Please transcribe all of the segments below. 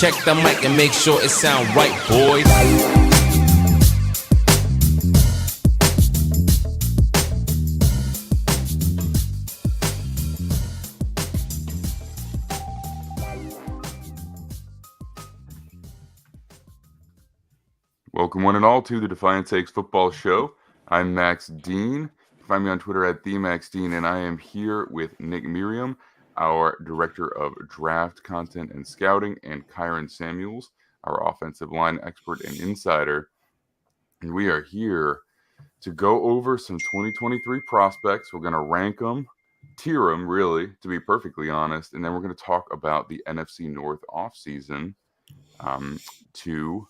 Check the mic and make sure it sound right, boys. Welcome one and all to the Defiant Takes Football Show. I'm Max Dean. You can find me on Twitter at TheMaxDean, and I am here with Nick Merriam, our Director of Draft Content and Scouting, and Kyron Samuels, our offensive line expert and insider. And we are here to go over some 2023 prospects. We're going to rank them, tier them, really, to be perfectly honest. And then we're going to talk about the NFC North offseason to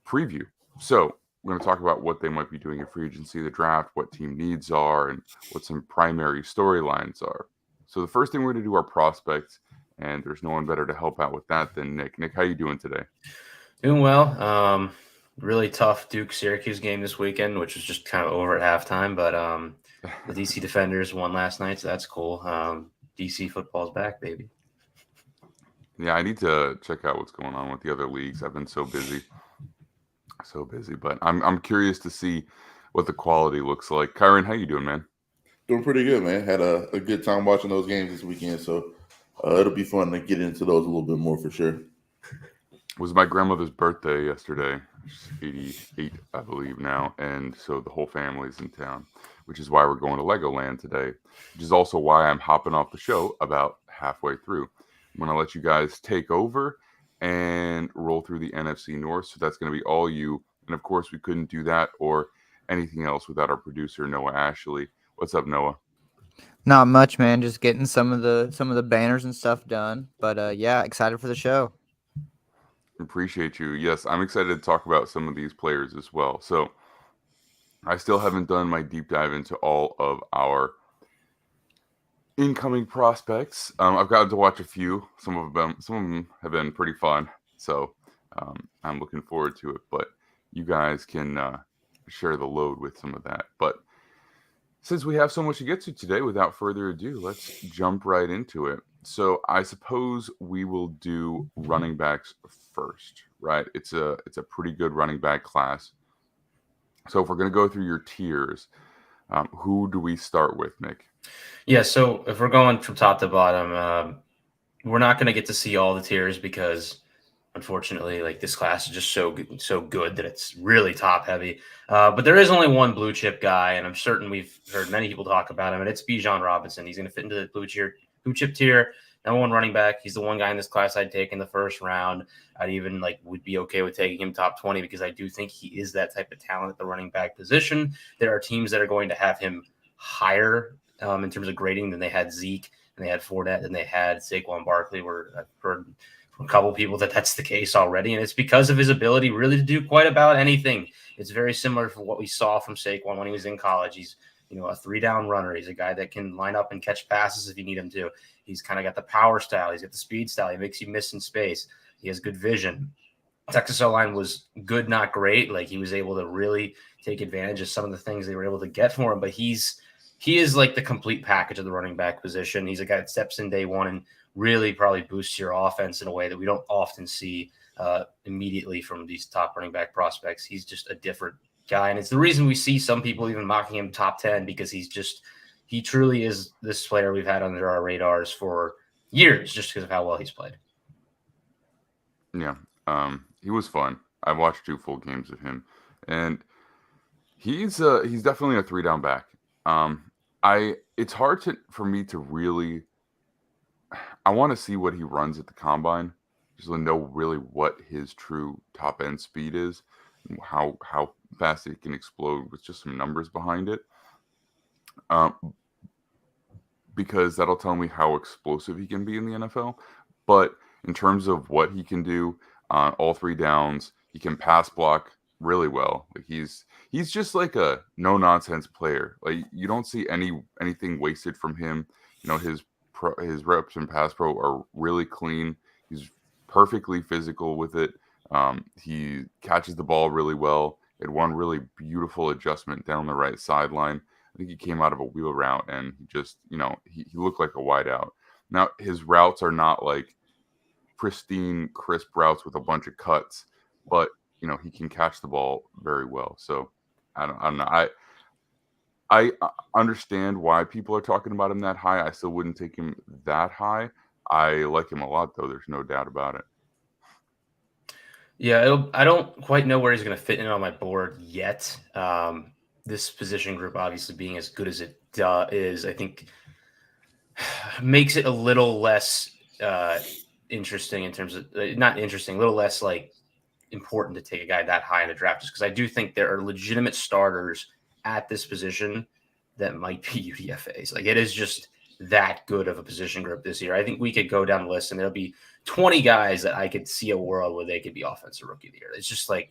preview. So we're going to talk about what they might be doing in free agency, the draft, what team needs are, and what some primary storylines are. So the first thing we're going to do are prospects, and there's no one better to help out with that than Nick. Nick, how you doing today? Doing well. Really tough Duke-Syracuse game this weekend, which was just kind of over at halftime. But the DC Defenders won last night, so that's cool. DC football's back, baby. Yeah, I need to check out what's going on with the other leagues. I've been so busy, but I'm curious to see what the quality looks like. Kyron, how you doing, man? Doing pretty good, man. Had a good time watching those games this weekend, so it'll be fun to get into those a little bit more for sure. It was my grandmother's birthday yesterday. She's 88, I believe now, and so the whole family's in town, which is why we're going to Legoland today, which is also why I'm hopping off the show about halfway through. I'm going to let you guys take over and roll through the NFC North, so that's going to be all you. And of course, we couldn't do that or anything else without our producer, Noah Ashley. What's up, Noah? Not much, man. Just getting some of the banners and stuff done. But yeah, excited for the show. Appreciate you. Yes, I'm excited to talk about some of these players as well. So I still haven't done my deep dive into all of our incoming prospects. I've gotten to watch a few. Some of them have been pretty fun. So I'm looking forward to it. But you guys can share the load with some of that. But since we have so much to get to today, without further ado, let's jump right into it. So I suppose we will do running backs first, right? It's a pretty good running back class. So if we're going to go through your tiers, who do we start with, Nick? Yeah, so if we're going from top to bottom, we're not going to get to see all the tiers because, unfortunately, like this class is just so good that it's really top heavy. But there is only one blue chip guy, and I'm certain we've heard many people talk about him, and it's Bijan Robinson. He's going to fit into the blue chip tier. Number one running back. He's the one guy in this class I'd take in the first round. I'd even would be okay with taking him top 20 because I do think he is that type of talent at the running back position. There are teams that are going to have him higher in terms of grading than they had Zeke, and they had Fournette, and they had Saquon Barkley. I've heard from a couple people that that's the case already, and it's because of his ability really to do quite about anything. It's very similar to what we saw from Saquon when he was in college. He's a 3-down runner. He's a guy that can line up and catch passes if you need him to. He's kind of got the power style. He's got the speed style. He makes you miss in space. He has good vision. Texas O-line was good, not great. He was able to really take advantage of some of the things they were able to get for him. But he is like the complete package of the running back position. He's a guy that steps in day one and really probably boosts your offense in a way that we don't often see immediately from these top running back prospects. He's just a different guy. And it's the reason we see some people even mocking him top 10 because he truly is this player we've had under our radars for years just because of how well he's played. Yeah, he was fun. I watched 2 full games of him, and he's definitely a 3-down back. It's hard for me to really. I want to see what he runs at the combine, just to know really what his true top end speed is, and how fast he can explode with just some numbers behind it. Because that'll tell me how explosive he can be in the NFL. But in terms of what he can do on all 3 downs, he can pass block really well. He's just like a no nonsense player. You don't see anything wasted from him. His reps and pass pro are really clean. He's perfectly physical with it. He catches the ball really well. He had one really beautiful adjustment down the right sideline. I think he came out of a wheel route and he just, he looked like a wideout. Now, his routes are not pristine, crisp routes with a bunch of cuts, but he can catch the ball very well. So I don't know. I understand why people are talking about him that high. I still wouldn't take him that high. I like him a lot, though. There's no doubt about it. Yeah, I don't quite know where he's going to fit in on my board yet. This position group, obviously being as good as it is, I think makes it a little less interesting in terms of not interesting, a little less like important to take a guy that high in the draft, just because I do think there are legitimate starters at this position that might be UDFAs. Like, it is just that good of a position group this year. I think we could go down the list and there'll be 20 guys that I could see a world where they could be offensive rookie of the year. It's just like,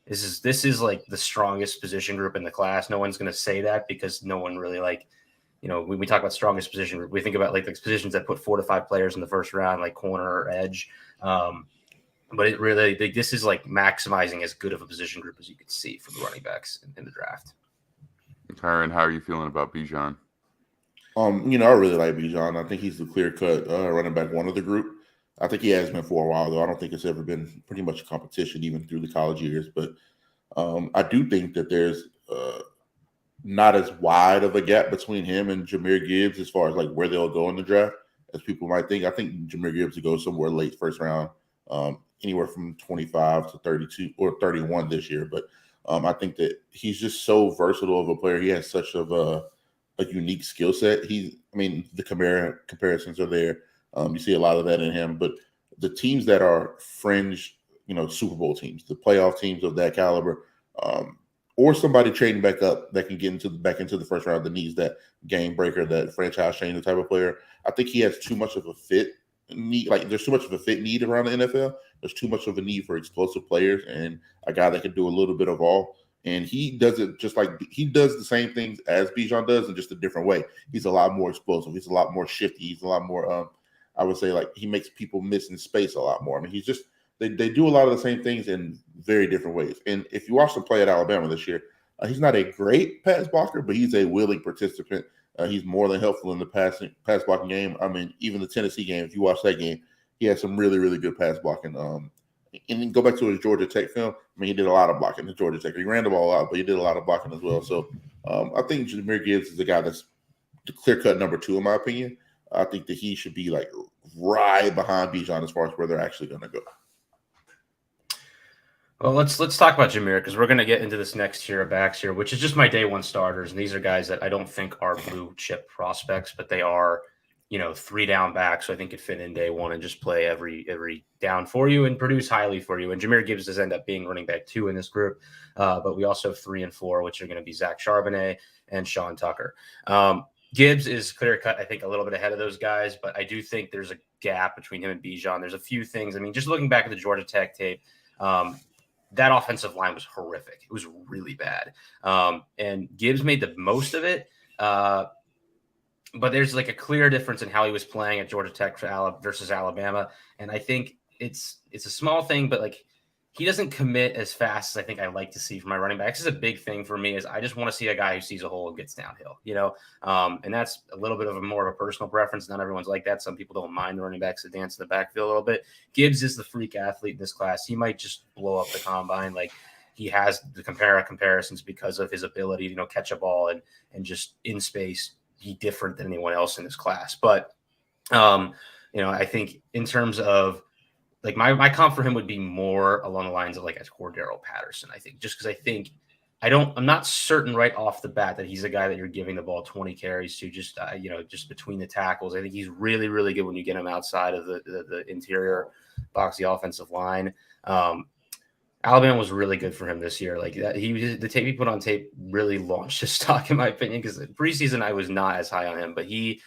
this is like the strongest position group in the class. No one's going to say that because no one really when we talk about strongest position group, we think about like the positions that put 4 to 5 players in the first round, like corner or edge. But it really, this is like maximizing as good of a position group as you could see for the running backs in the draft. Kyron, how are you feeling about Bijan? I really like Bijan. I think he's the clear-cut running back one of the group. I think he has been for a while, though. I don't think it's ever been pretty much a competition, even through the college years. But I do think that there's not as wide of a gap between him and Jahmyr Gibbs as far as like where they'll go in the draft as people might think. I think Jahmyr Gibbs will go somewhere late first round, anywhere from 25 to 32 or 31 this year. But I think that he's just so versatile of a player. He has such of a unique skill set. The comparisons are there. You see a lot of that in him. But the teams that are fringe, Super Bowl teams, the playoff teams of that caliber, or somebody trading back up that can get back into the first round that needs that game breaker, that franchise changing type of player. I think he has too much of a fit need. Like, there's too much of a fit need around the NFL. There's too much of a need for explosive players and a guy that can do a little bit of all. And he does it just like he does the same things as Bijan does in just a different way. He's a lot more explosive. He's a lot more shifty. He's a lot more, I would say, like, he makes people miss in space a lot more. I mean, he's just, they do a lot of the same things in very different ways. And if you watch him play at Alabama this year, he's not a great pass blocker, but he's a willing participant. He's more than helpful in the pass blocking game. I mean, even the Tennessee game, if you watch that game, he had some really, really good pass blocking. And then go back to his Georgia Tech film. I mean, he did a lot of blocking at Georgia Tech. He ran the ball out, but he did a lot of blocking as well. So I think Jahmyr Gibbs is a guy that's the clear-cut number 2, in my opinion. I think that he should be like right behind Bijan as far as where they're actually going to go. Well, let's talk about Jahmyr, because we're going to get into this next tier of backs here, which is just my day one starters. And these are guys that I don't think are blue chip prospects, but they are, 3 down backs. So I think could fit in day one and just play every down for you and produce highly for you. And Jahmyr Gibbs does end up being running back 2 in this group. But we also have 3 and 4, which are going to be Zach Charbonnet and Sean Tucker. Gibbs is clear cut, I think, a little bit ahead of those guys, but I do think there's a gap between him and Bijan. There's a few things. I mean, just looking back at the Georgia Tech tape, that offensive line was horrific. It was really bad. And Gibbs made the most of it. But there's like a clear difference in how he was playing at Georgia Tech versus Alabama. And I think it's a small thing, but like, he doesn't commit as fast as I think I like to see from my running backs. This is a big thing for me, is I just want to see a guy who sees a hole and gets downhill, and that's a little bit of more of a personal preference. Not everyone's like that. Some people don't mind the running backs that dance in the backfield a little bit. Gibbs is the freak athlete in this class. He might just blow up the combine. Like, he has the comparisons because of his ability to, catch a ball and just in space be different than anyone else in this class. But, I think in terms of, like, my comp for him would be more along the lines of like a Cordero Patterson, I think, just because I think I'm not certain right off the bat that he's a guy that you're giving the ball 20 carries to just between the tackles. I think he's really, really good when you get him outside of the interior boxy offensive line. Alabama was really good for him this year. Like, that, the tape he put on tape really launched his stock, in my opinion, because preseason I was not as high on him, but he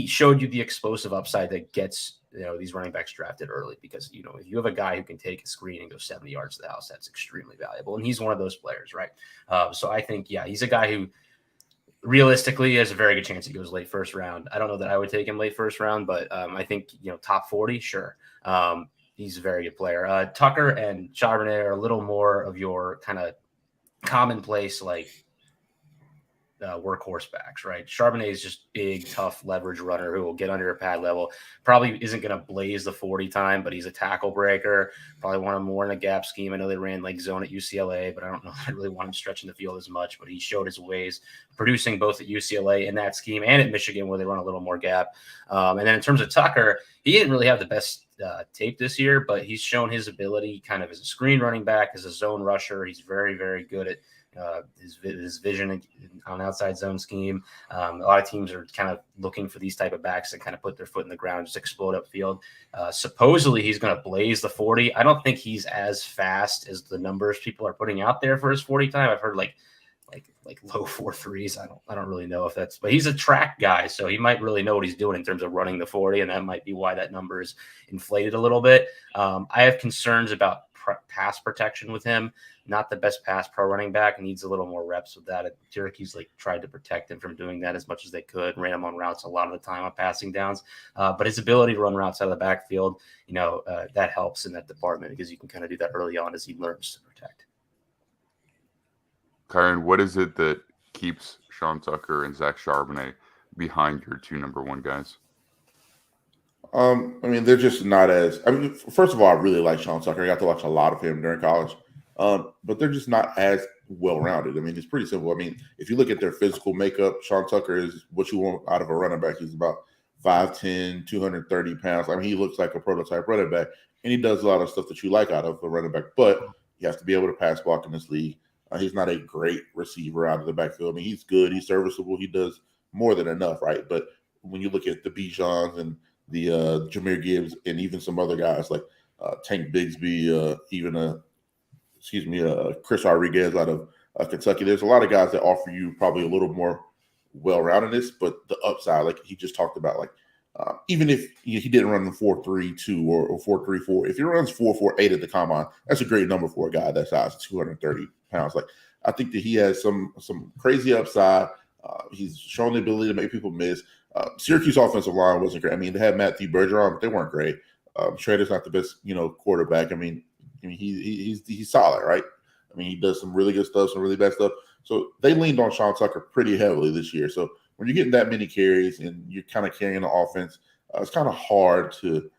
showed you the explosive upside that gets these running backs drafted early, because if you have a guy who can take a screen and go 70 yards to the house, that's extremely valuable, and he's one of those players, right? So I think he's a guy who realistically has a very good chance he goes late first round. I don't know that I would take him late first round, but I think top 40, sure. He's a very good player. Tucker and Charbonnet are a little more of your kind of commonplace, like workhorse backs, right? Charbonnet is just big, tough leverage runner who will get under a pad level. Probably isn't going to blaze the 40 time, but he's a tackle breaker. Probably want him more in a gap scheme. I know they ran like zone at UCLA, but I don't know if I really want him stretching the field as much, but he showed his ways producing both at UCLA in that scheme and at Michigan where they run a little more gap. And then in terms of Tucker, he didn't really have the best tape this year, but he's shown his ability kind of as a screen running back, as a zone rusher. He's very, very good at his vision on outside zone scheme. A lot of teams are kind of looking for these type of backs that kind of put their foot in the ground, just explode upfield. Supposedly he's going to blaze the 40. I don't think he's as fast as the numbers people are putting out there for his 40 time. I've heard like low 4.3s. I don't really know if that's, but he's a track guy, so he might really know what he's doing in terms of running the 40, and that might be why that number is inflated a little bit. I have concerns about pass protection with him. Not the best pass pro running back, needs a little more reps with that. Syracuse tried to protect him from doing that as much as they could, ran him on routes a lot of the time on passing downs. But his ability to run routes out of the backfield, that helps in that department because you can kind of do that early on as he learns to protect. Kyron, what is it that keeps Sean Tucker and Zach Charbonnet behind your two number one guys? They're just not as. First of all, I really like Sean Tucker. I got to watch a lot of him during college. But they're just not as well-rounded. It's pretty simple. If you look at their physical makeup, Sean Tucker is what you want out of a running back. He's about 5'10", 230 pounds. He looks like a prototype running back, and he does a lot of stuff that you like out of a running back. But he has to be able to pass block in this league. He's not a great receiver out of the backfield. He's good. He's serviceable. He does more than enough, right? But when you look at the Bijans and the Jahmyr Gibbs and even some other guys like Tank Bigsby, Chris Rodriguez out of Kentucky. There's a lot of guys that offer you probably a little more well-roundedness, but the upside, like he just talked about, even if he didn't run the 4.32 or 4.34, if he runs 4.48 at the combine, that's a great number for a guy that size, 230 pounds. I think that he has some crazy upside. He's shown the ability to make people miss. Syracuse offensive line wasn't great. They had Matthew Bergeron, but they weren't great. Schrader's not the best, quarterback. He's solid, right? He does some really good stuff, some really bad stuff. So they leaned on Sean Tucker pretty heavily this year. So when you're getting that many carries and you're kind of carrying the offense, it's kind of hard to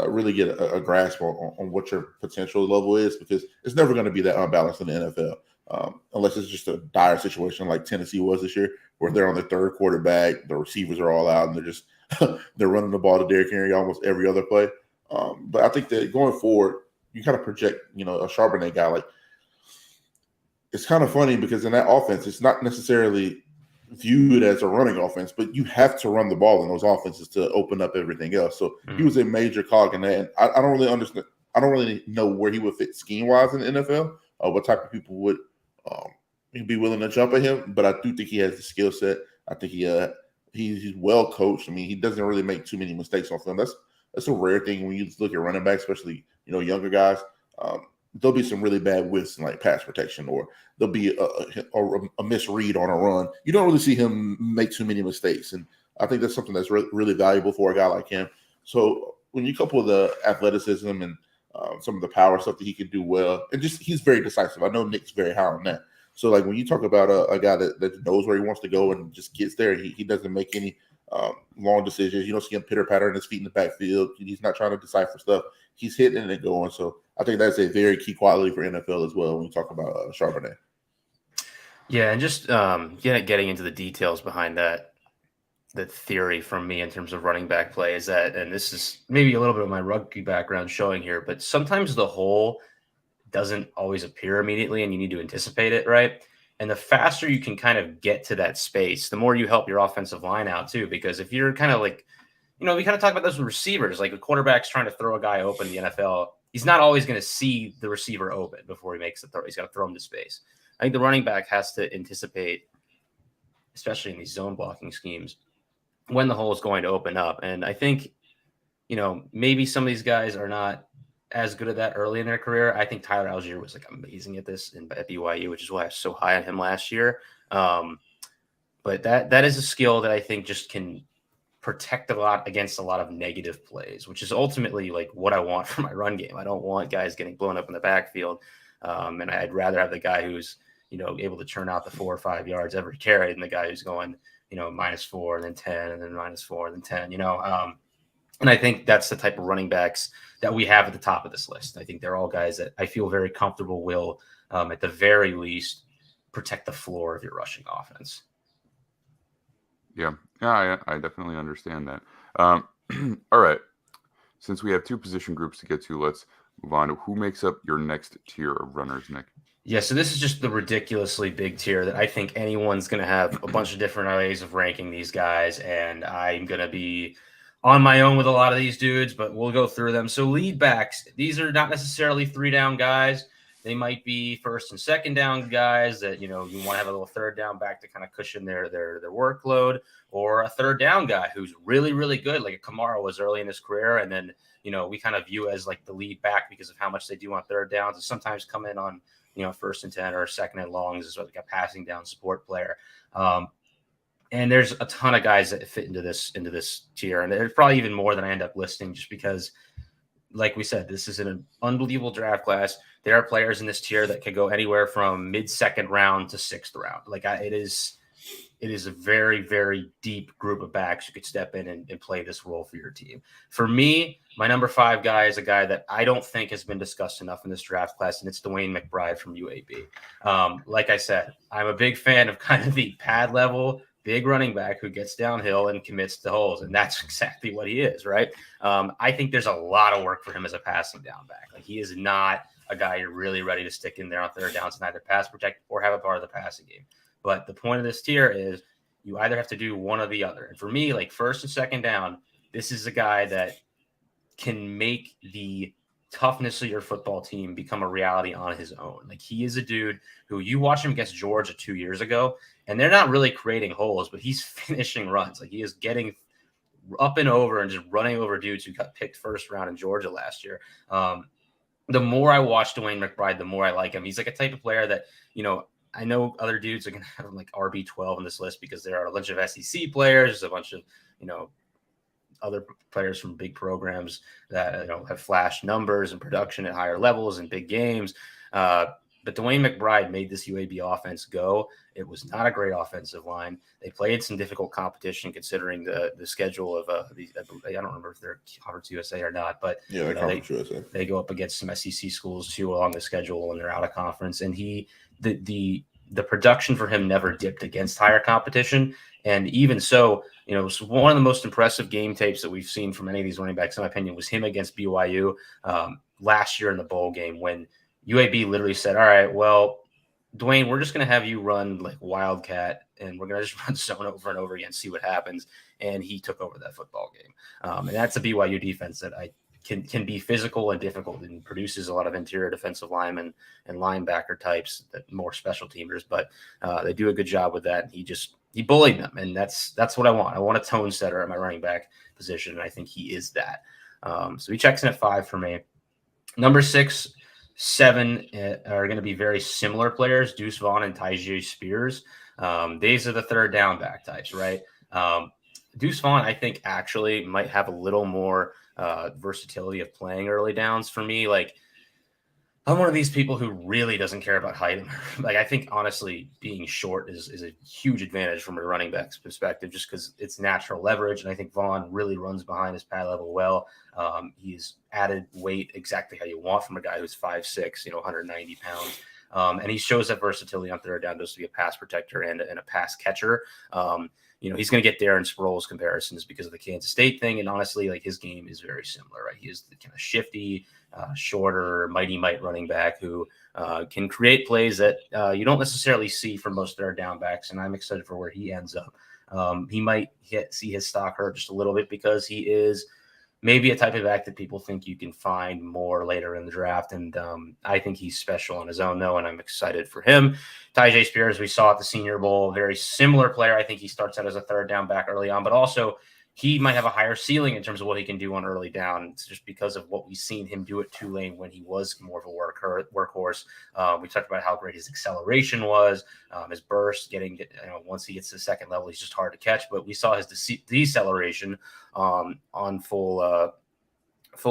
really get a grasp on what your potential level is, because it's never going to be that unbalanced in the NFL, unless it's just a dire situation like Tennessee was this year, where they're on the third quarterback, the receivers are all out, and they're just they're running the ball to Derrick Henry almost every other play. But I think that going forward, you kind of project, a Charbonnet guy. It's kind of funny because in that offense, it's not necessarily viewed as a running offense, but you have to run the ball in those offenses to open up everything else. So he was a major cog in that. And I don't really understand. I don't really know where he would fit scheme-wise in the NFL, what type of people would be willing to jump at him. But I do think he has the skill set. I think he's well coached. He doesn't really make too many mistakes on film. That's a rare thing when you look at running backs, especially younger guys. There'll be some really bad whiffs in pass protection, or there'll be a misread on a run. You don't really see him make too many mistakes, and I think that's something that's really valuable for a guy like him. So when you couple the athleticism and some of the power stuff that he can do well, and just he's very decisive. I know Nick's very high on that. So when you talk about a guy that knows where he wants to go and just gets there, he doesn't make any long decisions. You don't see him pitter-pattering his feet in the backfield. He's not trying to decipher stuff. He's hitting it and going. So I think that's a very key quality for NFL as well when you talk about Charbonnet. Yeah, and just getting into the details behind that theory from me in terms of running back play is that, and this is maybe a little bit of my rugby background showing here, but sometimes the hole doesn't always appear immediately and you need to anticipate it, right? And the faster you can kind of get to that space, the more you help your offensive line out too. Because if you're kind of we kind of talk about this with receivers, like a quarterback's trying to throw a guy open in the NFL, he's not always going to see the receiver open before he makes the throw. He's got to throw him to space. I think the running back has to anticipate, especially in these zone blocking schemes, when the hole is going to open up. And I think, maybe some of these guys are not as good at that early in their career. I think Tyler Algier was amazing at this at BYU, which is why I was so high on him last year. But that is a skill that I think just can protect a lot against a lot of negative plays, which is ultimately what I want for my run game. I don't want guys getting blown up in the backfield. And I'd rather have the guy who's able to churn out the 4 or 5 yards every carry, and the guy who's going, -4 and then 10 and then -4 and then 10, And I think that's the type of running backs that we have at the top of this list. I think they're all guys that I feel very comfortable will, at the very least, protect the floor of your rushing offense. Yeah, I definitely understand that. All right. Since we have 2 position groups to get to, let's move on to who makes up your next tier of runners, Nick. Yeah, so this is just the ridiculously big tier that I think anyone's going to have a bunch of different ways of ranking these guys, and I'm going to be on my own with a lot of these dudes, but we'll go through them. So lead backs, these are not necessarily 3-down guys. They might be first and second down guys that, you want to have a little third down back to kind of cushion their workload, or a third down guy who's really, really good, like a Kamara was early in his career. And then, we kind of view as like the lead back because of how much they do on third downs, and sometimes come in on, first and 10 or second and longs as like a passing down support player. And there's a ton of guys that fit into this tier. And there's probably even more than I end up listing, just because, like we said, this is an unbelievable draft class. There are players in this tier that could go anywhere from mid-second round to 6th round. Like it is a very, very deep group of backs who could step in and play this role for your team. For me, my number 5 guy is a guy that I don't think has been discussed enough in this draft class, and it's Dwayne McBride from UAB. Like I said, I'm a big fan of kind of the pad level, big running back who gets downhill and commits to holes, and that's exactly what he is, right? I think there's a lot of work for him as a passing down back. Like, he is not a guy you're really ready to stick in there on third downs and either pass protect or have a part of the passing game. But the point of this tier is you either have to do one or the other. And for me, like first and second down, this is a guy that can make the toughness of your football team become a reality on his own. Like, he is a dude who, you watch him against Georgia 2 years ago, and they're not really creating holes, but he's finishing runs. Like, he is getting up and over and just running over dudes who got picked first round in Georgia last year. The more I watch Dwayne McBride, the more I like him. He's like a type of player that, I know other dudes are going to have him like RB12 on this list because there are a bunch of SEC players, a bunch of, other players from big programs that have flashed numbers and production at higher levels and big games. But Dwayne McBride made this UAB offense go. It was not a great offensive line. They played some difficult competition considering the schedule of I don't remember if they're Conference USA or not, but yeah, they're Conference USA. They go up against some SEC schools too along the schedule when they're out of conference. And the production for him never dipped against higher competition. And even so, one of the most impressive game tapes that we've seen from any of these running backs, in my opinion, was him against BYU last year in the bowl game, when UAB literally said, all right, well, Dwayne, we're just going to have you run like Wildcat, and we're going to just run zone over and over again, see what happens. And he took over that football game. And that's a BYU defense that I can be physical and difficult and produces a lot of interior defensive linemen and linebacker types, that more special teamers, but they do a good job with that. He bullied them, and that's what I want. I want a tone setter at my running back position, and I think he is that. So he checks in at 5 for me. Number 6, 7 are going to be very similar players, Deuce Vaughn and Tyjae Spears. These are the third down back types, right? Deuce Vaughn, I think, actually might have a little more versatility of playing early downs for me. Like, I'm one of these people who really doesn't care about height. Like, I think, honestly, being short is a huge advantage from a running back's perspective, just because it's natural leverage. And I think Vaughn really runs behind his pad level well. He's added weight exactly how you want from a guy who's 5'6", 190 pounds. And he shows that versatility on third down, just to be a pass protector and a pass catcher. He's going to get Darren Sproles comparisons because of the Kansas State thing. And honestly, like, his game is very similar, right? He is the kind of shifty, shorter, mighty might running back who can create plays that you don't necessarily see from most third down backs. And I'm excited for where he ends up. He might see his stock hurt just a little bit because he is maybe a type of back that people think you can find more later in the draft. And I think he's special on his own, though, and I'm excited for him. Tyjae Spears, we saw at the Senior Bowl, very similar player. I think he starts out as a third down back early on, but also he might have a higher ceiling in terms of what he can do on early down. It's just because of what we've seen him do at Tulane when he was more of a workhorse. We talked about how great his acceleration was, his burst, getting, once he gets to the second level, he's just hard to catch. But we saw his deceleration on full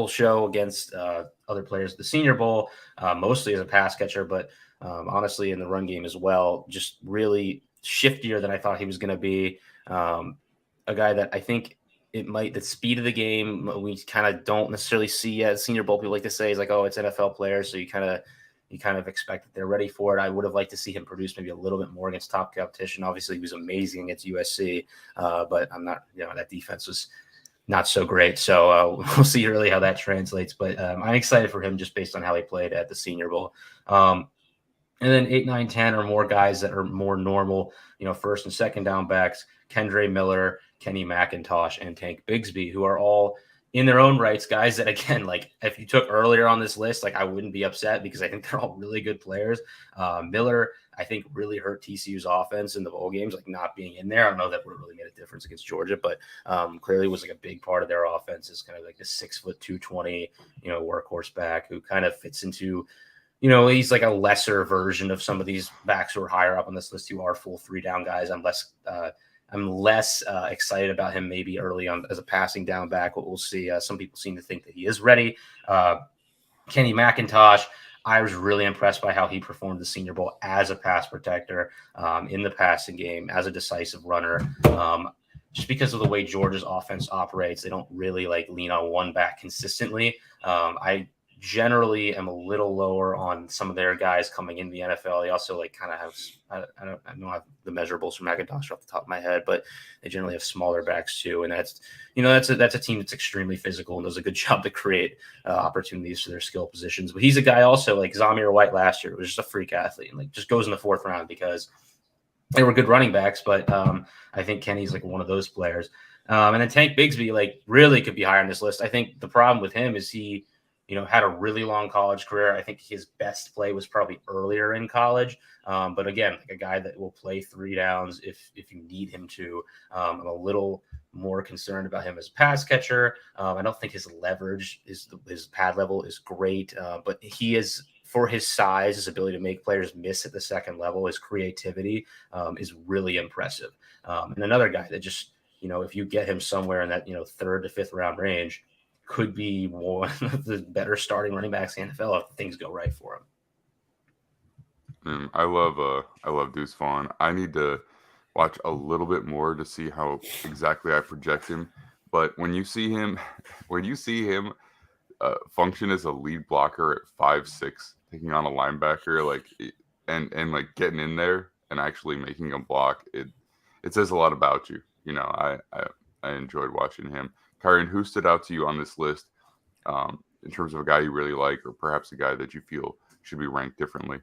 show against other players at the Senior Bowl, mostly as a pass catcher. But honestly, in the run game as well. Just really shiftier than I thought he was going to be. A guy that I think the speed of the game, we kind of don't necessarily see at Senior Bowl. People like to say is like, oh, it's NFL players. So you kind of expect that they're ready for it. I would have liked to see him produce maybe a little bit more against top competition. Obviously, he was amazing against USC, but I'm not, that defense was not so great. So we'll see really how that translates. But I'm excited for him just based on how he played at the Senior Bowl. And then 8, 9, 10 are more guys that are more normal, first and second down backs, Kendre Miller, Kenny McIntosh, and Tank Bigsby, who are all in their own rights, guys that, again, like if you took earlier on this list, like I wouldn't be upset because I think they're all really good players. Miller, I think, really hurt TCU's offense in the bowl games, like not being in there. I don't know that would have really made a difference against Georgia, but clearly was like a big part of their offense. Is kind of like the 6', 220, workhorse back who kind of fits into, he's like a lesser version of some of these backs who are higher up on this list who are full 3-down guys. I'm less excited about him maybe early on as a passing down back. We'll see. Some people seem to think that he is ready. Kenny McIntosh, I was really impressed by how he performed the Senior Bowl as a pass protector in the passing game, as a decisive runner. Just because of the way Georgia's offense operates, they don't really lean on one back consistently. I generally am a little lower on some of their guys coming in the NFL. They also kind of have, I don't have the measurables for McIntosh off the top of my head, but they generally have smaller backs too. And that's a team that's extremely physical and does a good job to create opportunities for their skill positions. But he's a guy also like Zamir White last year was just a freak athlete and just goes in the 4th round because they were good running backs. But I think Kenny's one of those players. And then Tank Bigsby really could be higher on this list. I think the problem with him is he had a really long college career. I think his best play was probably earlier in college. But again, a guy that will play 3 downs if you need him to. I'm a little more concerned about him as a pass catcher. I don't think his leverage his pad level is great, but he is, for his size, his ability to make players miss at the second level, his creativity is really impressive. And another guy that just, if you get him somewhere in that, 3rd to 5th round range, could be one of the better starting running backs in the NFL if things go right for him. I love Deuce Vaughn. I need to watch a little bit more to see how exactly I project him. But when you see him function as a lead blocker at 5'6", taking on a linebacker, and getting in there and actually making a block, it says a lot about you. I enjoyed watching him. Kyron, who stood out to you on this list in terms of a guy you really like, or perhaps a guy that you feel should be ranked differently?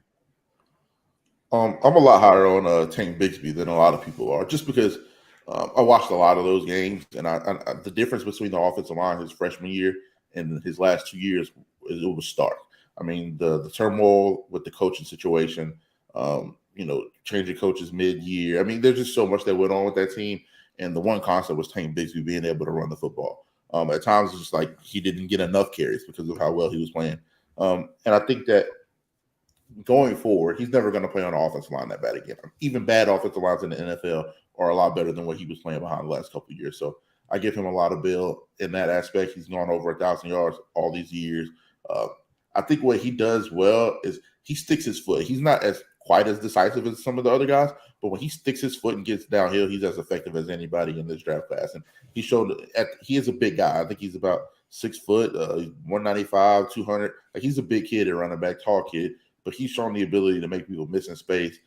I'm a lot higher on Tank Bigsby than a lot of people are, just because I watched a lot of those games, and I the difference between the offensive line his freshman year and his last 2 years, it was stark. I mean, the turmoil with the coaching situation, changing coaches mid-year. I mean, there's just so much that went on with that team. And the one concept was Tank Bigsby being able to run the football. At times, it's just like he didn't get enough carries because of how well he was playing. And I think that going forward, he's never going to play on an offensive line that bad again. Even bad offensive lines in the NFL are a lot better than what he was playing behind the last couple of years. So I give him a lot of bill in that aspect. He's gone over 1,000 yards all these years. I think what he does well is he sticks his foot. He's not quite as decisive as some of the other guys, but when he sticks his foot and gets downhill, he's as effective as anybody in this draft class. And he showed he is a big guy. I think he's about 6 foot, 195, 200. He's a big kid at running back, tall kid, but he's shown the ability to make people miss in space.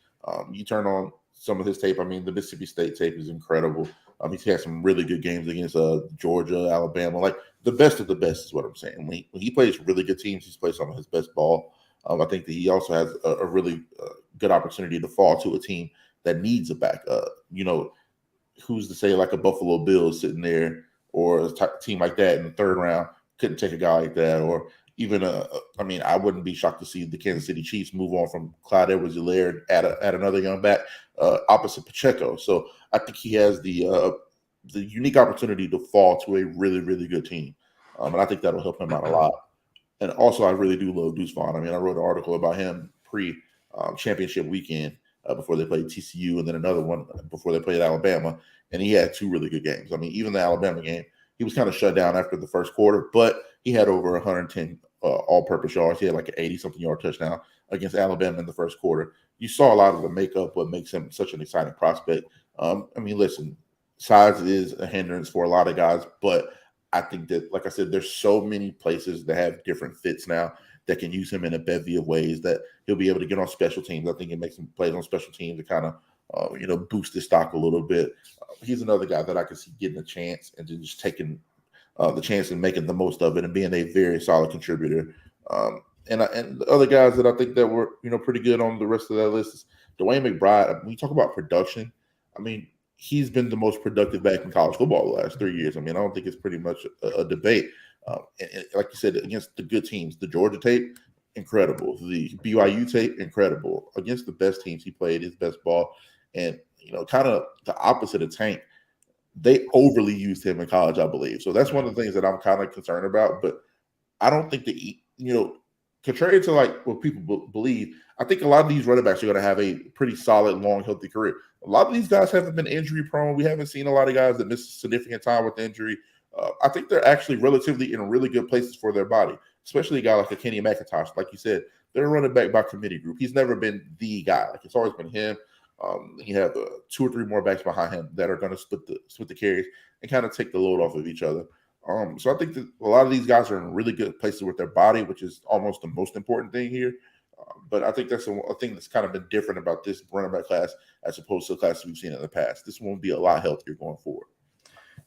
You turn on some of his tape. I mean, the Mississippi State tape is incredible. He's had some really good games against Georgia, Alabama. The best of the best is what I'm saying. When he plays really good teams, he's played some of his best ball. I think that he also has a really good opportunity to fall to a team that needs a back. Who's to say a Buffalo Bills sitting there or a team like that in the 3rd round couldn't take a guy like that, or even I wouldn't be shocked to see the Kansas City Chiefs move on from Clyde Edwards-Helaire at another young back opposite Pacheco. So I think he has the unique opportunity to fall to a really, really good team, and I think that'll help him out a lot. And also, I really do love Deuce Vaughn. I mean, I wrote an article about him pre-championship weekend before they played TCU, and then another one before they played Alabama. And he had 2 really good games. I mean, even the Alabama game, he was kind of shut down after the first quarter, but he had over 110 all-purpose yards. He had an 80-something yard touchdown. against Alabama in the first quarter. You saw a lot of the makeup, what makes him such an exciting prospect. I mean, listen, size is a hindrance for a lot of guys, but I think that, like I said, there's so many places that have different fits now that can use him in a bevy of ways that he'll be able to get on special teams. I think it makes him plays on special teams to kind of, boost his stock a little bit. He's another guy that I can see getting a chance and then just taking the chance and making the most of it and being a very solid contributor. And the other guys that I think that were, pretty good on the rest of that list is Dwayne McBride. When you talk about production, I mean, he's been the most productive back in college football the last 3 years. I mean, I don't think it's pretty much a debate. And like you said, against the good teams, the Georgia tape, incredible. The BYU tape, incredible. Against the best teams, he played his best ball. And, kind of the opposite of Tank, they overly used him in college, I believe. So that's one of the things that I'm kind of concerned about. But I don't think that, contrary to like what people believe, I think a lot of these running backs are going to have a pretty solid, long, healthy career. A lot of these guys haven't been injury prone. We haven't seen a lot of guys that miss significant time with injury. I think they're actually relatively in really good places for their body, especially a guy like a Kenny McIntosh. Like you said, they're a running back by committee group. He's never been the guy. Like it's always been him. You have 2 or 3 more backs behind him that are going to split the carries and kind of take the load off of each other. So I think that a lot of these guys are in really good places with their body, which is almost the most important thing here. But I think that's a thing that's kind of been different about this running back class as opposed to the classes we've seen in the past. This one will be a lot healthier going forward.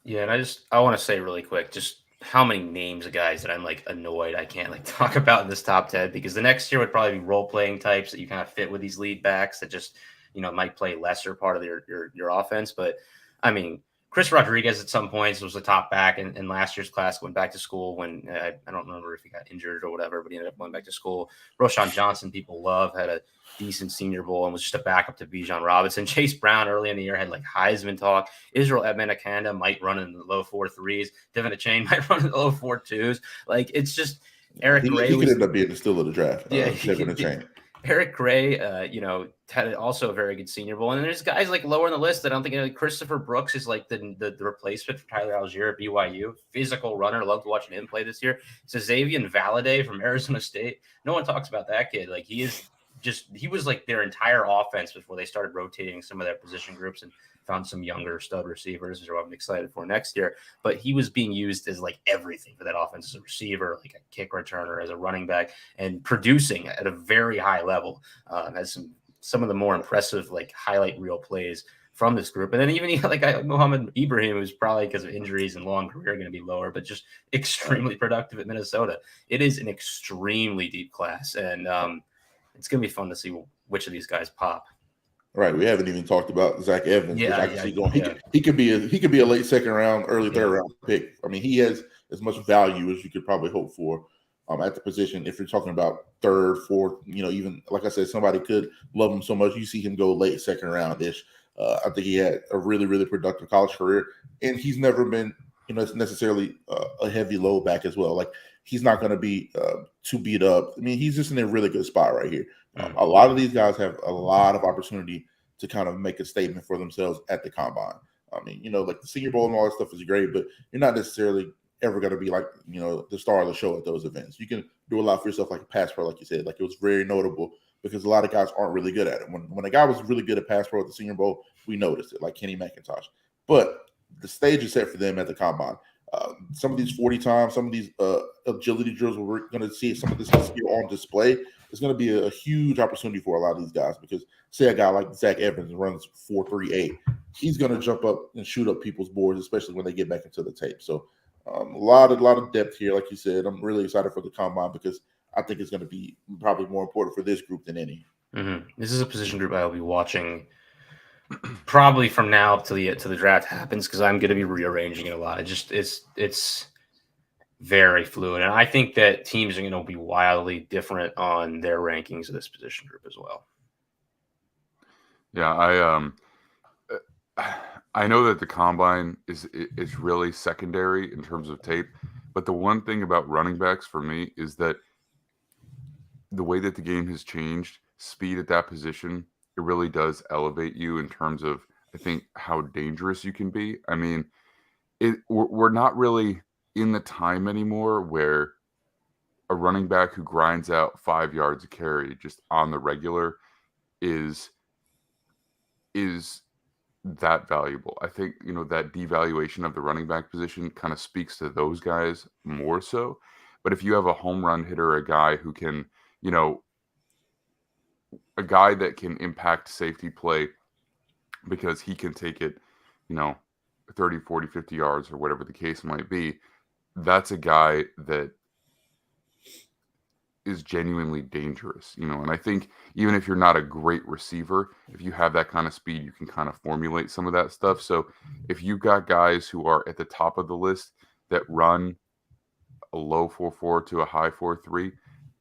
Yeah, and I want to say really quick, just how many names of guys that I'm like annoyed I can't like talk about in this top 10, because the next year would probably be role playing types that you kind of fit with these lead backs that just might play lesser part of your offense. But I mean, Chris Rodriguez at some points was a top back in last year's class, went back to school when I don't remember if he got injured or whatever, but he ended up going back to school. Roshan Johnson, people love, had a decent Senior Bowl and was just a backup to Bijan Robinson. Chase Brown early in the year had like Heisman talk. Israel Ebenekanda might run in the low 4.3s. Devin Achane might run in the low 4.2s. Like it's just Eric Gray. He could end up being the steal of the draft. Yeah, Devin Achane. Eric Gray, had also a very good Senior Bowl. And there's guys like lower in the list that I don't think like Christopher Brooks is like the replacement for Tyler Algier at BYU. Physical runner. Loved watching him play this year. It's Xavier Valade from Arizona State. No one talks about that kid. Like he was like their entire offense before they started rotating some of their position groups and found some younger stud receivers, which I'm excited for next year. But he was being used as like everything for that offense, as a receiver, like a kick returner, as a running back, and producing at a very high level. Has some of the more impressive like highlight reel plays from this group. And then even like Mohamed Ibrahim, who's probably because of injuries and long career going to be lower, but just extremely productive at Minnesota. It is an extremely deep class, and it's going to be fun to see which of these guys pop. Right, we haven't even talked about Zach Evans. Yeah, which I can see going. He could be a late second round, early third round pick. I mean, he has as much value as you could probably hope for at the position. If you're talking about third, fourth, even like I said, somebody could love him so much. You see him go late second round ish. I think he had a really, really productive college career, and he's never been, necessarily a heavy low back as well. Like he's not going to be too beat up. I mean, he's just in a really good spot right here. A lot of these guys have a lot of opportunity to kind of make a statement for themselves at the combine. I mean, like the Senior Bowl and all that stuff is great, but you're not necessarily ever going to be like, the star of the show at those events. You can do a lot for yourself, like a pass pro, like you said. Like it was very notable because a lot of guys aren't really good at it. When a guy was really good at pass pro at the Senior Bowl, we noticed it, like Kenny McIntosh. But the stage is set for them at the combine. Some of these 40 times, some of these agility drills, we're going to see some of this skill on display. It's going to be a huge opportunity for a lot of these guys because, say, a guy like Zach Evans runs 4.38, he's going to jump up and shoot up people's boards, especially when they get back into the tape. So, a lot of depth here, like you said. I'm really excited for the combine because I think it's going to be probably more important for this group than any. Mm-hmm. This is a position group I'll be watching probably from now till the draft happens because I'm going to be rearranging it a lot. It's very fluid, and I think that teams are going to be wildly different on their rankings of this position group as well. Yeah, I know that the combine is really secondary in terms of tape, but the one thing about running backs for me is that the way that the game has changed, speed at that position, it really does elevate you in terms of, I think, how dangerous you can be. I mean, we're not really in the time anymore where a running back who grinds out 5 yards a carry just on the regular is that valuable. I think, that devaluation of the running back position kind of speaks to those guys more so. But if you have a home run hitter, a guy who can, a guy that can impact safety play because he can take it, 30, 40, 50 yards or whatever the case might be, that's a guy that is genuinely dangerous, and I think even if you're not a great receiver, if you have that kind of speed, you can kind of formulate some of that stuff. So if you've got guys who are at the top of the list that run a low 4.4 to a high 4.3,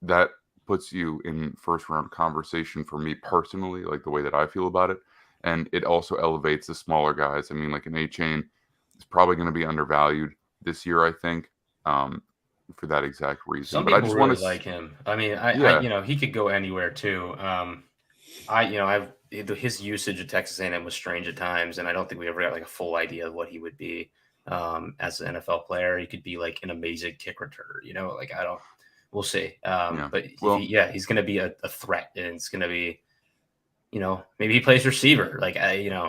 that puts you in first round conversation for me personally, like the way that I feel about it. And it also elevates the smaller guys. I mean, like an A-Chain is probably going to be undervalued this year, I think. For that exact reason. Some but people I just really want to like him. I mean, he could go anywhere too. His usage at Texas A&M was strange at times, and I don't think we ever got like a full idea of what he would be as an NFL player. He could be like an amazing kick returner, we'll see. But he's going to be a threat, and it's going to be, maybe he plays receiver.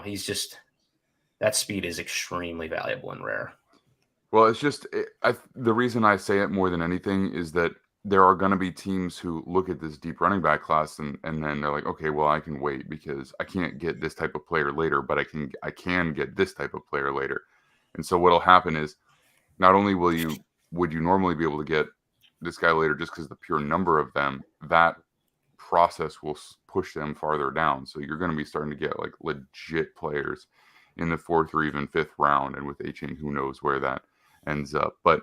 He's just, that speed is extremely valuable and rare. Well, it's just the reason I say it more than anything is that there are going to be teams who look at this deep running back class and then they're like, okay, well, I can wait because I can't get this type of player later, but I can get this type of player later. And so what'll happen is not only would you normally be able to get this guy later just because the pure number of them, that process will push them farther down. So you're going to be starting to get like legit players in the 4th or even 5th round. And with A-Chain, who knows where that ends up. But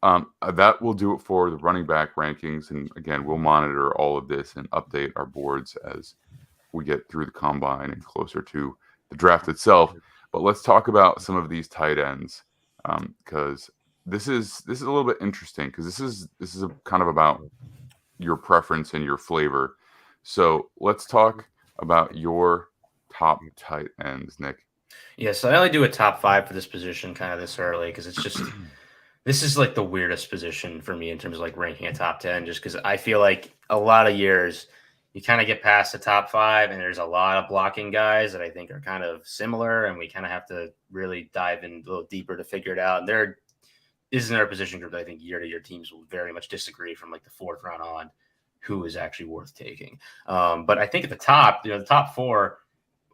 that will do it for the running back rankings. And again, we'll monitor all of this and update our boards as we get through the combine and closer to the draft itself. But let's talk about some of these tight ends because this is a little bit interesting because this is a kind of about your preference and your flavor. So let's talk about your top tight ends, Nick. Yeah, so I only do a top 5 for this position kind of this early because it's just this is like the weirdest position for me in terms of like ranking a top 10, just because I feel like a lot of years you kind of get past the top 5 and there's a lot of blocking guys that I think are kind of similar, and we kind of have to really dive in a little deeper to figure it out. And there is another position group that I think year to year teams will very much disagree from like the 4th round on who is actually worth taking. But I think at the top, the top 4,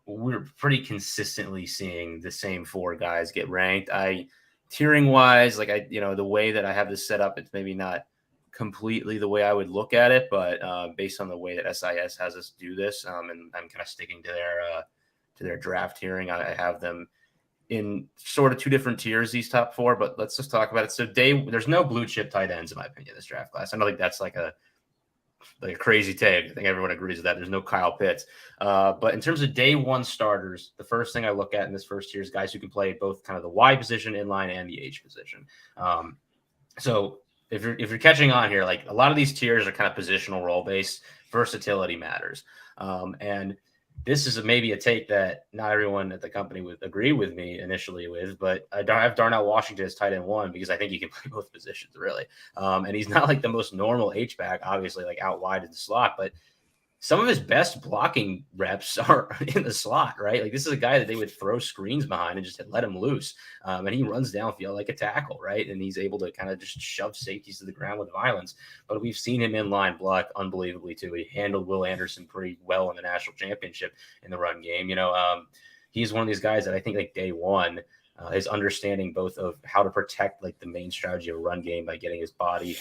we're pretty consistently seeing the same 4 guys get ranked. Tiering wise, the way that I have this set up, it's maybe not completely the way I would look at it, but based on the way that SIS has us do this, and I'm kind of sticking to their draft tiering, I have them in sort of 2 different tiers, these top 4, but let's just talk about it. So there's no blue chip tight ends in my opinion in this draft class. I don't think that's like a crazy take. I think everyone agrees with that. There's no Kyle Pitts. But in terms of day 1 starters, the first thing I look at in this first tier is guys who can play both kind of the Y position, inline, and the H position. So if you're catching on here, like a lot of these tiers are kind of positional role based. Versatility matters. And this is maybe a take that not everyone at the company would agree with me initially with, but I have Darnell Washington as tight end 1 because I think he can play both positions really. And he's not like the most normal H-back, obviously, like out wide in the slot, but some of his best blocking reps are in the slot, right? Like this is a guy that they would throw screens behind and just let him loose. And he runs downfield like a tackle, right? And he's able to kind of just shove safeties to the ground with violence. But we've seen him in line block unbelievably too. He handled Will Anderson pretty well in the national championship in the run game. He's one of these guys that I think like day 1, his understanding both of how to protect like the main strategy of a run game by getting his body,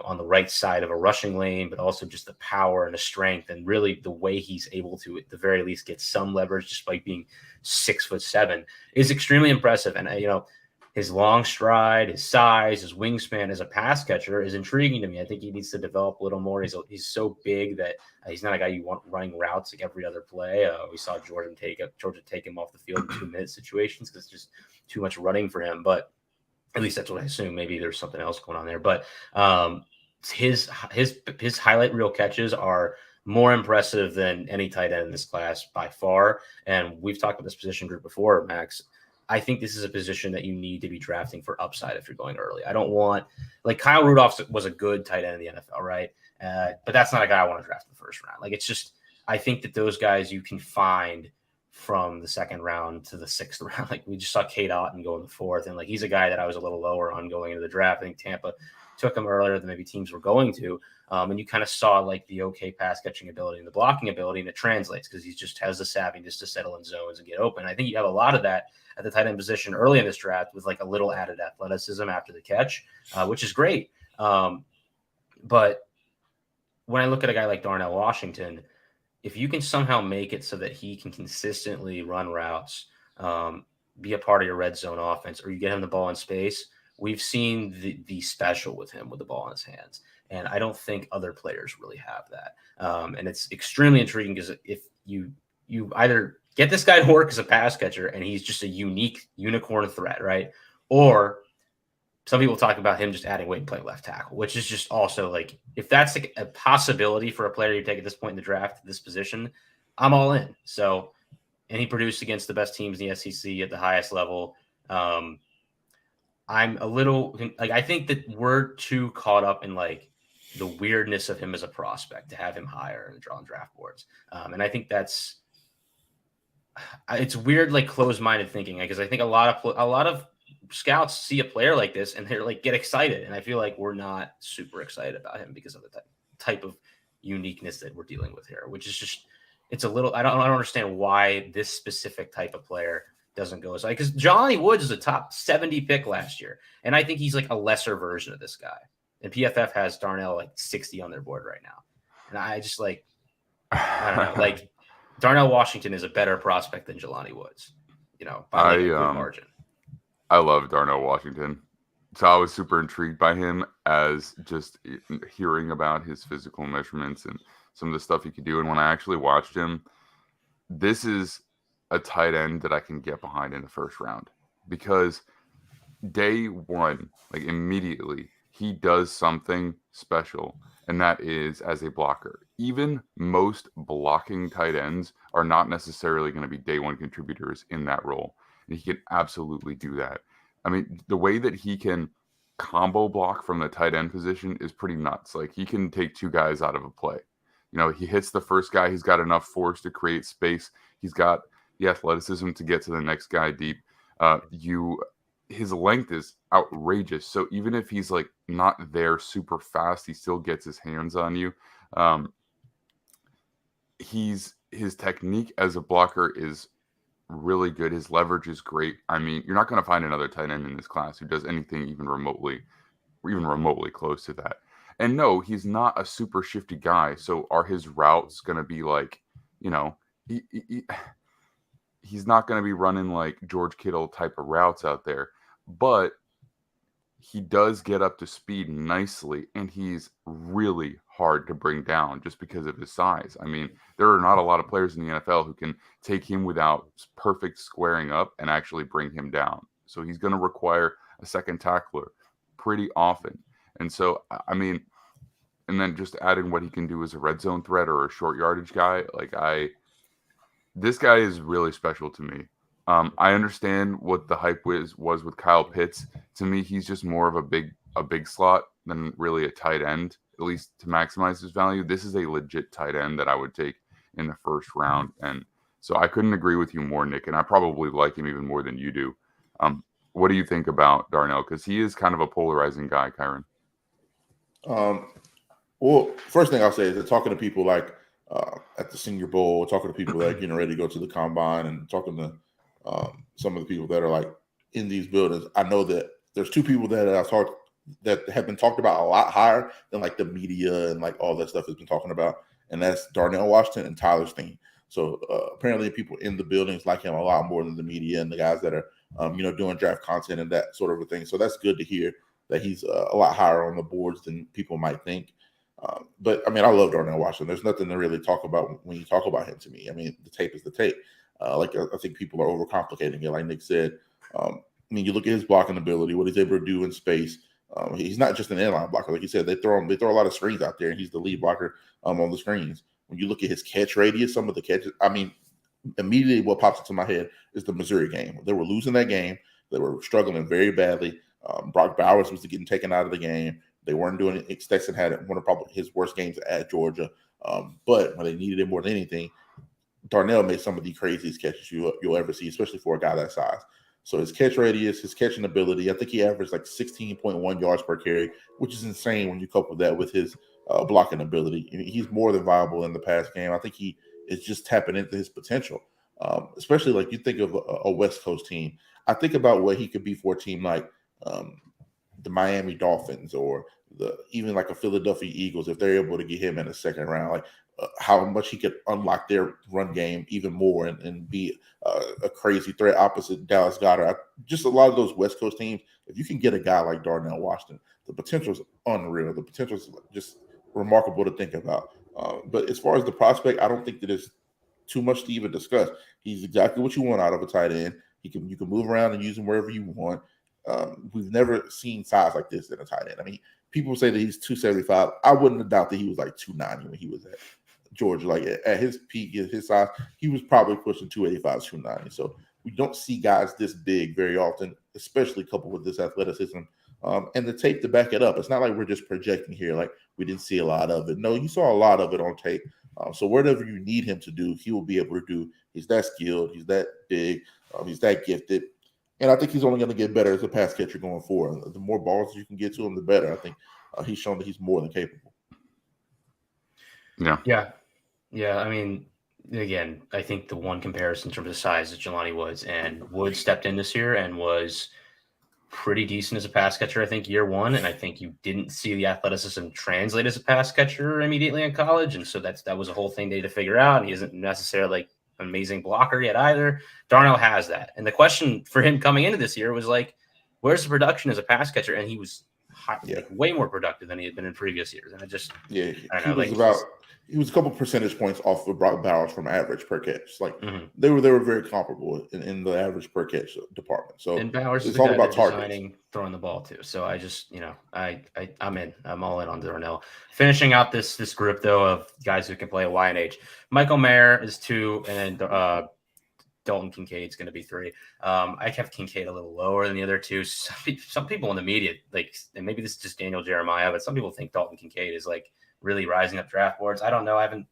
on the right side of a rushing lane, but also just the power and the strength and really the way he's able to, at the very least, get some leverage despite being 6'7" is extremely impressive. And, his long stride, his size, his wingspan as a pass catcher is intriguing to me. I think he needs to develop a little more. He's so big that he's not a guy you want running routes like every other play. We saw Georgia take him off the field in 2-minute situations because it's just too much running for him. But at least that's what I assume. Maybe there's something else going on there. But his highlight reel catches are more impressive than any tight end in this class by far. And we've talked about this position group before, Max. I think this is a position that you need to be drafting for upside if you're going early. I don't want like Kyle Rudolph was a good tight end in the NFL, right? But that's not a guy I want to draft in the first round. Like it's just I think that those guys you can find from the second round to the sixth round. Like we just saw Kate Otten go in the fourth, and like he's a guy that I was a little lower on going into the draft. I think Tampa took him earlier than maybe teams were going to. And you kind of saw like the okay pass catching ability and the blocking ability, and it translates because he just has the savviness to settle in zones and get open. I think you have a lot of that at the tight end position early in this draft with like a little added athleticism after the catch, which is great. But when I look at a guy like Darnell Washington, if you can somehow make it so that he can consistently run routes, be a part of your red zone offense, or you get him the ball in space, we've seen the special with him with the ball in his hands. And I don't think other players really have that. And it's extremely intriguing because if you either get this guy to work as a pass catcher and he's just a unique unicorn threat, right? Or some people talk about him just adding weight and playing left tackle, which is just also like, if that's like a possibility for a player you take at this point in the draft, this position, I'm all in. So, and he produced against the best teams in the SEC at the highest level. I'm a little like, I think that we're too caught up in like the weirdness of him as a prospect to have him higher and draw on draft boards. And I think it's weird, like closed-minded thinking, because I think a lot of scouts see a player like this and they're like get excited, and I feel like we're not super excited about him because of the type of uniqueness that we're dealing with here, which is just it's a little I don't understand why this specific type of player doesn't go as high, because Johnny Woods is a top 70 pick last year, and I think he's like a lesser version of this guy, and PFF has Darnell like 60 on their board right now, and I just like I don't know, like Darnell Washington is a better prospect than Jelani Woods, by like a good margin. I love Darnell Washington. So I was super intrigued by him as just hearing about his physical measurements and some of the stuff he could do. And when I actually watched him, this is a tight end that I can get behind in the first round, because day one, like immediately, he does something special. And that is as a blocker. Even most blocking tight ends are not necessarily going to be day one contributors in that role. And he can absolutely do that. I mean, the way that he can combo block from the tight end position is pretty nuts. Like he can take two guys out of a play. He hits the first guy. He's got enough force to create space. He's got the athleticism to get to the next guy deep. His length is outrageous. So even if he's like not there super fast, he still gets his hands on you. His technique as a blocker is really good. His leverage is great. I mean, you're not going to find another tight end in this class who does anything even remotely close to that. And no, he's not a super shifty guy. So are his routes going to be like, he's not going to be running like George Kittle type of routes out there, but he does get up to speed nicely, and he's really hard to bring down just because of his size. I mean, there are not a lot of players in the NFL who can take him without perfect squaring up and actually bring him down. So he's going to require a second tackler pretty often. And so, I mean, and then just adding what he can do as a red zone threat or a short yardage guy, this guy is really special to me. I understand what the hype was with Kyle Pitts. To me, he's just more of a big slot than really a tight end, at least to maximize his value. This is a legit tight end that I would take in the first round. And so I couldn't agree with you more, Nick, and I probably like him even more than you do. What do you think about Darnell? Because he is kind of a polarizing guy, Kyron. Well, first thing I'll say is that talking to people like at the Senior Bowl, talking to people that are getting ready to go to the combine, and talking to some of the people that are like in these buildings, I know that there's two people that I've talked that have been talked about a lot higher than like the media and like all that stuff has been talking about, and that's Darnell Washington and Tyler Steen. So apparently people in the buildings like him a lot more than the media and the guys that are doing draft content and that sort of a thing. So that's good to hear that he's a lot higher on the boards than people might think. But I mean, I love Darnell Washington. There's nothing to really talk about when you talk about him to me. I mean, the tape is the tape. I think people are overcomplicating it. Like Nick said, I mean, you look at his blocking ability, what he's able to do in space. He's not just an inline blocker. Like you said, they throw a lot of screens out there, and he's the lead blocker on the screens. When you look at his catch radius, some of the catches, I mean, immediately what pops into my head is the Missouri game. They were losing that game. They were struggling very badly. Brock Bowers was getting taken out of the game. They weren't doing it. Stetson had one of probably his worst games at Georgia. But when they needed it more than anything, Darnell made some of the craziest catches you'll ever see, especially for a guy that size. So his catch radius, his catching ability, I think he averaged like 16.1 yards per carry, which is insane when you couple that with his blocking ability. He's more than viable in the pass game. I think he is just tapping into his potential, especially like you think of a West Coast team. I think about what he could be for a team like the Miami Dolphins or even like a Philadelphia Eagles if they're able to get him in the second round. Like how much he could unlock their run game even more and be a crazy threat opposite Dallas Goedert. Just a lot of those West Coast teams, if you can get a guy like Darnell Washington, the potential is unreal. The potential is just remarkable to think about. But as far as the prospect, I don't think that there's too much to even discuss. He's exactly what you want out of a tight end. You can move around and use him wherever you want. We've never seen size like this in a tight end. I mean, people say that he's 275. I wouldn't have doubted that he was like 290 when he was at Georgia. Like at his peak, at his size, he was probably pushing 285, 290. So we don't see guys this big very often, especially coupled with this athleticism and the tape to back it up. It's not like we're just projecting here, like we didn't see a lot of it. No, you saw a lot of it on tape. So whatever you need him to do, he will be able to do. He's that skilled. He's that big. He's that gifted. And I think he's only going to get better as a pass catcher going forward. The more balls you can get to him, the better. I think he's shown that he's more than capable. Yeah. I mean, again, I think the one comparison in terms of size is Jelani Woods. And Woods stepped in this year and was pretty decent as a pass catcher, I think, year one. And I think you didn't see the athleticism translate as a pass catcher immediately in college. And so that was a whole thing they had to figure out. And he isn't necessarily like an amazing blocker yet either. Darnell has that. And the question for him coming into this year was like, where's the production as a pass catcher? And he was like, way more productive than he had been in previous years. And he was a couple percentage points off of Brock Bowers from average per catch. Like they were very comparable in the average per catch department. So and Bowers is all about targeting, throwing the ball too. So I just, I'm in. I'm all in on Darnell. Finishing out this group though of guys who can play a Y and H. Michael Mayer is 2, and Dalton Kincaid's going to be 3. I have Kincaid a little lower than the other 2. Some people in the media, like, and maybe this is just Daniel Jeremiah, but some people think Dalton Kincaid is like really rising up draft boards. I don't know. I haven't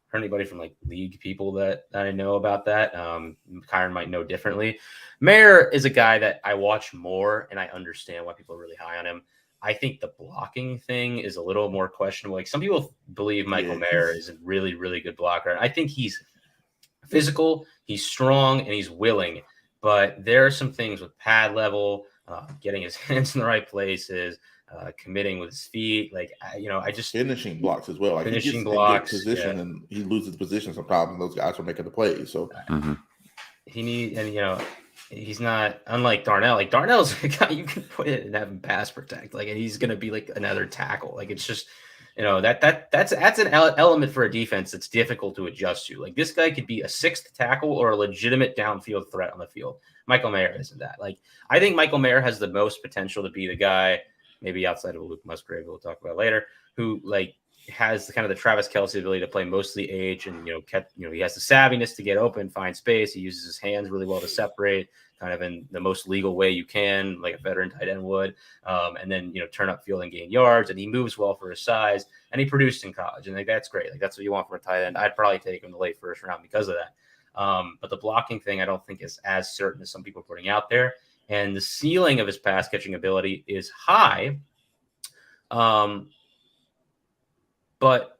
heard anybody from like league people that I know about that. Kyron might know differently. Mayer is a guy that I watch more and I understand why people are really high on him. I think the blocking thing is a little more questionable. Like some people believe Michael Mayer is a really, really good blocker. And I think he's physical, he's strong, and he's willing. But there are some things with pad level, getting his hands in the right places, committing with his feet, I just finishing blocks as well. Like finishing he gets blocks, in good position and he loses position sometimes, and those guys are making the plays. So he's not unlike Darnell. Like Darnell's a guy you can put it and have him pass protect, and he's going to be like another tackle. Like it's just that's an element for a defense that's difficult to adjust to. Like this guy could be a 6th tackle or a legitimate downfield threat on the field. Michael Mayer isn't that. Like I think Michael Mayer has the most potential to be the guy, maybe outside of Luke Musgrave, we'll talk about later, who has the Travis Kelce ability to play mostly H, and he has the savviness to get open, find space. He uses his hands really well to separate, kind of in the most legal way you can, like a veteran tight end would, and then turn up field and gain yards. And he moves well for his size, and he produced in college, and that's great. Like that's what you want from a tight end. I'd probably take him the late first round because of that. But the blocking thing, I don't think is as certain as some people are putting out there. And the ceiling of his pass catching ability is high. But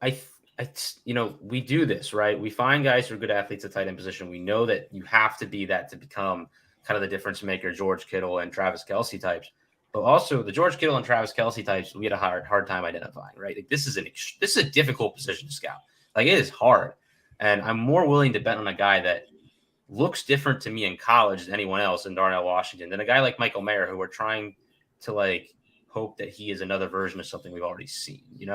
we do this, right? We find guys who are good athletes at tight end position. We know that you have to be that to become kind of the difference maker, George Kittle and Travis Kelce types. But also the George Kittle and Travis Kelce types, we had a hard time identifying, right? Like this is a difficult position to scout. Like it is hard. And I'm more willing to bet on a guy that looks different to me in college than anyone else in Darnell Washington than a guy like Michael Mayer, who we're trying to hope that he is another version of something we've already seen, And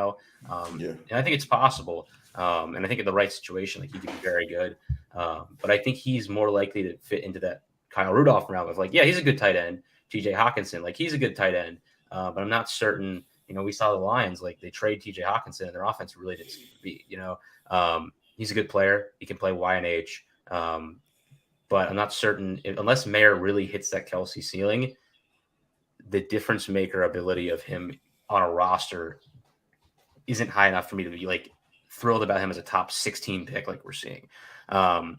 I think it's possible. And I think in the right situation, he could be very good. But I think he's more likely to fit into that Kyle Rudolph realm of he's a good tight end. TJ Hawkinson, he's a good tight end. But I'm not certain, we saw the Lions, they trade TJ Hawkinson and their offense really didn't seem to be, he's a good player. He can play Y and H. But I'm not certain unless Mayer really hits that Kelsey ceiling, the difference maker ability of him on a roster isn't high enough for me to be like thrilled about him as a top 16 pick like we're seeing. And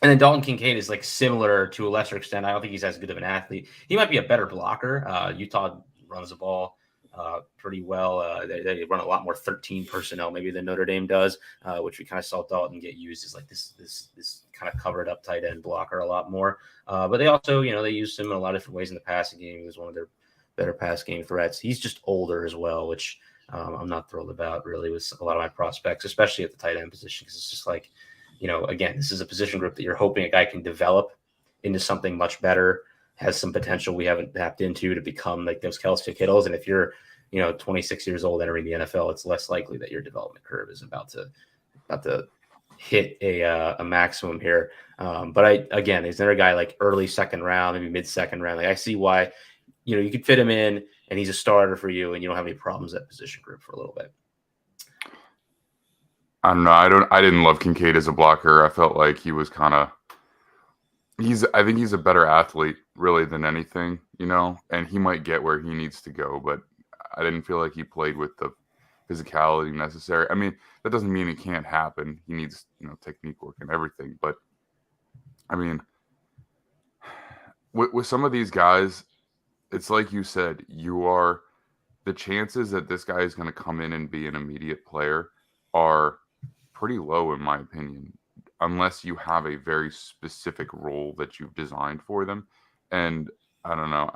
then Dalton Kincaid is like similar to a lesser extent. I don't think he's as good of an athlete. He might be a better blocker. Utah runs the ball pretty well. They run a lot more 13 personnel maybe than Notre Dame does, which we kind of saw Dalton get used as like this kind of covered up tight end blocker a lot more. But they also, they used him in a lot of different ways in the passing game. He was one of their better pass game threats. He's just older as well, which I'm not thrilled about really with a lot of my prospects, especially at the tight end position, because it's just like, again, this is a position group that you're hoping a guy can develop into something much better, has some potential we haven't tapped into to become like those Kelsey Kittles. And if you're, 26 years old entering the NFL, it's less likely that your development curve is about to hit a maximum here. But is there a guy like early second round, maybe mid second round? Like I see why, you could fit him in and he's a starter for you and you don't have any problems at position group for a little bit. I don't know. I didn't love Kincaid as a blocker. I felt like he was I think he's a better athlete really than anything, and he might get where he needs to go, but I didn't feel like he played with the physicality necessary. I mean, that doesn't mean it can't happen. He needs, technique work and everything. But I mean, with some of these guys, it's like you said, the chances that this guy is going to come in and be an immediate player are pretty low, in my opinion, unless you have a very specific role that you've designed for them. And I don't know.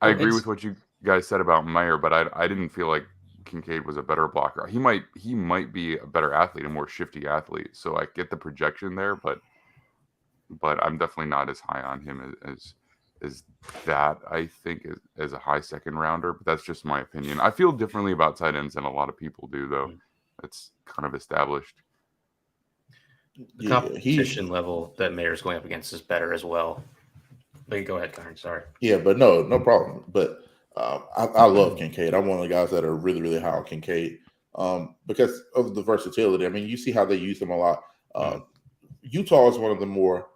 I agree with what you guys said about Mayer, but I didn't feel like Kincaid was a better blocker. He might be a better athlete, a more shifty athlete. So I get the projection there, but I'm definitely not as high on him as that, I think, as a high second rounder. But that's just my opinion. I feel differently about tight ends than a lot of people do, though. That's kind of established. The competition level that Mayer's going up against is better as well. But go ahead, Kyron. Sorry. Yeah, but no problem. But I love Kincaid. I'm one of the guys that are really, really high on Kincaid because of the versatility. I mean, you see how they use him a lot. Utah is one of the more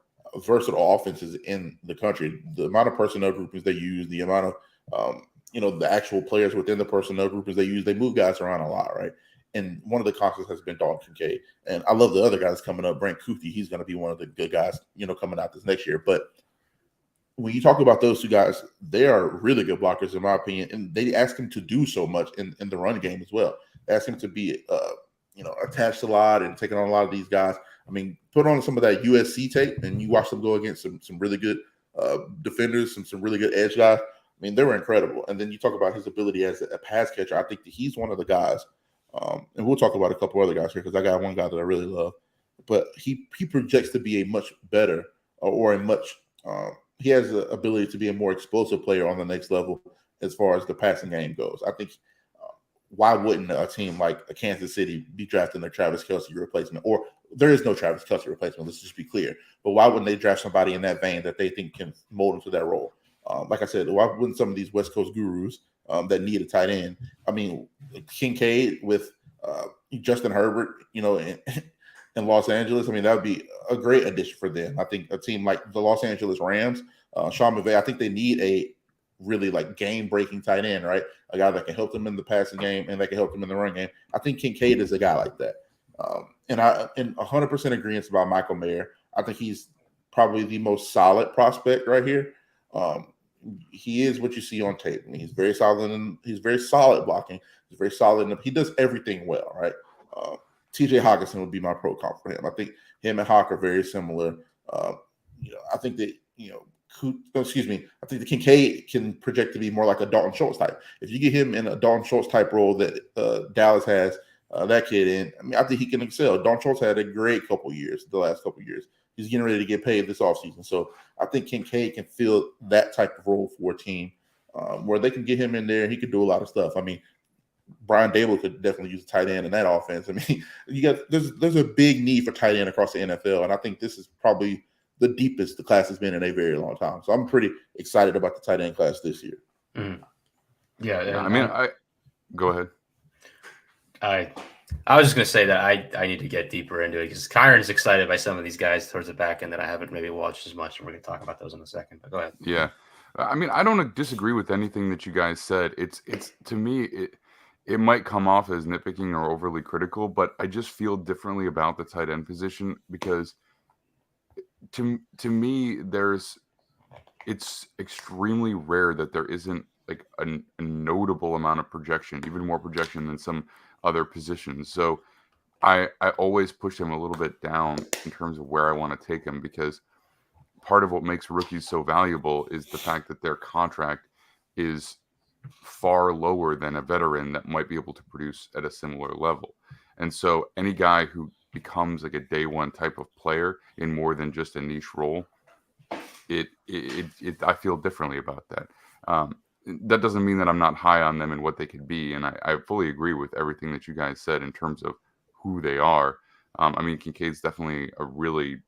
versatile offenses in the country. The amount of personnel groupings they use, the amount of the actual players within the personnel groupings they use, they move guys around a lot, right? And one of the constants has been Dalton Kincaid. And I love the other guys coming up. Brent Kuthi, he's going to be one of the good guys, coming out this next year. But when you talk about those two guys, they are really good blockers, in my opinion. And they ask him to do so much in the run game as well. They ask him to be, attached a lot and taking on a lot of these guys. I mean, put on some of that USC tape and you watch them go against some really good defenders, some really good edge guys. I mean, they were incredible. And then you talk about his ability as a pass catcher. I think that he's one of the guys. And we'll talk about a couple other guys here because I got one guy that I really love. But he projects to be a much better he has the ability to be a more explosive player on the next level as far as the passing game goes. I think why wouldn't a team like a Kansas City be drafting their Travis Kelce replacement? Or there is no Travis Kelce replacement, let's just be clear. But why wouldn't they draft somebody in that vein that they think can mold into that role? Like I said, why wouldn't some of these West Coast gurus that need a tight end? I mean, Kincaid with Justin Herbert, in Los Angeles, I mean, that would be a great addition for them. I think a team like the Los Angeles Rams, Sean McVay, I think they need a really like game-breaking tight end, right? A guy that can help them in the passing game and that can help them in the run game. I think Kincaid is a guy like that. And I in 100% agreement about Michael Mayer. I think he's probably the most solid prospect right here. He is what you see on tape. I mean, he's very solid and he's very solid blocking. He's very solid. He does everything well, right? TJ Hawkinson would be my pro comp for him. I think him and Hawk are very similar. I think that, I think the Kincaid can project to be more like a Dalton Schultz type. If you get him in a Dalton Schultz type role that Dallas has that kid in, I mean, I think he can excel. Dalton Schultz had a great the last couple years. He's getting ready to get paid this offseason. So I think Kincaid can fill that type of role for a team where they can get him in there and he could do a lot of stuff. I mean, Brian Dable could definitely use a tight end in that offense. I mean, there's a big need for tight end across the NFL, and I think this is probably the deepest the class has been in a very long time. So I'm pretty excited about the tight end class this year. Mm-hmm. Yeah, I mean, go ahead. I was just going to say that I need to get deeper into it because Kyron's excited by some of these guys towards the back end that I haven't maybe watched as much. And we're going to talk about those in a second. But go ahead. Yeah. I mean, I don't disagree with anything that you guys said. It's to me, it might come off as nitpicking or overly critical, but I just feel differently about the tight end position because to me, it's extremely rare that there isn't like a notable amount of projection, even more projection than some other positions. So I always push him a little bit down in terms of where I want to take him because part of what makes rookies so valuable is the fact that their contract is far lower than a veteran that might be able to produce at a similar level. And so any guy who becomes like a day one type of player in more than just a niche role, I feel differently about that. That doesn't mean that I'm not high on them and what they could be. And I fully agree with everything that you guys said in terms of who they are. I mean, Kincaid's definitely a really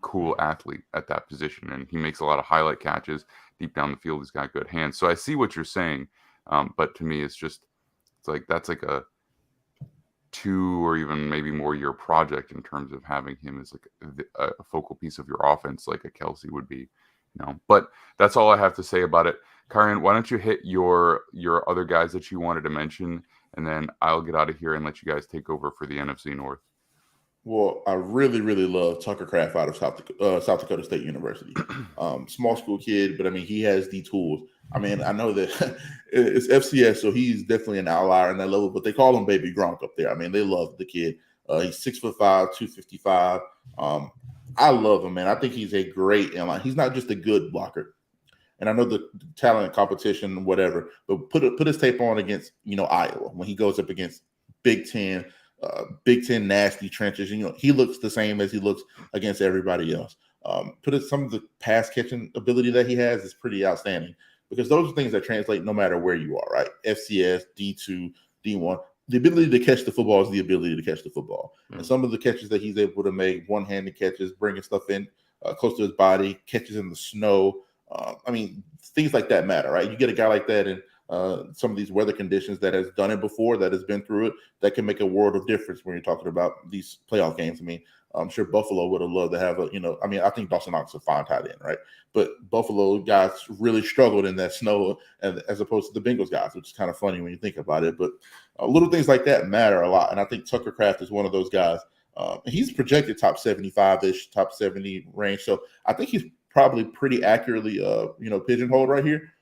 cool athlete at that position, and he makes a lot of highlight catches deep down the field. He's got good hands. So I see what you're saying. But to me, it's like that's like a 2 or even maybe more year project in terms of having him as like a focal piece of your offense, like a Kelsey would be, but that's all I have to say about it. Kyron, why don't you hit your other guys that you wanted to mention, and then I'll get out of here and let you guys take over for the NFC North. Well, I really, really love Tucker Kraft out of South Dakota State University. Small school kid, but I mean, he has the tools. I mean, I know that it's FCS, so he's definitely an outlier in that level, but they call him Baby Gronk up there. I mean, they love the kid. He's 6'5", 255. I love him, man. I think he's a great inline. He's not just a good blocker. And I know the talent competition, whatever, but put his tape on against, Iowa when he goes up against Big Ten nasty trenches. He looks the same as he looks against everybody else. Some of the pass catching ability that he has is pretty outstanding because those are things that translate no matter where you are, right? FCS, D2, D1. The ability to catch the football is the ability to catch the football. Mm-hmm. And some of the catches that he's able to make, one-handed catches, bringing stuff in close to his body, catches in the snow. I mean, things like that matter, right? You get a guy like that in some of these weather conditions that has done it before, that has been through it, that can make a world of difference when you're talking about these playoff games. I mean, I'm sure Buffalo would have loved to have I think Dawson Knox is a fine tight end, right? But Buffalo guys really struggled in that snow as opposed to the Bengals guys, which is kind of funny when you think about it. But little things like that matter a lot. And I think Tucker Kraft is one of those guys. He's projected top 75-ish, top 70 range. So I think he's probably pretty accurately, pigeonholed right here.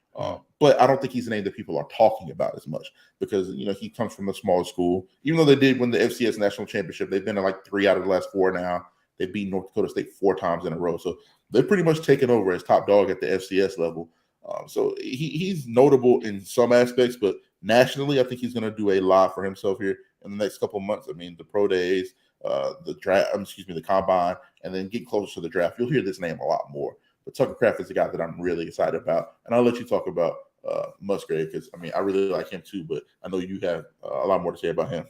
But I don't think he's a name that people are talking about as much because, he comes from a small school. Even though they did win the FCS National Championship, they've been in like 3 out of the last 4 now. They beat North Dakota State 4 times in a row. So they're pretty much taken over as top dog at the FCS level. So he's notable in some aspects, but nationally, I think he's going to do a lot for himself here in the next couple of months. I mean, the pro days, the combine, and then get closer to the draft. You'll hear this name a lot more. But Tucker Kraft is a guy that I'm really excited about. And I'll let you talk about Musgrave because, I really like him too, but I know you have a lot more to say about him.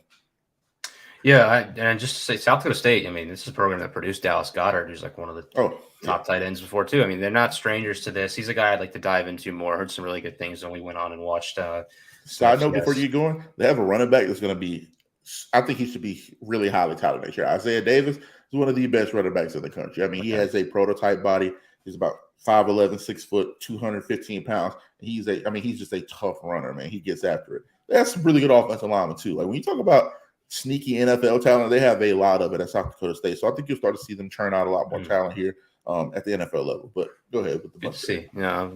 Yeah, and just to say South Dakota State, this is a program that produced Dallas Goedert, who's like one of the top tight ends before too. They're not strangers to this. He's a guy I'd like to dive into more. I heard some really good things when we went on and watched. Side note before you get going, they have a running back that's going to be – I think he should be really highly touted next year. Isaiah Davis is one of the best running backs in the country. He has a prototype body. He's about 5'11", 6 foot, 215 pounds. And he's just a tough runner, man. He gets after it. That's some really good offensive lineman too. Like when you talk about sneaky NFL talent, they have a lot of it at South Dakota State. So I think you'll start to see them churn out a lot more talent here at the NFL level. But go ahead with the good to see.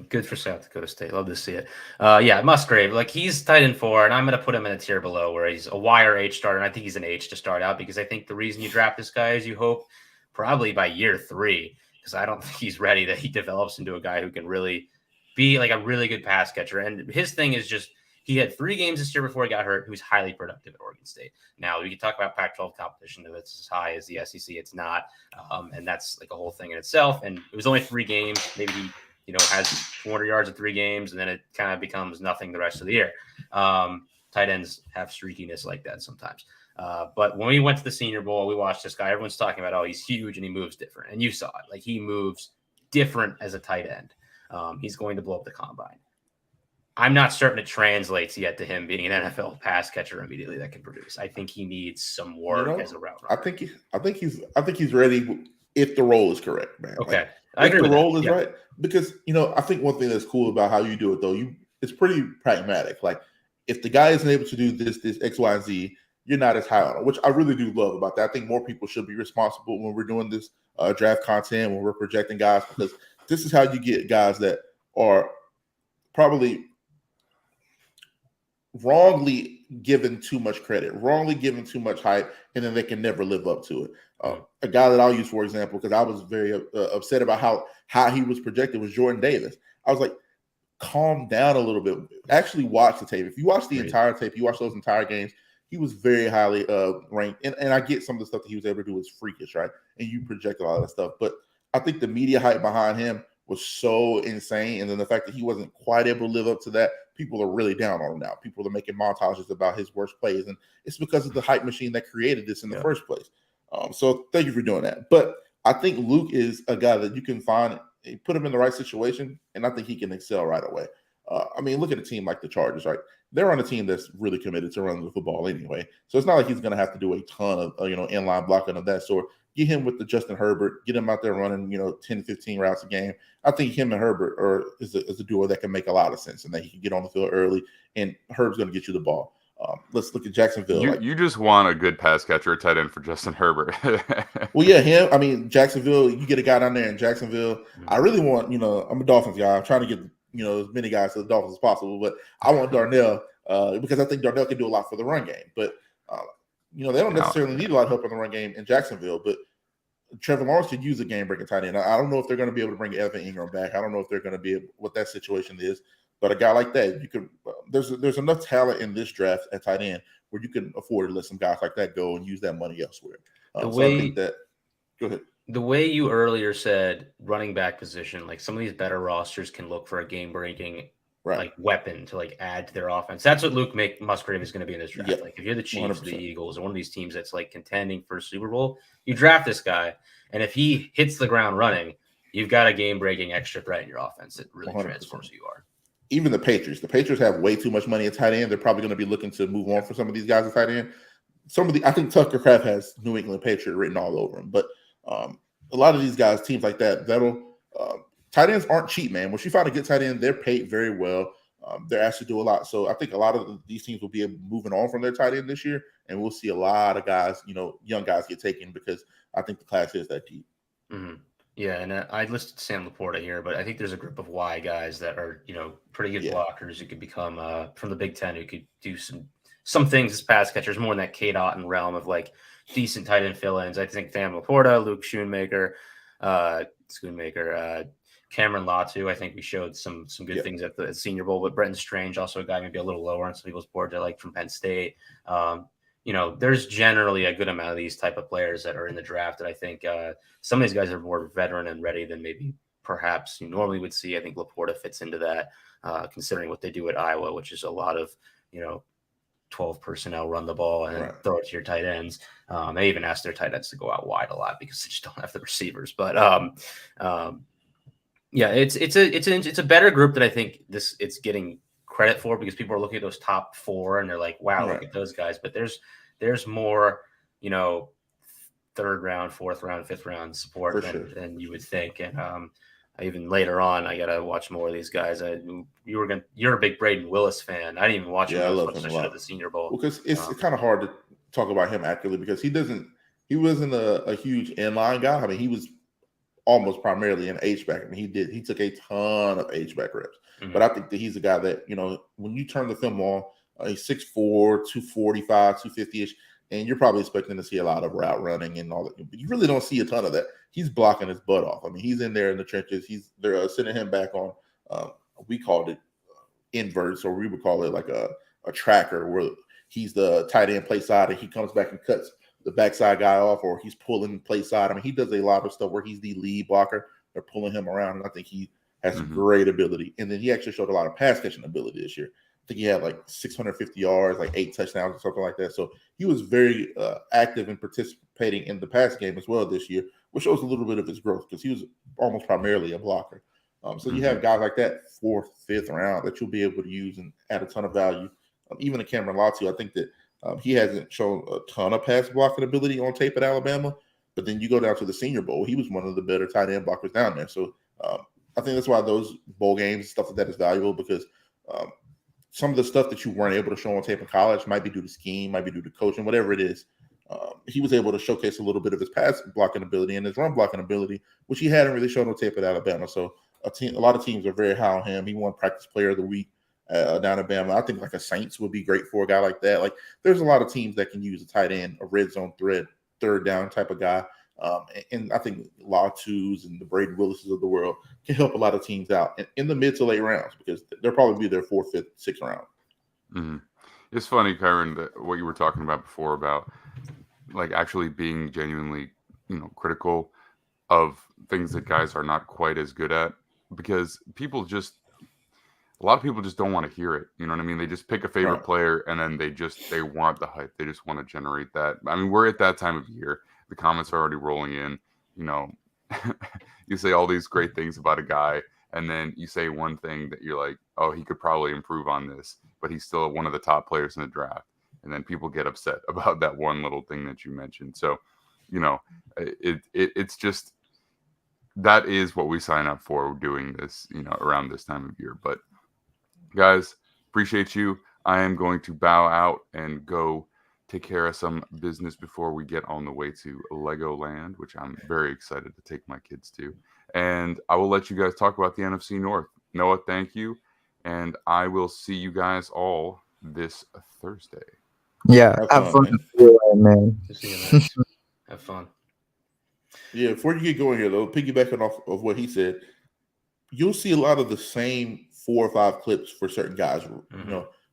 Good for South Dakota State. Love to see it. Musgrave, he's tight end 4, and I'm going to put him in a tier below where he's a Y or H starter. And I think he's an H to start out because I think the reason you draft this guy is you hope probably by year 3. Because I don't think he's ready that he develops into a guy who can really be like a really good pass catcher. And his thing is just he had 3 games this year before he got hurt. He was highly productive at Oregon State. Now, we can talk about Pac-12 competition. If it's as high as the SEC, it's not. And that's like a whole thing in itself. And it was only 3 games. Maybe he, has 400 yards in 3 games, and then it kind of becomes nothing the rest of the year. Tight ends have streakiness like that sometimes. But when we went to the Senior Bowl, we watched this guy. Everyone's talking about, he's huge and he moves different. And you saw it. Like he moves different as a tight end. He's going to blow up the combine. I'm not certain it translates yet to him being an NFL pass catcher immediately that can produce. I think he needs some work as a route runner. I think he's ready if the role is correct, man. Okay. Like, I agree if the with role that. is right, because I think one thing that's cool about how you do it though, it's pretty pragmatic. Like if the guy isn't able to do this X, Y, and Z, you're not as high on it, which I really do love about that. I think more people should be responsible when we're doing this draft content, when we're projecting guys, because this is how you get guys that are probably wrongly given too much credit, wrongly given too much hype, and then they can never live up to it. A guy that I'll use, for example, because I was very upset about how he was projected, was Jordan Davis. I was like, calm down a little bit. Actually watch the tape. If you watch the entire tape, you watch those entire games, he was very highly ranked. And I get some of the stuff that he was able to do was freakish, right? And you project a lot of that stuff. But I think the media hype behind him was so insane. And then the fact that he wasn't quite able to live up to that, people are really down on him now. People are making montages about his worst plays. And it's because of the hype machine that created this in the first place. So thank you for doing that. But I think Luke is a guy that you can find, put him in the right situation, and I think he can excel right away. I mean, look at a team like the Chargers, right? They're on a team that's really committed to running the football anyway. So it's not like he's going to have to do a ton of, inline blocking of that sort. Get him with the Justin Herbert, get him out there running, 10, 15 routes a game. I think him and Herbert is a duo that can make a lot of sense and that he can get on the field early, and Herb's going to get you the ball. Let's look at Jacksonville. You just want a good pass catcher, a tight end for Justin Herbert. Well, yeah, him. I mean, Jacksonville, you get a guy down there in Jacksonville. I really want, I'm a Dolphins guy. I'm trying to get, as many guys to the Dolphins as possible, but I want Darnell because I think Darnell can do a lot for the run game. But, they don't necessarily need a lot of help in the run game in Jacksonville, but Trevor Lawrence could use a game-breaking tight end. I don't know if they're going to be able to bring Evan Ingram back. I don't know if they're going to be able, what that situation is. But a guy like that, you could. There's enough talent in this draft at tight end where you can afford to let some guys like that go and use that money elsewhere. I think that. Go ahead. The way you earlier said running back position, like some of these better rosters can look for a game-breaking like weapon to like add to their offense. That's what Luke Musgrave is going to be in this draft. Like if you're the Chiefs, 100%. The Eagles, or one of these teams that's like contending for a Super Bowl, you draft this guy, and if he hits the ground running, you've got a game-breaking extra threat in your offense that really 100%. Transforms who you are. Even the Patriots have way too much money at tight end. They're probably going to be looking to move on for some of these guys at tight end. I think Tucker Kraft has New England Patriot written all over him. But a lot of these guys, teams like that, tight ends aren't cheap, man. Once you find a good tight end, they're paid very well. They're asked to do a lot. So I think a lot of these teams will be moving on from their tight end this year, and we'll see a lot of guys, young guys get taken because I think the class is that deep. Mm-hmm. Yeah, and I listed Sam Laporta here, but I think there's a group of Y guys that are, pretty good blockers who could become from the Big Ten, who could do some things as pass catchers, more in that Kate Otten realm of like decent tight end fill-ins. I think Sam Laporta, Luke Schoonmaker, Cameron Latu. I think we showed some good things at the Senior Bowl, but Brenton Strange, also a guy maybe a little lower on some people's boards, I like from Penn State. There's generally a good amount of these type of players that are in the draft that I think some of these guys are more veteran and ready than maybe perhaps you normally would see. I think Laporta fits into that, considering what they do at Iowa, which is a lot of, 12 personnel run the ball and throw it to your tight ends. They even ask their tight ends to go out wide a lot because they just don't have the receivers. But it's a better group that I think it's getting credit for because people are looking at those top four and they're like, wow, look at those guys. But there's more, third round, fourth round, fifth round support than you would think. And even later on, I gotta watch more of these guys. You're a big Braden Willis fan. I didn't even watch him as much as I should at the Senior Bowl. Because it's kind of hard to talk about him accurately because he wasn't a huge inline guy. I mean, he was almost primarily an H-back. I mean, he took a ton of H-back reps. Mm-hmm. But I think that he's a guy that, when you turn the film on, he's 6'4", 245, 250-ish, and you're probably expecting to see a lot of route running and all that. But you really don't see a ton of that. He's blocking his butt off. I mean, he's in there in the trenches. They're sending him back on, we called it inverts, or we would call it like a tracker where he's the tight end play side and he comes back and cuts the backside guy off, or he's pulling play side. I mean, he does a lot of stuff where he's the lead blocker. They're pulling him around, and I think he has great ability. And then he actually showed a lot of pass catching ability this year. I think he had like 650 yards, like 8 touchdowns or something like that. So he was very active in participating in the pass game as well this year, which shows a little bit of his growth because he was almost primarily a blocker. So you have guys like that 4th, 5th round that you'll be able to use and add a ton of value. Even a Cameron Latu, I think that he hasn't shown a ton of pass blocking ability on tape at Alabama, but then you go down to the Senior Bowl, he was one of the better tight end blockers down there. So I think that's why those bowl games and stuff like that is valuable, because some of the stuff that you weren't able to show on tape in college might be due to scheme, might be due to coaching, whatever it is. He was able to showcase a little bit of his pass blocking ability and his run blocking ability, which he hadn't really shown on tape at Alabama. So a lot of teams are very high on him. He won Practice Player of the Week down at Bama. I think like a Saints would be great for a guy like that. Like, there's a lot of teams that can use a tight end, a red zone threat, third down type of guy. And I think Latu's and the Brady Willises of the world can help a lot of teams out in the mid to late rounds, because they'll probably be their 4th, 5th, 6th round. Mm-hmm. It's funny, Kyron, that what you were talking about before about like actually being genuinely, critical of things that guys are not quite as good at, because a lot of people just don't want to hear it. You know what I mean? They just pick a favorite player and then they want the hype. They just want to generate that. I mean, we're at that time of year. The comments are already rolling in. You say all these great things about a guy, and then you say one thing that you're like, oh, he could probably improve on this, but he's still one of the top players in the draft. And then people get upset about that one little thing that you mentioned. So, it's just, that is what we sign up for doing this, around this time of year. But guys, appreciate you. I am going to bow out and go take care of some business before we get on the way to Legoland, which I'm very excited to take my kids to. And I will let you guys talk about the NFC North. Noah, thank you. And I will see you guys all this Thursday. Yeah, have fun, man. Have fun. Yeah, before you get going here, though, piggybacking off of what he said, you'll see a lot of the same 4 or 5 clips for certain guys,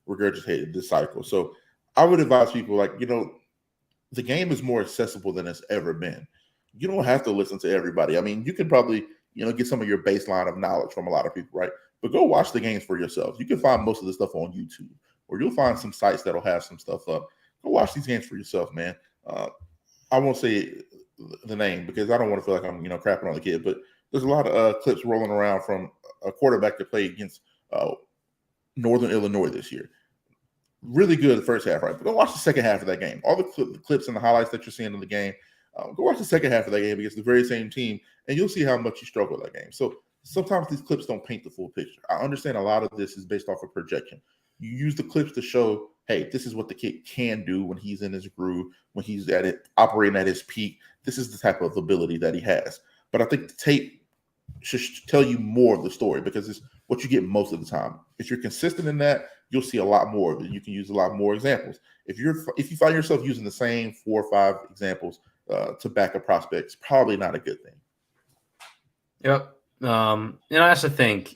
regurgitated this cycle. So I would advise people, the game is more accessible than it's ever been. You don't have to listen to everybody. I mean, you can probably, get some of your baseline of knowledge from a lot of people, right? But go watch the games for yourself. You can find most of the stuff on YouTube, or you'll find some sites that'll have some stuff up. Go watch these games for yourself, man. I won't say the name because I don't want to feel like I'm, crapping on the kid, but there's a lot of clips rolling around from a quarterback that played against Northern Illinois this year. Really good the first half, right? But go watch the second half of that game. All the clips and the highlights that you're seeing in the game, go watch the second half of that game against the very same team, and you'll see how much you struggle with that game. So sometimes these clips don't paint the full picture. I understand a lot of this is based off of projection. You use the clips to show, hey, this is what the kid can do when he's in his groove, when he's at it, operating at his peak. This is the type of ability that he has. But I think the tape should tell you more of the story, because it's what you get most of the time. If you're consistent in that, you'll see a lot more of it. You can use a lot more examples. If you find yourself using the same 4 or 5 examples to back up prospects, probably not a good thing. Yep. That's the thing.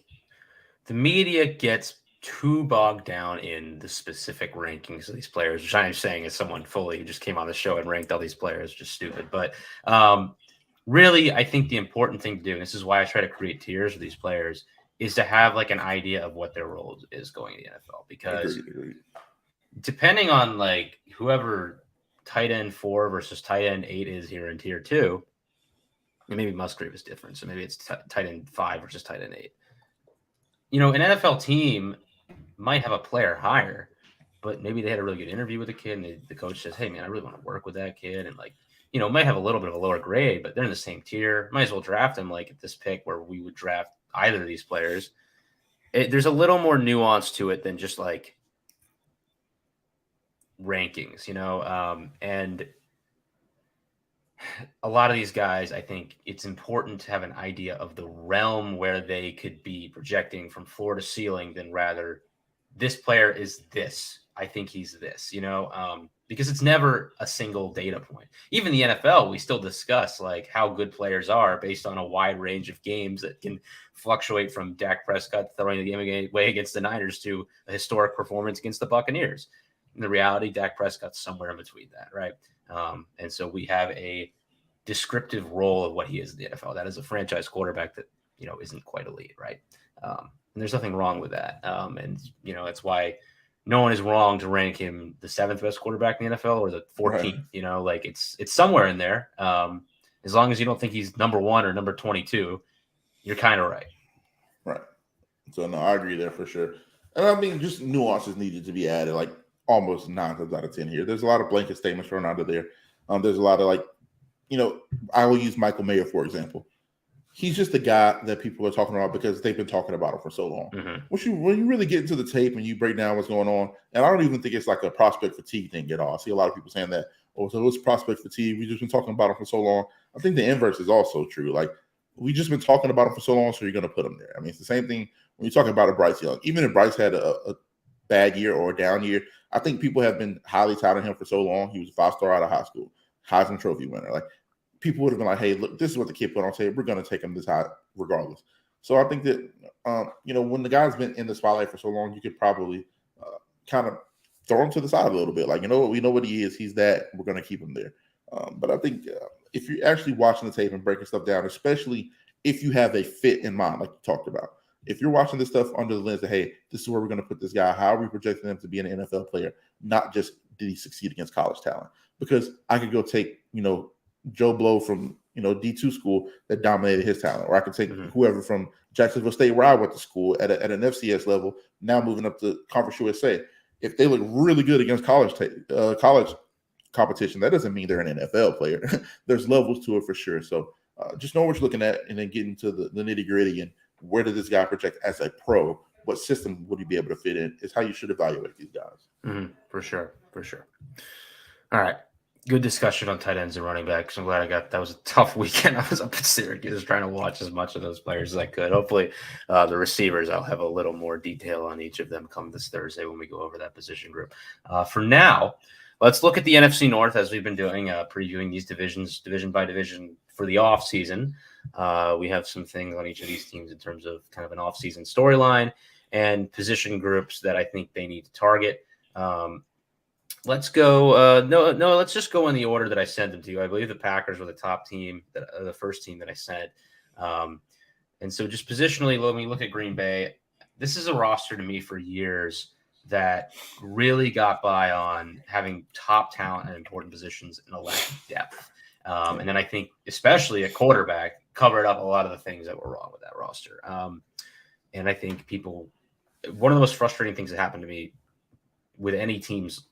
The media gets too bogged down in the specific rankings of these players, which I'm saying as someone fully who just came on the show and ranked all these players, just stupid. But really, I think the important thing to do, and this is why I try to create tiers for these players, is to have like an idea of what their role is going in the NFL. Because depending on like whoever tight end 4 versus tight end 8 is here in tier 2, and maybe Musgrave is different. So maybe it's tight end 5 versus tight end 8. An NFL team might have a player higher, but maybe they had a really good interview with a kid, and the coach says, hey, man, I really want to work with that kid. And might have a little bit of a lower grade, but they're in the same tier. Might as well draft them like at this pick where we would draft either of these players. There's a little more nuance to it than just like rankings, and a lot of these guys, I think it's important to have an idea of the realm where they could be projecting from floor to ceiling than rather this player is this. I think he's this, because it's never a single data point. Even the NFL, we still discuss like how good players are based on a wide range of games that can fluctuate from Dak Prescott throwing the game away against the Niners to a historic performance against the Buccaneers. In the reality, Dak Prescott's somewhere in between that, right? And so we have a descriptive role of what he is in the NFL. That is a franchise quarterback that, isn't quite elite, right? And there's nothing wrong with that. And that's why no one is wrong to rank him the 7th best quarterback in the NFL or the 14th, right. It's somewhere in there. As long as you don't think he's number 1 or number 22, you're kind of right. So no, I agree there for sure. And I mean, just nuances needed to be added, like almost 9 times out of 10 here. There's a lot of blanket statements thrown out of there. There's a lot of I will use Michael Mayer, for example. He's just the guy that people are talking about because they've been talking about him for so long. Mm-hmm. When you really get into the tape and you break down what's going on, and I don't even think it's like a prospect fatigue thing at all. I see a lot of people saying that, so it's prospect fatigue. We've just been talking about him for so long. I think the inverse is also true. Like, we've just been talking about him for so long, so you're going to put him there. I mean, it's the same thing when you're talking about a Bryce Young. Even if Bryce had a bad year or a down year, I think people have been highly touting him for so long. He was a 5-star out of high school, Heisman Trophy winner. Like, people would have been like, hey, look, this is what the kid put on tape. We're going to take him this high regardless. So I think that, when the guy's been in the spotlight for so long, you could probably kind of throw him to the side a little bit. Like, you know what? We know what he is. He's that. We're going to keep him there. But I think if you're actually watching the tape and breaking stuff down, especially if you have a fit in mind, like you talked about, if you're watching this stuff under the lens of, hey, this is where we're going to put this guy, how are we projecting him to be an NFL player, not just did he succeed against college talent? Because I could go take, Joe Blow from, D2 school that dominated his talent, or I could take whoever from Jacksonville State, where I went to school at an FCS level, now moving up to Conference USA. If they look really good against college competition, that doesn't mean they're an NFL player. There's levels to it for sure. So just know what you're looking at, and then get into the nitty gritty and where does this guy project as a pro? What system would he be able to fit in? Is how you should evaluate these guys. For sure. All right. Good discussion on tight ends and running backs. I'm glad that was a tough weekend. I was up in Syracuse trying to watch as much of those players as I could. Hopefully the receivers, I'll have a little more detail on each of them come this Thursday when we go over that position group. For now, let's look at the NFC North as we've been doing, previewing these divisions, division by division for the offseason. We have some things on each of these teams in terms of kind of an offseason storyline and position groups that I think they need to target. Let's go. No, let's just go in the order that I sent them to you. I believe the Packers were the top team, the first team that I sent. And so just positionally, when we look at Green Bay, this is a roster to me for years that really got by on having top talent and important positions and a lack of depth. And then I think, especially at quarterback, covered up a lot of the things that were wrong with that roster. And I think one of the most frustrating things that happened to me with any team's,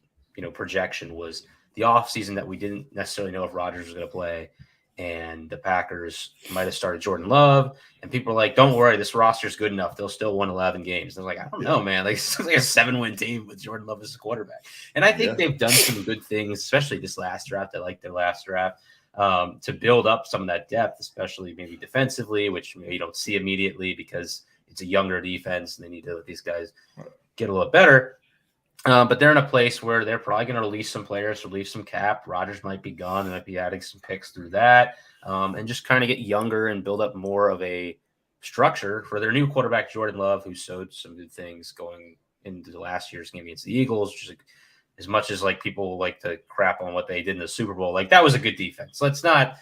projection was the offseason that we didn't necessarily know if Rodgers was going to play, and the Packers might have started Jordan Love, and people were like, don't worry, this roster's good enough. They'll still win 11 games. And I was like, I don't know, man. Like, it's like a 7-win team with Jordan Love as a quarterback. And I think they've done some good things, especially this last draft. I like their last draft, to build up some of that depth, especially maybe defensively, which maybe you don't see immediately because it's a younger defense and they need to let these guys get a little better. But they're in a place where they're probably going to release some players, release some cap. Rodgers might be gone. They might be adding some picks through that, and just kind of get younger and build up more of a structure for their new quarterback, Jordan Love, who showed some good things going into the last year's game against the Eagles. Which is, as much as like people like to crap on what they did in the Super Bowl, like that was a good defense. Let's not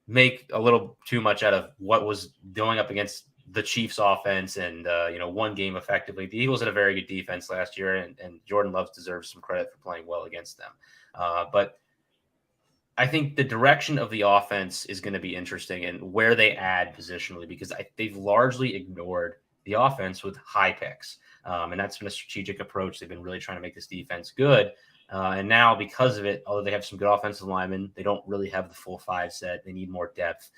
make a little too much out of what was going up against the Chiefs offense and, one game effectively. The Eagles had a very good defense last year, and Jordan Love deserves some credit for playing well against them. But I think the direction of the offense is going to be interesting and where they add positionally, because they've largely ignored the offense with high picks. And that's been a strategic approach. They've been really trying to make this defense good. And now because of it, although they have some good offensive linemen, they don't really have the full 5 set. They need more depth.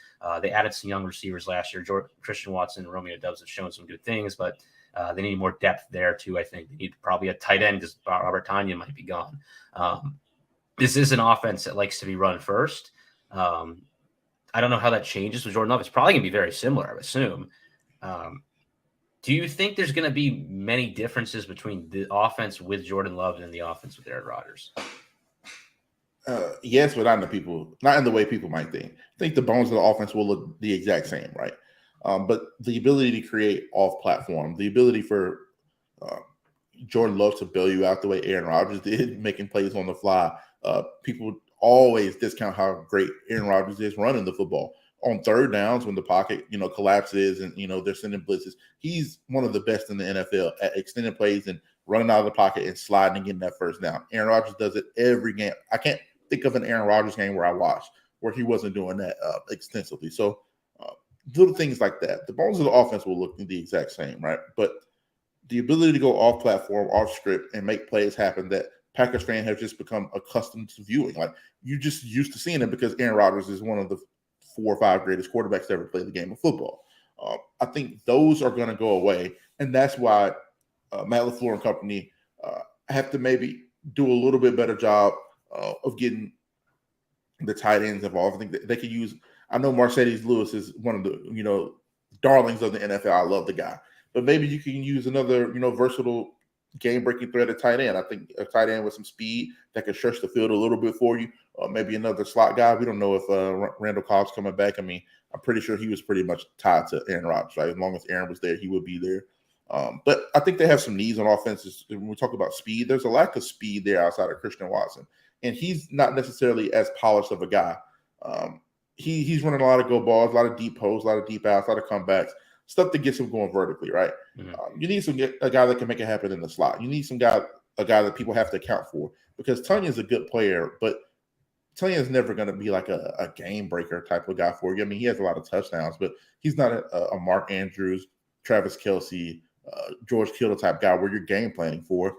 They added some young receivers last year. Christian Watson and Romeo Doubs have shown some good things, but they need more depth there too. I think they need probably a tight end because Robert Tonyan might be gone. This is an offense that likes to be run first. I don't know how that changes with Jordan Love. It's probably going to be very similar, I would assume. Do you think there's going to be many differences between the offense with Jordan Love and the offense with Aaron Rodgers? Yes, but not in the way people might think. I think the bones of the offense will look the exact same, right? But the ability to create off-platform, the ability for Jordan Love to bail you out the way Aaron Rodgers did, making plays on the fly. People always discount how great Aaron Rodgers is running the football. On third downs when the pocket, collapses and, they're sending blitzes. He's one of the best in the NFL at extending plays and running out of the pocket and sliding and getting that first down. Aaron Rodgers does it every game. I can't think of an Aaron Rodgers game where I watched where he wasn't doing that extensively. So little things like that. The bones of the offense will look the exact same, right? But the ability to go off platform, off script, and make plays happen that Packers fans have just become accustomed to viewing. Like, you just used to seeing it because Aaron Rodgers is one of the 4 or 5 greatest quarterbacks to ever play the game of football. I think those are going to go away, and that's why Matt LaFleur and company have to maybe do a little bit better job of getting the tight ends involved. I think that they could use. I know Mercedes Lewis is one of the darlings of the NFL. I love the guy, but maybe you can use another versatile game-breaking threat at tight end. I think a tight end with some speed that can stretch the field a little bit for you. Maybe another slot guy. We don't know if Randall Cobb's coming back. I mean, I'm pretty sure he was pretty much tied to Aaron Rodgers, right? As long as Aaron was there, he would be there. But I think they have some needs on offenses. When we talk about speed, there's a lack of speed there outside of Christian Watson. And he's not necessarily as polished of a guy. He's running a lot of go balls, a lot of deep posts, a lot of deep outs, a lot of comebacks, stuff that gets him going vertically, right? Mm-hmm. You need a guy that can make it happen in the slot. You need a guy that people have to account for, because Tunion's a good player, but Tunion's never going to be like a game breaker type of guy for you. I mean, he has a lot of touchdowns, but he's not a Mark Andrews, Travis Kelce, George Kittle type guy where you're game planning for.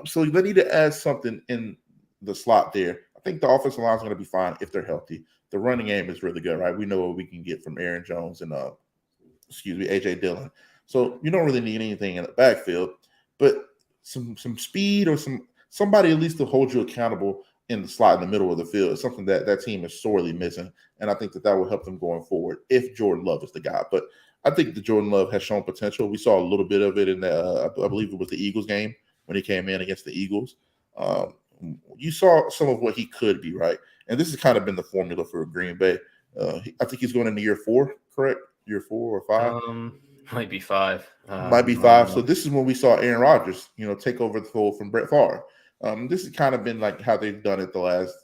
So they need to add something in the slot there. I think the offensive line is going to be fine if they're healthy. The running game is really good, right? We know what we can get from Aaron Jones and AJ Dillon. So you don't really need anything in the backfield, but some speed or somebody at least to hold you accountable in the slot in the middle of the field is something that team is sorely missing. And I think that will help them going forward if Jordan Love is the guy. But I think that Jordan Love has shown potential. We saw a little bit of it in I believe it was the Eagles game when he came in against the Eagles. You saw some of what he could be, right? And this has kind of been the formula for Green Bay. I think he's going into year 4, correct? Year 4 or 5? Might be 5. Might be 5. So this is when we saw Aaron Rodgers, take over the fold from Brett Favre. This has kind of been like how they've done it the last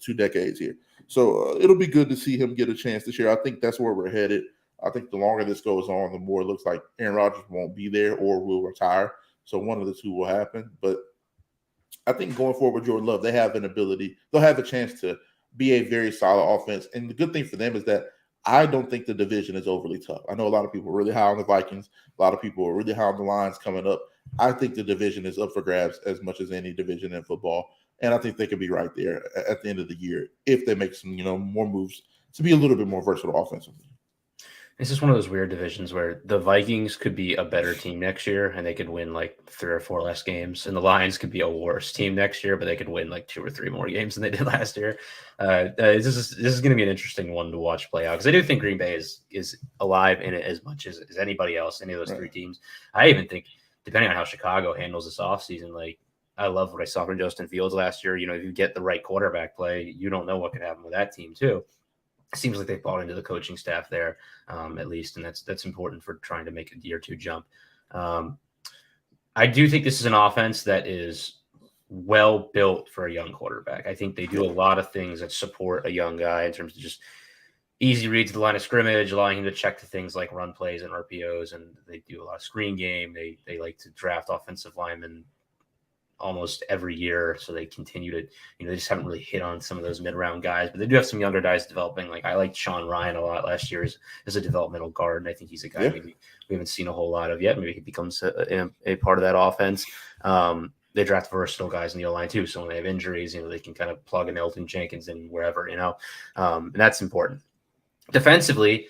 2 decades here. So it'll be good to see him get a chance this year. I think that's where we're headed. I think the longer this goes on, the more it looks like Aaron Rodgers won't be there or will retire. So one of the two will happen. But I think going forward with Jordan Love, they have an ability. They'll have a chance to be a very solid offense. And the good thing for them is that I don't think the division is overly tough. I know a lot of people are really high on the Vikings. A lot of people are really high on the Lions coming up. I think the division is up for grabs as much as any division in football. And I think they could be right there at the end of the year if they make some, more moves to be a little bit more versatile offensively. This is one of those weird divisions where the Vikings could be a better team next year and they could win like 3 or 4 less games. And the Lions could be a worse team next year, but they could win like 2 or 3 more games than they did last year. This is going to be an interesting one to watch play out, because I do think Green Bay is alive in it as much as anybody else, any of those 3 teams. I even think, depending on how Chicago handles this offseason, like, I love what I saw from Justin Fields last year. If you get the right quarterback play, you don't know what could happen with that team too. It seems like they bought into the coaching staff there, at least, and that's important for trying to make a year 2 jump. I do think this is an offense that is well built for a young quarterback. I think they do a lot of things that support a young guy in terms of just easy reads at the line of scrimmage, allowing him to check to things like run plays and RPOs, and they do a lot of screen game. They like to draft offensive linemen almost every year, so they continue to, they just haven't really hit on some of those mid-round guys, but they do have some younger guys developing. Like, I liked Sean Ryan a lot last year as a developmental guard, and I think he's a guy maybe we haven't seen a whole lot of yet. Maybe he becomes a part of that offense. They draft versatile guys in the O-line too, so when they have injuries, they can kind of plug an Elton Jenkins in wherever, and that's important. Defensively,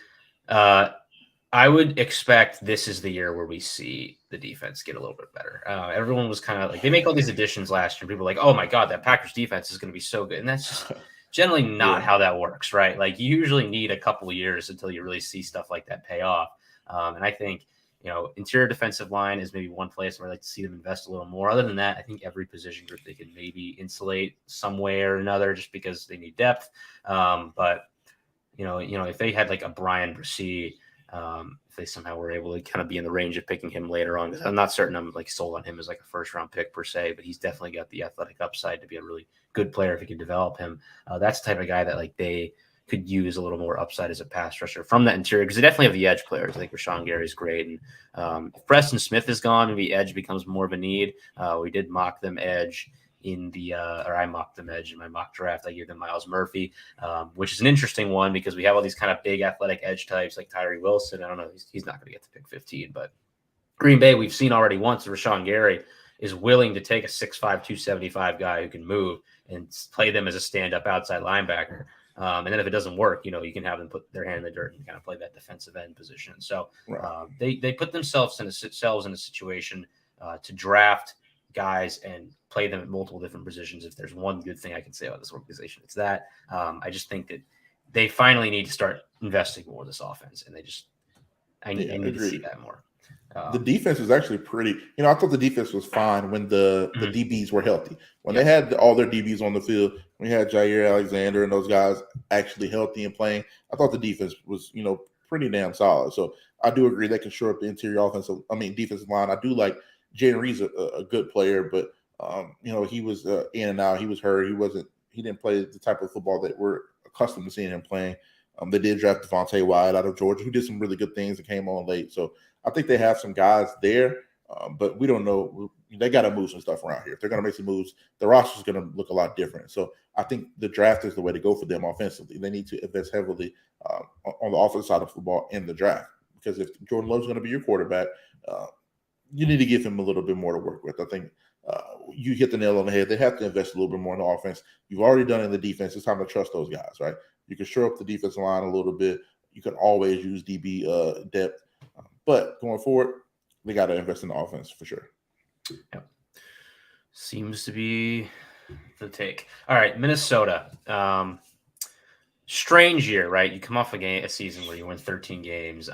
I would expect this is the year where we see the defense get a little bit better. Everyone was kind of like, they make all these additions last year. People were like, oh my God, that Packers defense is going to be so good. And that's just generally not how that works, right? Like, you usually need a couple of years until you really see stuff like that pay off. And I think, interior defensive line is maybe one place where I'd like to see them invest a little more. Other than that, I think every position group they can maybe insulate some way or another just because they need depth. But, if they had like a Brian Bresee, if they somehow were able to kind of be in the range of picking him later on, because I'm not certain I'm like sold on him as like a 1st-round pick per se, but he's definitely got the athletic upside to be a really good player if he can develop him. That's the type of guy that like they could use a little more upside as a pass rusher from that interior, because they definitely have the edge players. I think Rashawn Gary's great, and if Preston Smith is gone, maybe edge becomes more of a need. We did mock them edge in the or I mocked them edge in my mock draft. I gave them Miles Murphy, which is an interesting one because we have all these kind of big athletic edge types like Tyree Wilson. I don't know, he's not going to get to pick 15, but Green Bay, we've seen already once, Rashawn Gary is willing to take a 6'5", 275 guy who can move and play them as a stand-up outside linebacker. And then if it doesn't work, you can have them put their hand in the dirt and kind of play that defensive end position. So they put themselves in a situation to draft guys and play them at multiple different positions. If there's one good thing I can say about this organization, it's that. I just think that they finally need to start investing more in this offense, and I need to see that more. The defense was actually pretty. I thought the defense was fine when the DBs were healthy. When they had all their DBs on the field, we had Jair Alexander and those guys actually healthy and playing. I thought the defense was, pretty damn solid. So I do agree they can shore up the interior defensive line. I do like Jaden Reed's a good player, but he was in and out. He was hurt. He didn't play the type of football that we're accustomed to seeing him playing. They did draft Devontae Wyatt out of Georgia, who did some really good things and came on late. So I think they have some guys there, but we don't know. They got to move some stuff around here. If they're going to make some moves, the roster is going to look a lot different. So I think the draft is the way to go for them offensively. They need to invest heavily on the offensive side of football in the draft, because if Jordan Love's going to be your quarterback, you need to give him a little bit more to work with. I think you hit the nail on the head. They have to invest a little bit more in the offense. You've already done it in the defense. It's time to trust those guys, right? You can shore up the defensive line a little bit. You can always use DB depth. But going forward, they got to invest in the offense for sure. Yep. Seems to be the take. All right, Minnesota. Strange year, right? You come off a season where you win 13 games.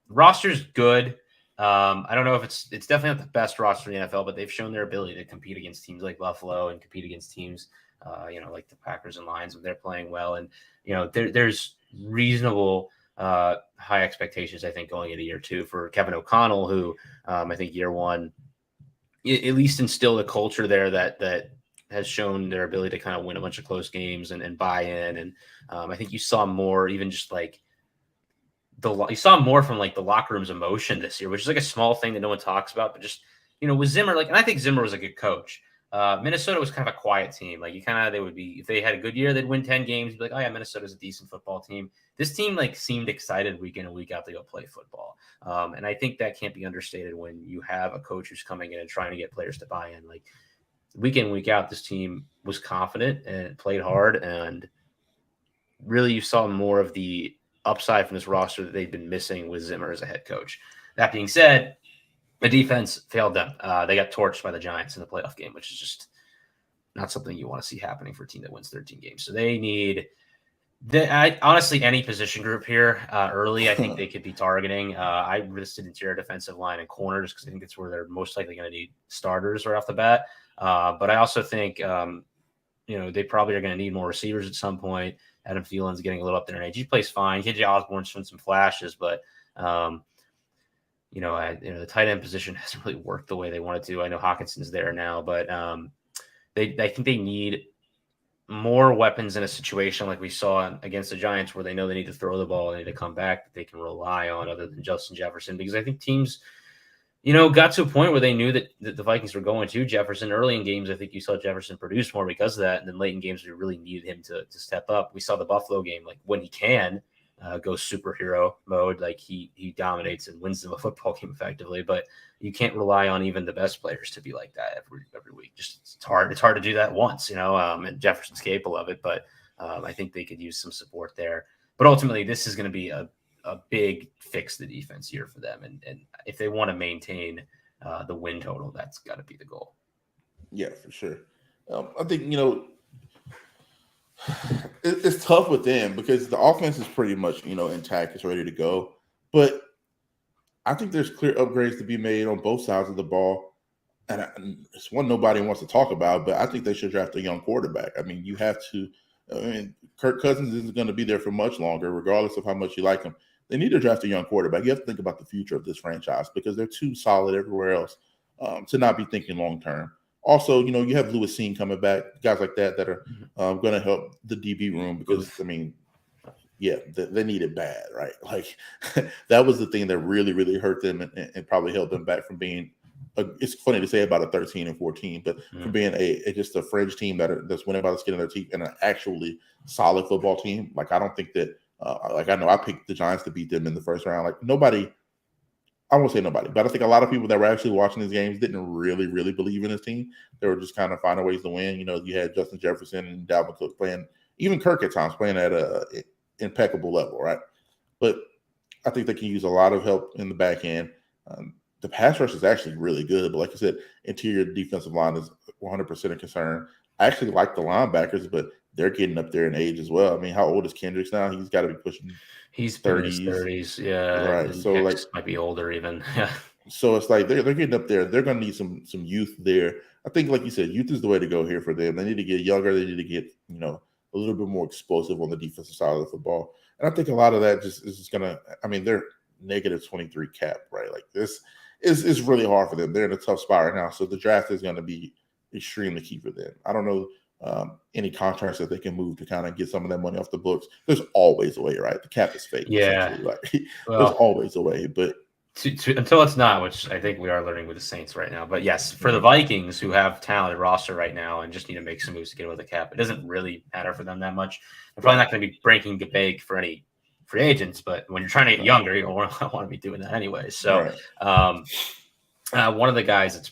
Roster's good. I don't know if it's definitely not the best roster in the NFL, but they've shown their ability to compete against teams like Buffalo and compete against teams, like the Packers and Lions when they're playing well. And, there's reasonable high expectations, I think, going into year two for Kevin O'Connell, who I think year one at least instilled a culture there that has shown their ability to kind of win a bunch of close games and buy in. And I think you saw more, even just like you saw more from like the locker room's emotion this year, which is like a small thing that no one talks about, but just, with Zimmer, and I think Zimmer was a good coach. Minnesota was kind of a quiet team. Like they would be, if they had a good year, they'd win 10 games. You'd be like, oh yeah, Minnesota's a decent football team. This team seemed excited week in and week out to go play football. And I think that can't be understated when you have a coach who's coming in and trying to get players to buy in. Like week in, week out, this team was confident and played hard. And really you saw more of the upside from this roster that they've been missing with Zimmer as a head coach. That being said, the defense failed them. They got torched by the Giants in the playoff game, which is just not something you want to see happening for a team that wins 13 games. So they need honestly any position group here early. I think they could be targeting. I listed interior defensive line and corner just because I think that's where they're most likely going to need starters right off the bat. But I also think they probably are going to need more receivers at some point. Adam Thielen's getting a little up there in age. He plays fine. KJ Osborne's shown some flashes, but the tight end position hasn't really worked the way they wanted to. I know Hawkinson's there now, but I think they need more weapons in a situation like we saw against the Giants where they know they need to throw the ball and they need to come back that they can rely on other than Justin Jefferson, because I think teams, got to a point where they knew that the Vikings were going to Jefferson early in games. I think you saw Jefferson produce more because of that. And then late in games, we really needed him to step up. We saw the Buffalo game, like when he can go superhero mode, like he dominates and wins them a football game effectively, but you can't rely on even the best players to be like that every week. Just it's hard to do that once, and Jefferson's capable of it, but I think they could use some support there. But ultimately this is going to be a big fix the defense here for them. And if they want to maintain the win total, that's got to be the goal. Yeah, for sure. I think, it's tough with them because the offense is pretty much, intact. It's ready to go. But I think there's clear upgrades to be made on both sides of the ball. And it's one nobody wants to talk about, but I think they should draft a young quarterback. I mean, you have to. Kirk Cousins isn't going to be there for much longer, regardless of how much you like him. They need to draft a young quarterback. You have to think about the future of this franchise because they're too solid everywhere else to not be thinking long term. Also, you have Lewis Seen coming back, guys like that are going to help the DB room because, they need it bad, right? Like that was the thing that really, really hurt them and probably held them back from being it's funny to say about a 13 and 14, but for being just a fringe team that's winning by the skin of their teeth and an actually solid football team, like I don't think that like I know I picked the Giants to beat them in the first round. Like nobody, I won't say nobody, but I think a lot of people that were actually watching these games didn't really, really believe in this team. They were just kind of finding ways to win. You know, you had Justin Jefferson and Dalvin Cook playing, even Kirk at times playing at a impeccable level, right? But I think they can use a lot of help in the back end. The pass rush is actually really good, but like I said, interior defensive line is 100% a concern. I actually like the linebackers, but they're getting up there in age as well. I mean, how old is Kendricks now? He's got to be pushing. He's 30s. 30s, yeah. Right. So like might be older even. Yeah. So it's like they're getting up there. They're going to need some youth there. I think, like you said, youth is the way to go here for them. They need to get younger. They need to get a little bit more explosive on the defensive side of the football. And I think a lot of that is just going to. I mean, they're negative 23 cap, right? Like this is really hard for them. They're in a tough spot right now. So the draft is going to be extremely key for them. I don't know any contracts that they can move to kind of get some of that money off the books. There's always a way, right? The cap is fake. Yeah. Like, there's always a way, but. Until it's not, which I think we are learning with the Saints right now. But yes, for the Vikings, who have talented roster right now and just need to make some moves to get over the cap, it doesn't really matter for them that much. They're probably not going to be breaking the bank for any free agents, but when you're trying to get younger, you don't want to be doing that anyway. So one of the guys that's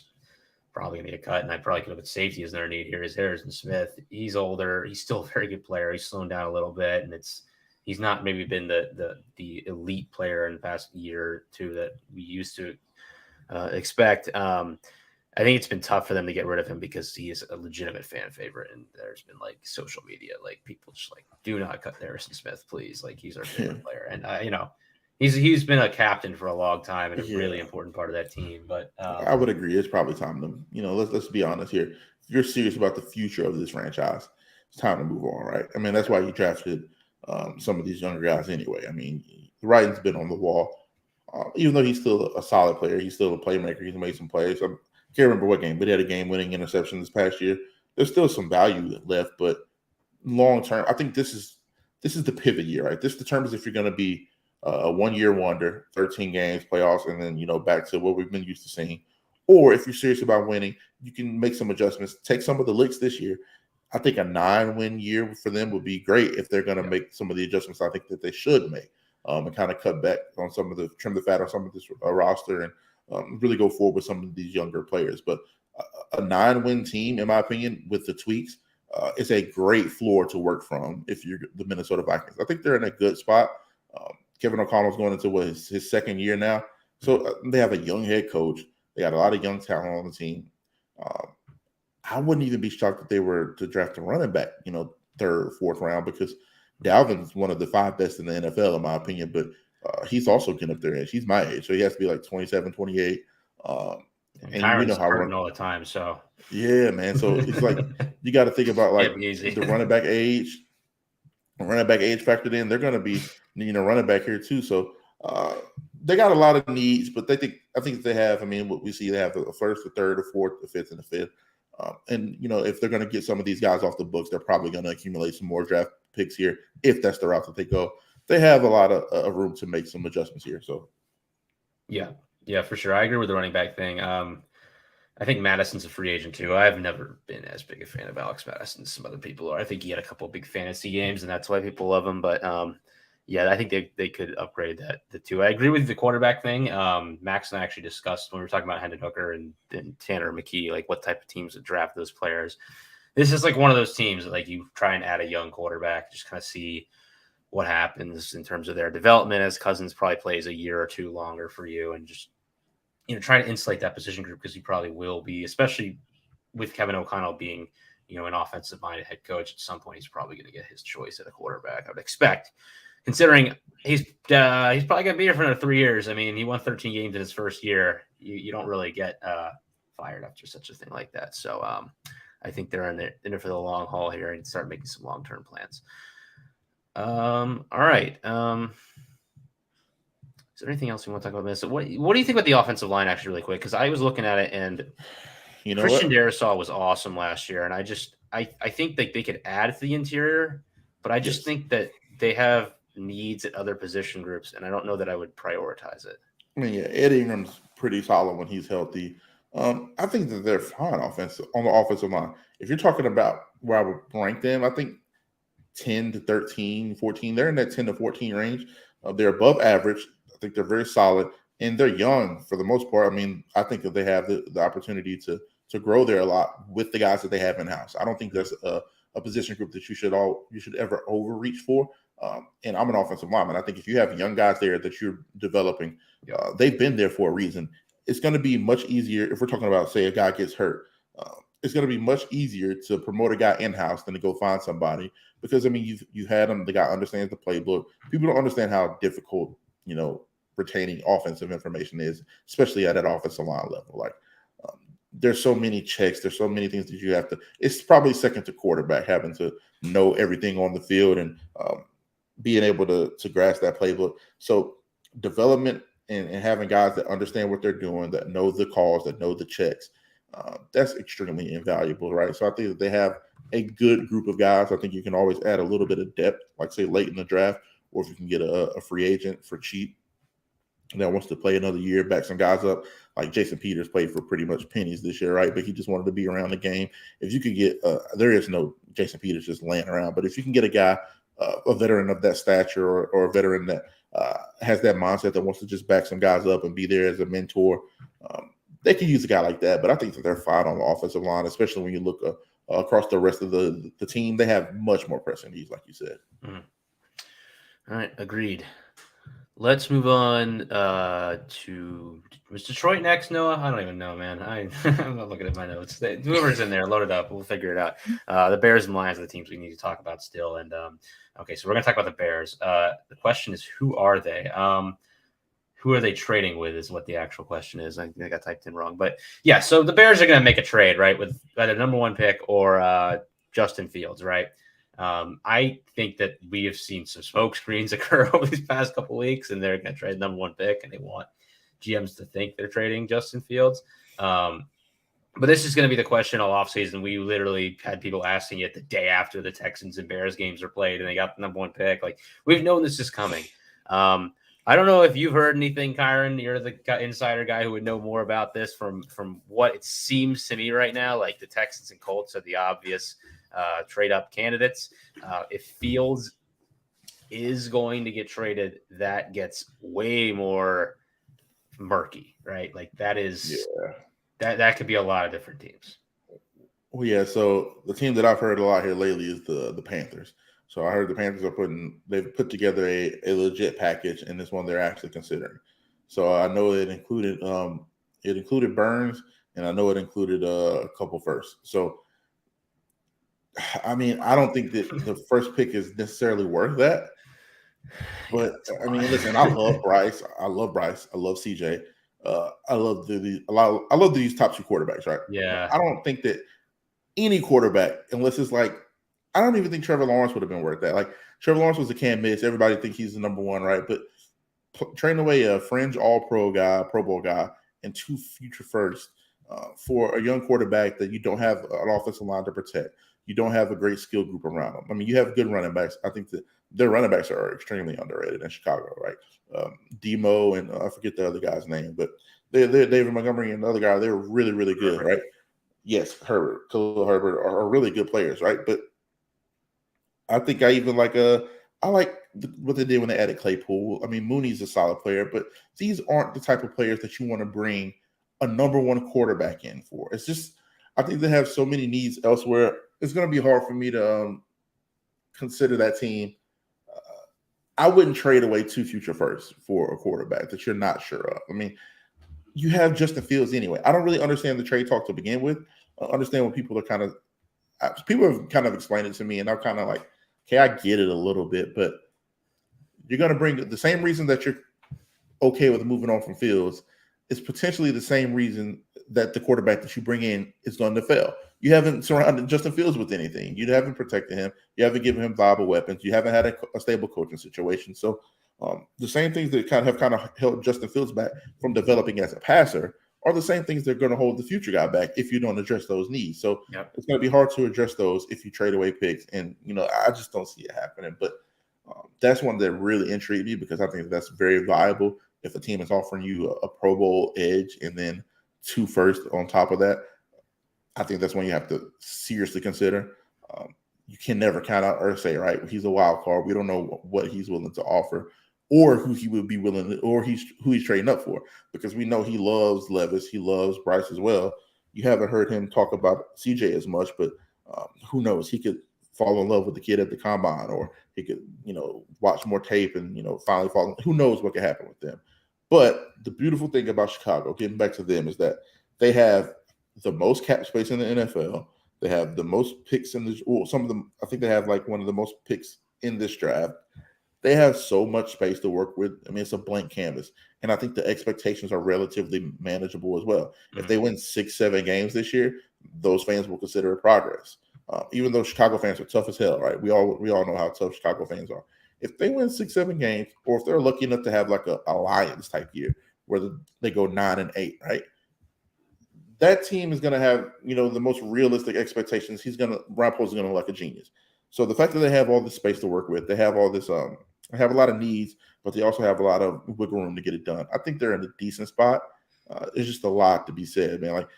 probably going to get cut, and I probably could have put safety as their need here, is Harrison Smith. He's older. He's still a very good player. He's slowing down a little bit, and he's not maybe been the elite player in the past year or two that we used to expect. I think it's been tough for them to get rid of him because he is a legitimate fan favorite, and there's been like social media, like people just like, do not cut Harrison Smith, please. Like he's our favorite player, and he's been a captain for a long time and a really important part of that team. But I would agree. It's probably time to let's be honest here. If you're serious about the future of this franchise, it's time to move on, right? I mean, that's why you drafted some of these younger guys anyway. I mean, the writing's been on the wall. Even though he's still a solid player, he's still a playmaker. He's made some plays. I can't remember what game, but he had a game-winning interception this past year. There's still some value left, but long term, I think this is the pivot year, right? This determines if you're going to be a one-year wonder, 13 games, playoffs, and then back to what we've been used to seeing. Or if you're serious about winning, you can make some adjustments, take some of the licks this year. I think a 9-win year for them would be great if they're going to make some of the adjustments I think that they should make, and kind of cut back on trim the fat on some of this roster and really go forward with some of these younger players. But a 9-win team, in my opinion, with the tweaks, is a great floor to work from if you're the Minnesota Vikings. I think they're in a good spot. Kevin O'Connell's going into his second year now. So they have a young head coach. They got a lot of young talent on the team. I wouldn't even be shocked if they were to draft a running back, third, fourth round, because Dalvin's one of the 5 best in the NFL, in my opinion. But he's also getting up there age. He's my age, so he has to be like 27, 28. And you know how we're all the time. So yeah, man. So it's like you got to think about like the running back age factored in. They're going to be running back here too. So they got a lot of needs, but I think they have. I mean, what we see, they have the first, the third, the fourth, the fifth, and the fifth. And if they're going to get some of these guys off the books, they're probably going to accumulate some more draft picks here if that's the route that they go. They have a lot of room to make some adjustments here. So, yeah, for sure. I agree with the running back thing. I think Madison's a free agent too. I've never been as big a fan of Alex Madison as some other people are. I think he had a couple of big fantasy games, and that's why people love him. But yeah, I think they could upgrade the two. I agree with the quarterback thing. Max and I actually discussed when we were talking about Hendon Hooker and Tanner McKee, like what type of teams would draft those players. This is like one of those teams that like you try and add a young quarterback, just kind of see what happens in terms of their development as Cousins probably plays a year or two longer for you, and just try to insulate that position group because he probably will be, especially with Kevin O'Connell being an offensive minded head coach. At some point, he's probably going to get his choice at a quarterback, I would expect. Considering he's probably going to be here for another 3 years. I mean, he won 13 games in his first year. You don't really get fired after such a thing like that. So I think they're in it for the long haul here and start making some long-term plans. All right. Is there anything else we want to talk about this? What do you think about the offensive line, actually, really quick? Because I was looking at it, and Christian Darrisaw was awesome last year, and I think that they could add to the interior, but I just think that they have needs at other position groups, and I don't know that I would prioritize it. I mean, yeah, Ed Ingram's pretty solid when he's healthy. I think that they're fine on the offensive line. If you're talking about where I would rank them, I think 10 to 13, 14. They're in that 10 to 14 range. They're above average. I think they're very solid, and they're young for the most part. I mean, I think that they have the opportunity to grow there a lot with the guys that they have in house. I don't think there's a position group that you should ever overreach for. And I'm an offensive lineman. I think if you have young guys there that you're developing, they've been there for a reason. It's going to be much easier if we're talking about, say, a guy gets hurt. It's going to be much easier to promote a guy in-house than to go find somebody, because I mean, you had him. The guy understands the playbook. People don't understand how difficult retaining offensive information is, especially at that offensive line level. Like, there's so many checks. There's so many things that you have to. It's probably second to quarterback having to know everything on the field and being able to grasp that playbook. So development and having guys that understand what they're doing, that know the calls, that know the checks, that's extremely invaluable, right? So I think that they have a good group of guys. I think you can always add a little bit of depth, like say late in the draft, or if you can get a free agent for cheap that wants to play another year, back some guys up. Like Jason Peters played for pretty much pennies this year, right? But he just wanted to be around the game. If you could get, there is no Jason Peters just laying around, but if you can get a guy, a veteran of that stature, or a veteran that has that mindset that wants to just back some guys up and be there as a mentor, they can use a guy like that. But I think that they're fine on the offensive line, especially when you look across the rest of the team. They have much more pressing needs, like you said. Mm. All right, agreed. Let's move on to was Detroit next, Noah? I don't even know, man. I'm not looking at my notes. Whoever's in there, load it up. We'll figure it out. The Bears and Lions are the teams we need to talk about still. And okay, so we're going to talk about the Bears. The question is, who are they? Who are they trading with is what the actual question is. I think I got typed in wrong. But, yeah, so the Bears are going to make a trade, right, with either number one pick or Justin Fields, right? I think that we have seen some smoke screens occur over these past couple weeks, and they're going to trade number one pick, and they want GMs to think they're trading Justin Fields. But this is going to be the question all offseason. We literally had people asking it the day after the Texans and Bears games were played, and they got the number one pick. Like, we've known this is coming. I don't know if you've heard anything, Kyron. You're the insider guy who would know more about this from what it seems to me right now. Like, the Texans and Colts are the obvious trade-up candidates. If Fields is going to get traded, that gets way more murky, right? Like, that is that could be a lot of different teams. Well, yeah. So the team that I've heard a lot here lately is the Panthers. So I heard the Panthers they've put together a legit package, and it's one they're actually considering. So I know it included Burns, and I know it included a couple firsts. So I mean, I don't think that the first pick is necessarily worth that. But I mean, listen, I love Bryce. I love CJ. I love these top two quarterbacks, right? Yeah. I don't think that any quarterback, unless it's like, I don't even think Trevor Lawrence would have been worth that. Like, Trevor Lawrence was a can't miss. Everybody thinks he's the number one, right? But trading away a fringe All-Pro guy, Pro Bowl guy, and two future firsts for a young quarterback that you don't have an offensive line to protect. You don't have a great skill group around them. I mean, you have good running backs. I think that their running backs are extremely underrated in Chicago, right? Demo and I forget the other guy's name, but David Montgomery and the other guy, they were really, really good, right? Yes, Khalil Herbert are really good players, right? But I think I like what they did when they added Claypool. I mean, Mooney's a solid player, but these aren't the type of players that you want to bring a number one quarterback in for. It's just, I think they have so many needs elsewhere. It's going to be hard for me to consider that team. I wouldn't trade away two future firsts for a quarterback that you're not sure of. I mean, you have Justin Fields anyway. I don't really understand the trade talk to begin with. I understand when people have kind of explained it to me, and I'm kind of like, okay, I get it a little bit, but you're going to bring the same reason that you're okay with moving on from Fields is potentially the same reason that the quarterback that you bring in is going to fail. You haven't surrounded Justin Fields with anything. You haven't protected him. You haven't given him viable weapons. You haven't had a stable coaching situation. So the same things that have held Justin Fields back from developing as a passer are the same things that are going to hold the future guy back if you don't address those needs. So It's going to be hard to address those if you trade away picks. And, I just don't see it happening. But that's one that really intrigued me because I think that's very viable if a team is offering you a Pro Bowl edge and then 2 firsts on top of that, I think that's when you have to seriously consider. You can never count out Thurdsay, right? He's a wild card. We don't know what he's willing to offer, or who he would be willing to, or who he's trading up for, because we know he loves Levis, he loves Bryce as well. You haven't heard him talk about CJ as much, but who knows? He could fall in love with the kid at the combine, or he could, watch more tape and, finally fall. Who knows what could happen with them? But the beautiful thing about Chicago, getting back to them, is that they have the most cap space in the NFL. They have the most picks in this. Well, some of them, I think they have like one of the most picks in this draft. They have so much space to work with. I mean, it's a blank canvas. And I think the expectations are relatively manageable as well. Mm-hmm. If they win 6-7 games this year, those fans will consider it progress. Even though Chicago fans are tough as hell, right? We all know how tough Chicago fans are. If they win 6-7 games, or if they're lucky enough to have like a Lions type year where they go 9-8, right? That team is going to have, the most realistic expectations. Brian Poles is going to look like a genius. So the fact that they have all this space to work with, they have all this, they have a lot of needs, but they also have a lot of wiggle room to get it done. I think they're in a decent spot. It's just a lot to be said, man. Like,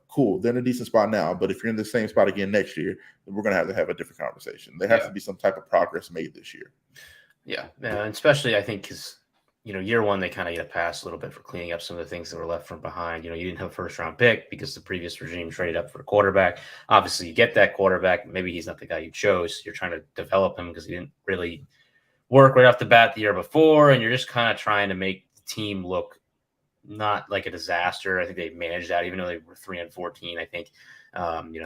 cool, they're in a decent spot now, but if you're in the same spot again next year, then we're going to have a different conversation. There has to be some type of progress made this year. Yeah, and especially I think because, year one, they kind of get a pass a little bit for cleaning up some of the things that were left from behind. You didn't have a first-round pick because the previous regime traded up for a quarterback. Obviously, you get that quarterback. Maybe he's not the guy you chose. You're trying to develop him because he didn't really work right off the bat the year before, and you're just kind of trying to make the team look not like a disaster. I think they managed that, even though they were 3-14. I think,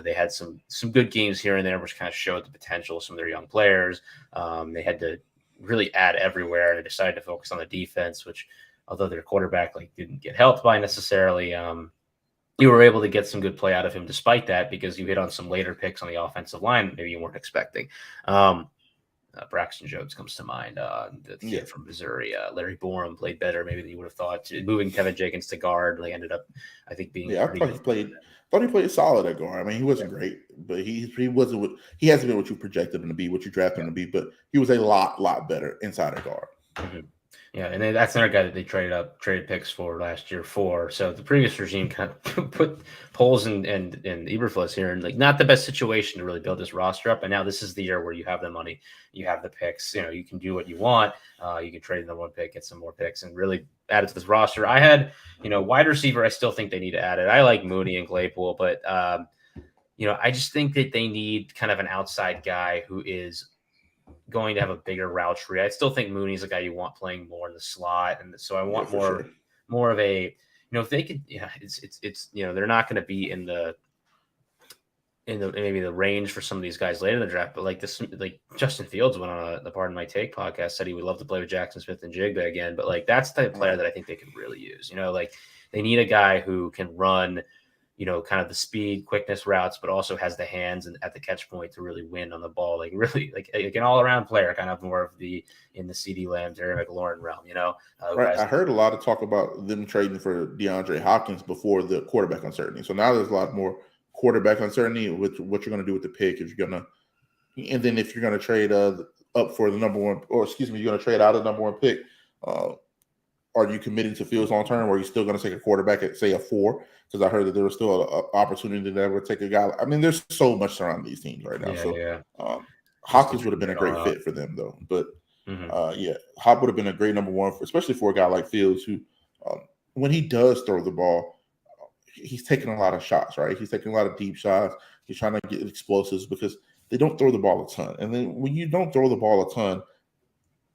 they had some good games here and there, which kind of showed the potential of some of their young players. They had to really add everywhere, and they decided to focus on the defense, which, although their quarterback didn't get helped by necessarily, you were able to get some good play out of him despite that, because you hit on some later picks on the offensive line maybe you weren't expecting. Braxton Jones comes to mind, the kid from Missouri. Larry Borum played better maybe than you would have thought. Moving Kevin Jenkins to guard, ended up, I think, being I thought he played solid at guard. I mean, he wasn't great, but he hasn't been what you projected him to be, what you drafted him to be, but he was a lot better inside of guard. Mm-hmm. Yeah, and that's another guy that they traded picks for last year for. So the previous regime kind of put Poles and Eberflus here in not the best situation to really build this roster up. And now this is the year where you have the money, you have the picks. You can do what you want. You can trade in the one pick, get some more picks, and really add it to this roster. I had, wide receiver. I still think they need to add it. I like Mooney and Claypool, but I just think that they need kind of an outside guy who is going to have a bigger route tree. I still think Mooney's a guy you want playing more in the slot, and so I want more of a, if they could, it's they're not going to be in the maybe the range for some of these guys later in the draft, but Justin Fields went on the Pardon My Take podcast, said he would love to play with Jackson Smith and Jigba again, but that's the type of player that I think they could really use. They need a guy who can run, kind of the speed, quickness routes, but also has the hands and at the catch point to really win on the ball. Really like an all-around player, kind of more of in the CeeDee Lamb, Terry McLaurin realm, Right. I heard a lot of talk about them trading for DeAndre Hopkins before the quarterback uncertainty. So now there's a lot more quarterback uncertainty with what you're going to do with the pick. If you're going to trade up for the number one, or you're going to trade out of the number one pick, are you committing to Fields long term, or are you still going to take a quarterback at, say, a 4? Because I heard that there was still an opportunity to ever take a guy. I mean, there's so much surrounding these teams right now. Hopkins would have been a great fit for them, though. But Hop would have been a great number one, especially for a guy like Fields, who, when he does throw the ball, he's taking a lot of shots, right? He's taking a lot of deep shots. He's trying to get explosives because they don't throw the ball a ton. And then when you don't throw the ball a ton,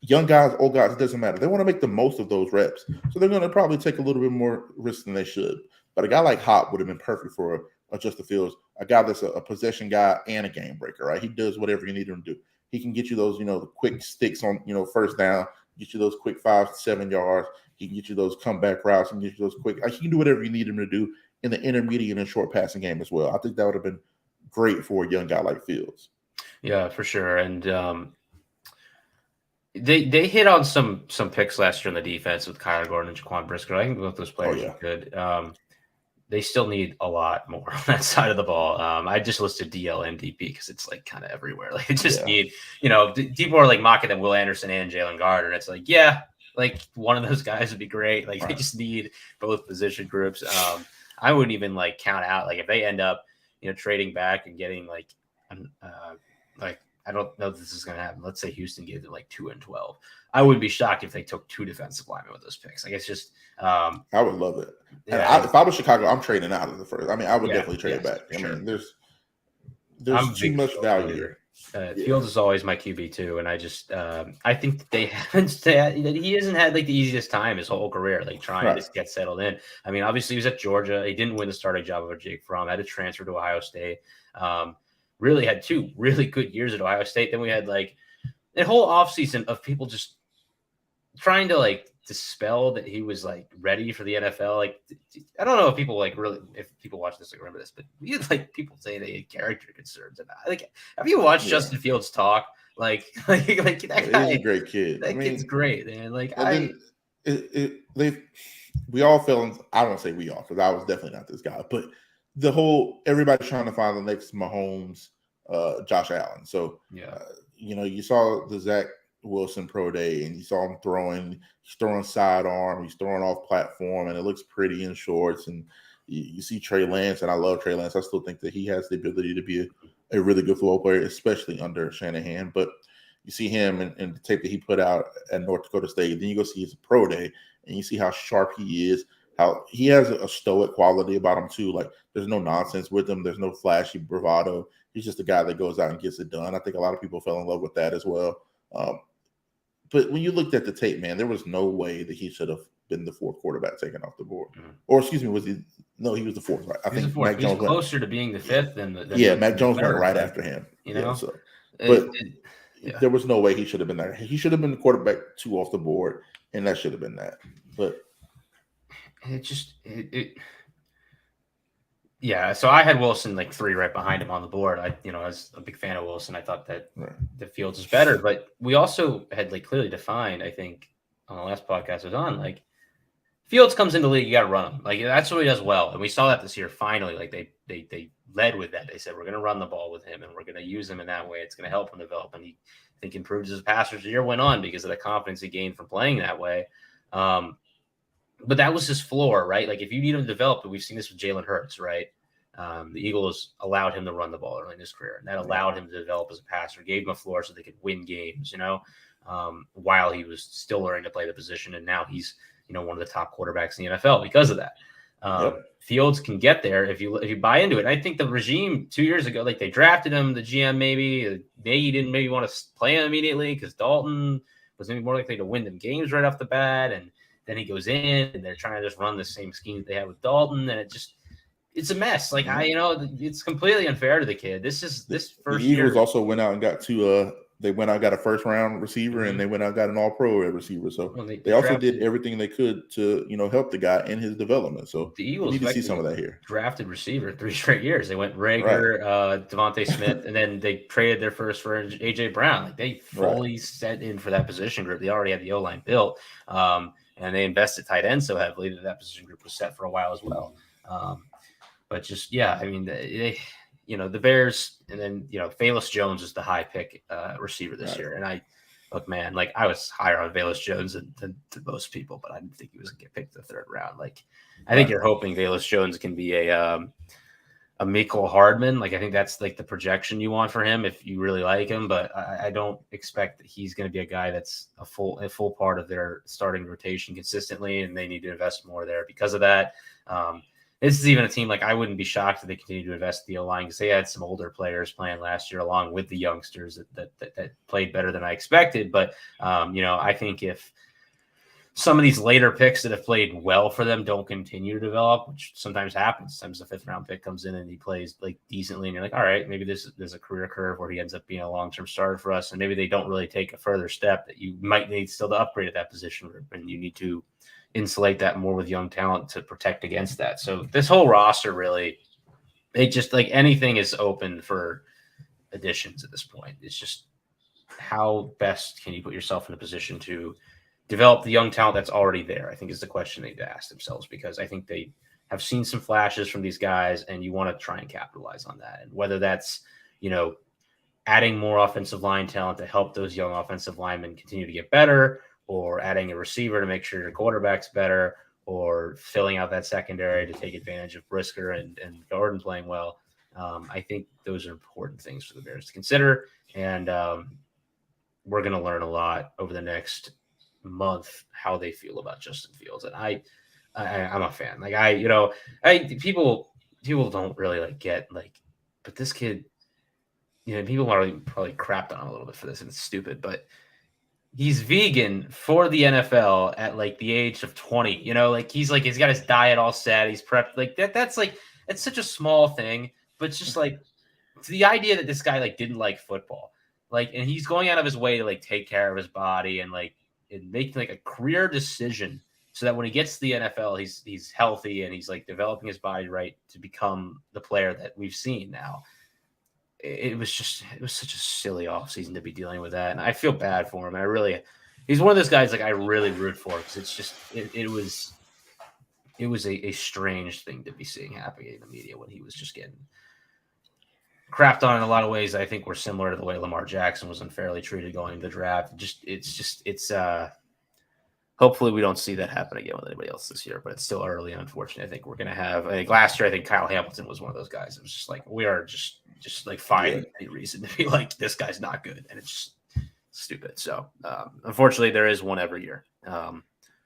young guys, old guys, it doesn't matter. They want to make the most of those reps. So they're going to probably take a little bit more risk than they should. But a guy like Hop would have been perfect for Justin Fields, a guy that's a possession guy and a game breaker, right? He does whatever you need him to do. He can get you those, the quick sticks on, first down, get you those quick 5-7 yards. He can get you those comeback routes and get you those quick. He can do whatever you need him to do in the intermediate and short passing game as well. I think that would have been great for a young guy like Fields. Yeah, for sure. And they hit on some picks last year on the defense with Kyler Gordon and Jaquan Brisker. I think both those players are good. They still need a lot more on that side of the ball. I just listed DL MVP because it's kind of everywhere. They just need, people are mocking them, Will Anderson and Jalen Gardner. It's one of those guys would be great. They just need both position groups. I wouldn't even like count out like if they end up, trading back and getting like I don't know if this is going to happen. Let's say Houston gave them like 2 and 12. I wouldn't be shocked if they took 2 defensive linemen with those picks. Like it's just, I would love it. Yeah, and if I was Chicago, I'm trading out of the first. I mean, I would definitely trade it back. Sure. I mean, there's too much value here. Fields is always my QB too, and I just I think that he hasn't had like the easiest time his whole career, like trying to get settled in. I mean, obviously he was at Georgia. He didn't win the starting job over Jake Fromm. Had to transfer to Ohio State. Really had 2 really good years at Ohio State. Then we had like a whole offseason of people just trying to like dispel that he was like ready for the NFL. Like I don't know if people like really, if people watch this like remember this, but we had like people say they had character concerns about. Like, have you watched Justin Fields talk? Like that guy is a great kid. That kid's great, man. Like we all fell in. I don't say we all because I was definitely not this guy, but the whole everybody's trying to find the next Mahomes, Josh Allen. So you saw the Zach Wilson pro day and you saw him he's throwing sidearm, he's throwing off platform, and it looks pretty in shorts. And you see Trey Lance, and I love Trey Lance. I still think that he has the ability to be a really good football player, especially under Shanahan. But you see him and the tape that he put out at North Dakota State. Then you go see his pro day and you see how sharp he is, how he has a stoic quality about him too. Like there's no nonsense with him. There's no flashy bravado. He's just a guy that goes out and gets it done. I think a lot of people fell in love with that as well. But when you looked at the tape, man, there was no way that he should have been the 4th quarterback taken off the board. Or excuse me, was he? No, he was the 4th. Right? I think Mac Jones was closer to being the 5th than the Mac Jones went right after him. There was no way he should have been there. He should have been the quarterback 2 off the board, and that should have been that. But so I had Wilson like 3 right behind him on the board. I was a big fan of Wilson. I thought that the Fields is better, but we also had like clearly defined, I think on the last podcast I was on, like Fields comes into the league, you got to run him. Like that's what he does well. And we saw that this year finally. Like they led with that. They said, we're going to run the ball with him and we're going to use him in that way. It's going to help him develop. And he, I think, improved as a passer as the year went on because of the confidence he gained from playing that way. But that was his floor, right? Like if you need him to develop, we've seen this with Jalen Hurts, right? The Eagles allowed him to run the ball early in his career, and that allowed him to develop as a passer, gave him a floor so they could win games, while he was still learning to play the position. And now he's, one of the top quarterbacks in the NFL because of that. Fields can get there if you buy into it. And I think the regime 2 years ago, like they drafted him, the GM maybe didn't want to play him immediately because Dalton was maybe more likely to win them games right off the bat. And then he goes in and they're trying to just run the same scheme that they had with Dalton. And it's a mess. Like it's completely unfair to the kid. This first year. The Eagles year. also went out and got they went out and got a 1st round receiver, and they went out and got an all-pro receiver. So they also did everything they could to, help the guy in his development. So the Eagles need to see some of that here. Drafted receiver 3 straight years. They went Rager, Devontae Smith, and then they traded their first for AJ Brown. Like they fully set in for that position group. They already had the O-line built, and they invested tight end so heavily that position group was set for a while as well. But just I mean they the Bears, and then Velus Jones is the high pick receiver this year. And I was higher on Velus Jones than most people, but I didn't think he was gonna get picked in the 3rd round. Like I think you're hoping Velus Jones can be a Mecole Hardman. Like I think that's like the projection you want for him if you really like him. But I don't expect that he's going to be a guy that's a full part of their starting rotation consistently, and they need to invest more there because of that. This is even a team like I wouldn't be shocked if they continue to invest in the O-line because they had some older players playing last year along with the youngsters that played better than I expected. But, I think if some of these later picks that have played well for them don't continue to develop, which sometimes happens. Sometimes the 5th round pick comes in and he plays like decently and you're like, all right, maybe there's a career curve where he ends up being a long-term starter for us. And maybe they don't really take a further step that you might need still to upgrade at that position group. And you need to insulate that more with young talent to protect against that. So this whole roster really, it just like anything is open for additions at this point. It's just how best can you put yourself in a position to develop the young talent that's already there, I think is the question they need to ask themselves, because I think they have seen some flashes from these guys and you want to try and capitalize on that. And whether that's, adding more offensive line talent to help those young offensive linemen continue to get better, or adding a receiver to make sure your quarterback's better, or filling out that secondary to take advantage of Brisker and Gordon playing well. I think those are important things for the Bears to consider. And we're going to learn a lot over the next month how they feel about Justin Fields. And I'm a fan. People don't really get but this kid, people probably crapped on him a little bit for this, and it's stupid, but he's vegan for the NFL at the age of 20. He's got his diet all set. He's prepped that's it's such a small thing, but it's just the idea that this guy didn't like football, and he's going out of his way to take care of his body and make a career decision so that when he gets to the NFL, he's healthy and he's developing his body right to become the player that we've seen now. It was such a silly offseason to be dealing with that. And I feel bad for him. He's one of those guys I really root for, because it's just, it was a strange thing to be seeing happening in the media when he was just getting crapped on in a lot of ways. I think were similar to the way Lamar Jackson was unfairly treated going into the draft. Hopefully we don't see that happen again with anybody else this year, but it's still early. Unfortunately, I think we're going to have, last year, Kyle Hamilton was one of those guys. It was just we are just finding any reason to be this guy's not good. And it's just stupid. So unfortunately there is one every year.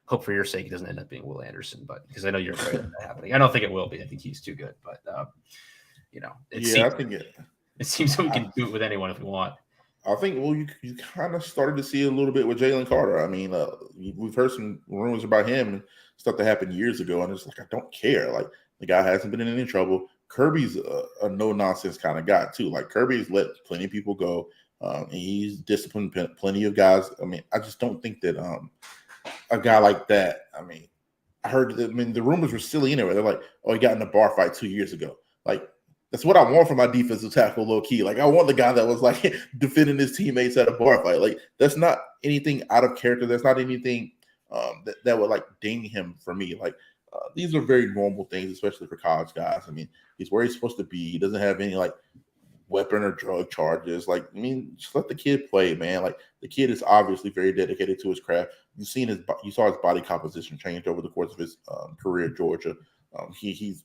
Hope for your sake it doesn't end up being Will Anderson, but because I know you're afraid of that happening. I don't think it will be. I think he's too good, but it seems that we can do it with anyone if we want. I think, you kind of started to see a little bit with Jalen Carter. I mean, we've heard some rumors about him and stuff that happened years ago, and it's I don't care. The guy hasn't been in any trouble. Kirby's a no-nonsense kind of guy, too. Kirby's let plenty of people go, and he's disciplined plenty of guys. I mean, I just don't think that a guy like that, I heard, the rumors were silly anyway. They're he got in a bar fight 2 years ago. That's what I want from my defensive tackle, low key. I want the guy that was defending his teammates at a bar fight. That's not anything out of character. That's not anything that would ding him for me. These are very normal things, especially for college guys. He's where he's supposed to be. He doesn't have any weapon or drug charges. Just let the kid play, man. The kid is obviously very dedicated to his craft. You saw his body composition change over the course of his career at Georgia. He's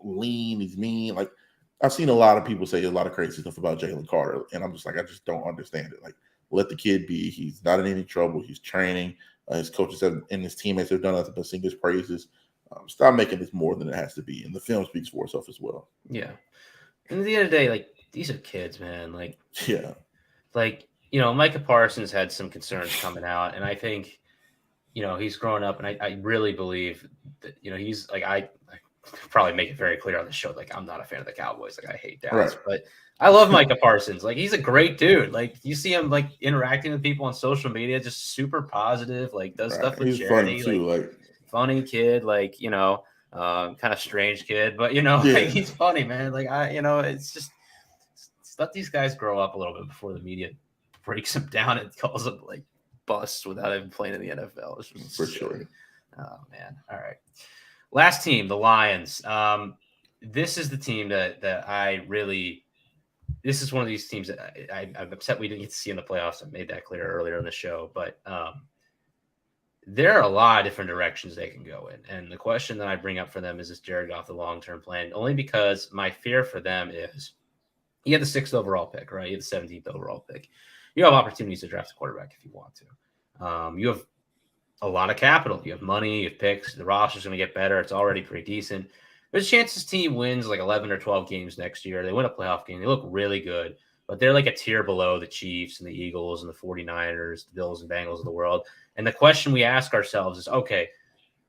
lean. He's mean. I've seen a lot of people say a lot of crazy stuff about Jalen Carter, and I'm just I just don't understand it. Let the kid be. He's not in any trouble. He's training. His coaches and his teammates have done nothing but sing his praises. Stop making this more than it has to be, and the film speaks for itself as well. Yeah, and at the end of the day, these are kids, man. Micah Parsons had some concerns coming out, and I think, he's growing up, and I really believe that, he's I probably make it very clear on the show, I'm not a fan of the Cowboys. I hate Dallas, right. But I love Micah Parsons. He's a great dude. You see him interacting with people on social media, just super positive. Does stuff with charity. Funny too. Funny kid. Kind of strange kid, but he's funny, man. It's just let these guys grow up a little bit before the media breaks them down and calls them busts without even playing in the NFL. It's just for silly. sure. Oh man. All right. Last team, the Lions. This is the team that this is one of these teams that I'm upset we didn't get to see in the playoffs. I made that clear earlier in the show, but there are a lot of different directions they can go in. And the question that I bring up for them is Jared Goff the long-term plan? Only because my fear for them is you have the 6th overall pick, right? You have the 17th overall pick. You have opportunities to draft a quarterback if you want to. You have a lot of capital. You have money, you have picks. The roster's going to get better. It's already pretty decent. There's a chance this team wins 11 or 12 games next year. They win a playoff game. They look really good, but they're a tier below the Chiefs and the Eagles and the 49ers, the Bills and Bengals of the world. And the question we ask ourselves is, okay,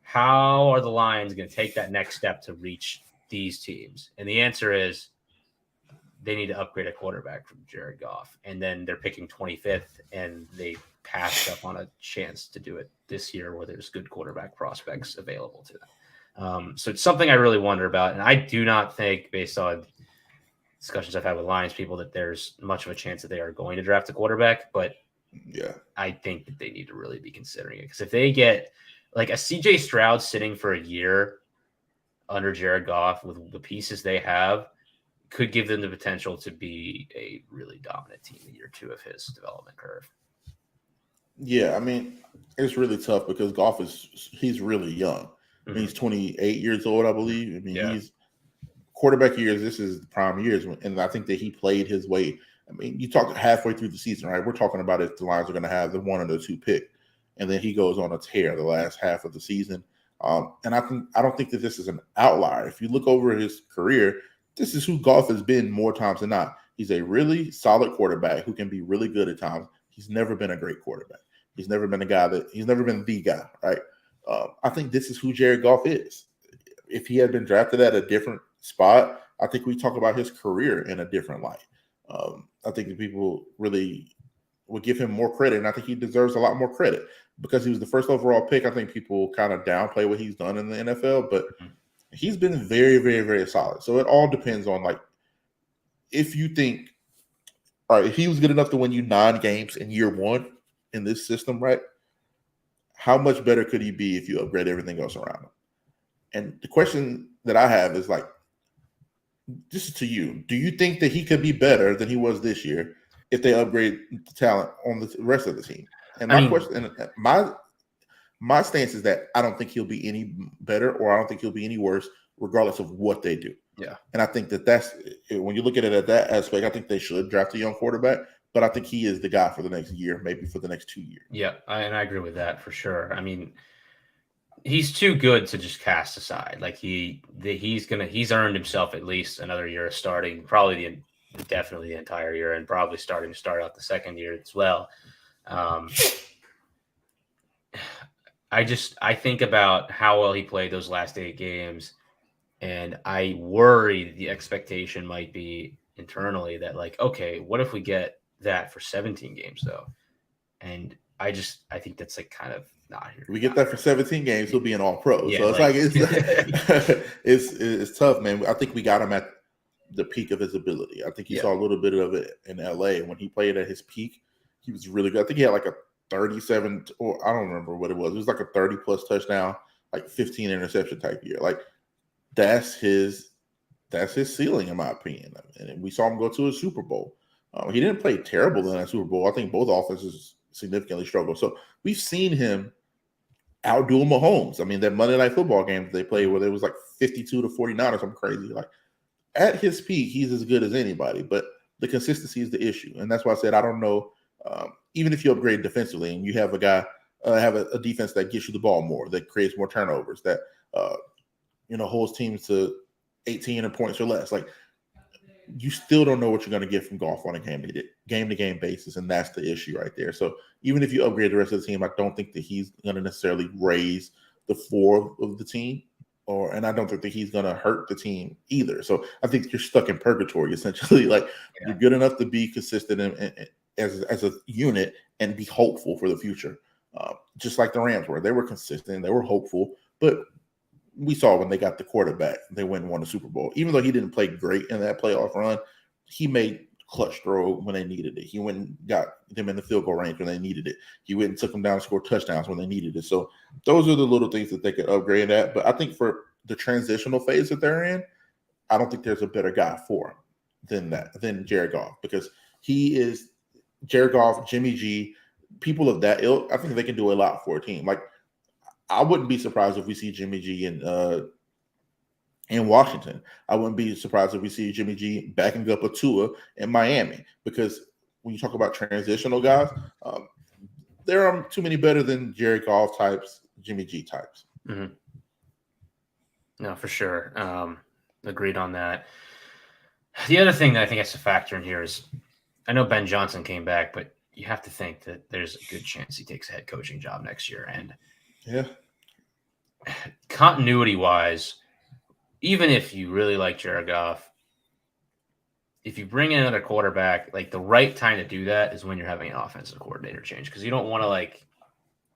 how are the Lions going to take that next step to reach these teams? And the answer is they need to upgrade a quarterback from Jared Goff. And then they're picking 25th, and they passed up on a chance to do it this year where there's good quarterback prospects available to them. So it's something I really wonder about. And I do not think, based on discussions I've had with Lions people, that there's much of a chance that they are going to draft a quarterback. But yeah, I think that they need to really be considering it. Because if they get a CJ Stroud sitting for a year under Jared Goff with the pieces they have, could give them the potential to be a really dominant team in year 2 of his development curve. Yeah, it's really tough because Goff he's really young. I mean, he's 28 years old, I believe. I mean, Yeah. he's quarterback years. This is the prime years, and I think that he played his way. I mean, you talk halfway through the season, right? We're talking about if the Lions are going to have the 1 or the 2 pick, and then he goes on a tear the last half of the season. And I don't think that this is an outlier. If you look over his career, this is who Goff has been more times than not. He's a really solid quarterback who can be really good at times. He's never been a great quarterback. He's never been he's never been the guy, right? I think this is who Jared Goff is. If he had been drafted at a different spot, I think we talk about his career in a different light. I think that people really would give him more credit, and I think he deserves a lot more credit because he was the first overall pick. I think people kind of downplay what he's done in the NFL, but he's been very, very, very solid. So it all depends on, like, if you think, all right, if he was good enough to win you 9 games in year 1 in this system, right, how much better could he be if you upgrade everything else around him? And the question that I have is, like, this is to you. Do you think that he could be better than he was this year if they upgrade the talent on the rest of the team? And my stance is that I don't think he'll be any better, or I don't think he'll be any worse, regardless of what they do. Yeah. And I think that that's, when you look at it at that aspect, I think they should draft a young quarterback, but I think he is the guy for the next year, maybe for the next 2 years. Yeah, and I agree with that for sure. I mean, he's too good to just cast aside. Like he's earned himself at least another year of starting, probably definitely the entire year, and probably starting to start out the second year as well. I think about how well he played those last 8 games, and I worry the expectation might be internally that, like, okay, what if we get that for 17 games though? And I think that's, like, kind of not here. We get that for 17 games, he'll be an all-pro. Yeah, so it's tough, man. I think we got him at the peak of his ability. I think you saw a little bit of it in LA when he played at his peak. He was really good. I think he had like a 37, or I don't remember what it was. It was like a 30-plus touchdown, like 15 interception type year. Like that's his ceiling, in my opinion. And we saw him go to a Super Bowl. He didn't play terrible in that Super Bowl. I think both offenses significantly struggled. So we've seen him outdo Mahomes. I mean, that Monday Night Football game that they played where it was like 52-49 or something crazy. Like at his peak, he's as good as anybody, but the consistency is the issue. And that's why I said, I don't know, even if you upgrade defensively and you have a guy, have a defense that gets you the ball more, that creates more turnovers, that, holds teams to 18 points or less. Like, you still don't know what you're going to get from Goff on a game-to-game basis, and that's the issue right there. So even if you upgrade the rest of the team, I don't think that he's going to necessarily raise the floor of the team, and I don't think that he's going to hurt the team either. So I think you're stuck in purgatory, essentially. Like, you're good enough to be consistent as a unit and be hopeful for the future, just like the Rams were. They were consistent, they were hopeful, but we saw when they got the quarterback, they went and won the Super Bowl. Even though he didn't play great in that playoff run, he made clutch throw when they needed it. He went and got them in the field goal range when they needed it. He went and took them down and scored touchdowns when they needed it. So those are the little things that they could upgrade at. But I think for the transitional phase that they're in, I don't think there's a better guy for him than Jared Goff, because he is Jared Goff, Jimmy G, people of that ilk. I think they can do a lot for a team. Like, I wouldn't be surprised if we see Jimmy G in Washington. I wouldn't be surprised if we see Jimmy G backing up a Tua in Miami, because when you talk about transitional guys, there are too many better than Jared Goff types, Jimmy G types. Mm-hmm. No, for sure. Agreed on that. The other thing that I think has to factor in here is, I know Ben Johnson came back, but you have to think that there's a good chance he takes a head coaching job next year. And continuity-wise, even if you really like Jared Goff, if you bring in another quarterback, like, the right time to do that is when you're having an offensive coordinator change, because you don't want to, like,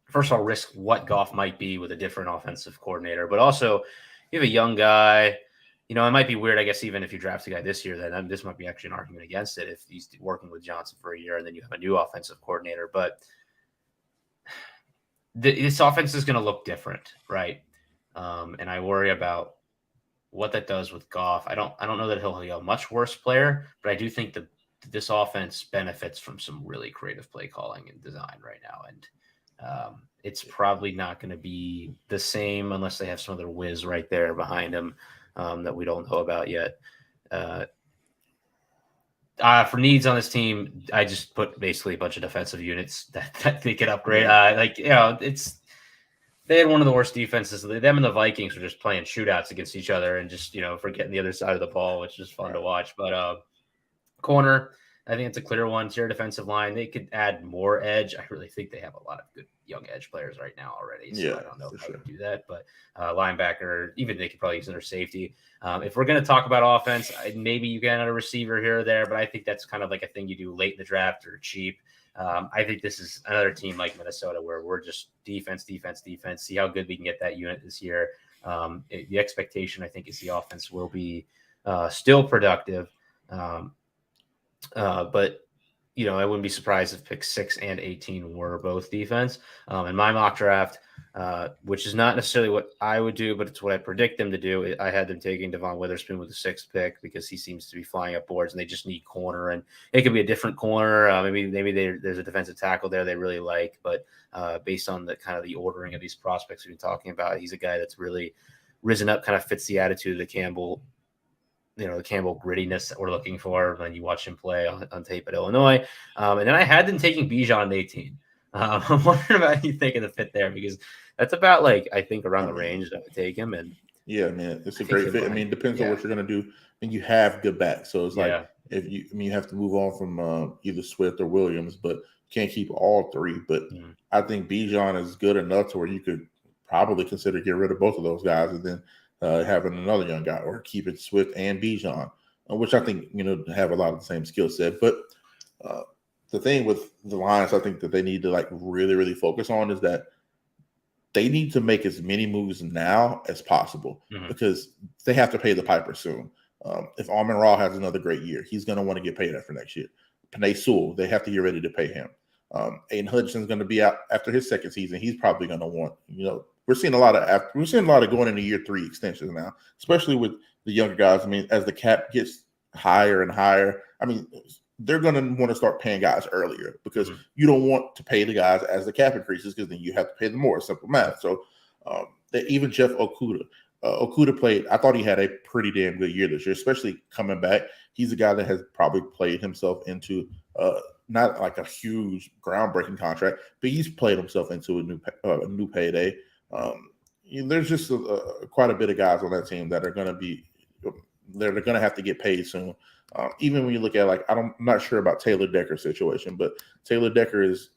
first of all, risk what Goff might be with a different offensive coordinator, but also you have a young guy. It might be weird, I guess, even if you draft a guy this year, then this might be actually an argument against it if he's working with Johnson for a year and then you have a new offensive coordinator. But this offense is going to look different, right? And I worry about what that does with Goff. I don't know that he'll be a much worse player, but I do think that this offense benefits from some really creative play calling and design right now. It's probably not going to be the same unless they have some other whiz right there behind them that we don't know about yet. For needs on this team, I just put basically a bunch of defensive units that they could upgrade. They had one of the worst defenses. Them and the Vikings were just playing shootouts against each other and just, forgetting the other side of the ball, which is fun to watch. But corner, I think it's a clear one. It's your defensive line. They could add more edge. I really think they have a lot of good young edge players right now already. So I don't know how to do that. But linebacker, even they could probably use another safety. If we're going to talk about offense, maybe you get another receiver here or there. But I think that's kind of like a thing you do late in the draft or cheap. I think this is another team like Minnesota where we're just defense, see how good we can get that unit this year. The expectation, I think, is the offense will be still productive. But I wouldn't be surprised if picks 6 and 18 were both defense. In my mock draft, which is not necessarily what I would do, but it's what I predict them to do. I had them taking Devon Witherspoon with the 6th pick because he seems to be flying up boards, and they just need corner, and it could be a different corner. Maybe there's a defensive tackle there they really like, but based on the kind of the ordering of these prospects we've been talking about, he's a guy that's really risen up, kind of fits the attitude of the Campbell. The Campbell grittiness that we're looking for when you watch him play on tape at Illinois. And then I had them taking Bijan at 18. I'm wondering about you think of the fit there, because that's about I think around the range that I would take him. And yeah, man, it's a great fit. It depends on what you're going to do. You have good backs. So it's if you have to move on from either Swift or Williams, but you can't keep all three. But I think Bijan is good enough to where you could probably consider getting rid of both of those guys and then having another young guy, or keeping Swift and Bijan, which I think, have a lot of the same skill set. But the thing with the Lions, I think that they need to really, really focus on is that they need to make as many moves now as possible because they have to pay the piper soon. If Amon-Ra has another great year, he's going to want to get paid after next year. Penei Sewell, they have to get ready to pay him. Aiden Hutchinson's going to be out after his second season. He's probably going to want, we're seeing a lot of going into year 3 extensions now, especially with the younger guys. As the cap gets higher and higher, they're going to want to start paying guys earlier because you don't want to pay the guys as the cap increases, because then you have to pay them more. Simple math. So even Jeff Okudah played. I thought he had a pretty damn good year this year, especially coming back. He's a guy that has probably played himself into not like a huge groundbreaking contract, but he's played himself into a new payday. There's just quite a bit of guys on that team that are going to have to get paid soon. Even when you look at I'm not sure about Taylor Decker's situation, but Taylor Decker is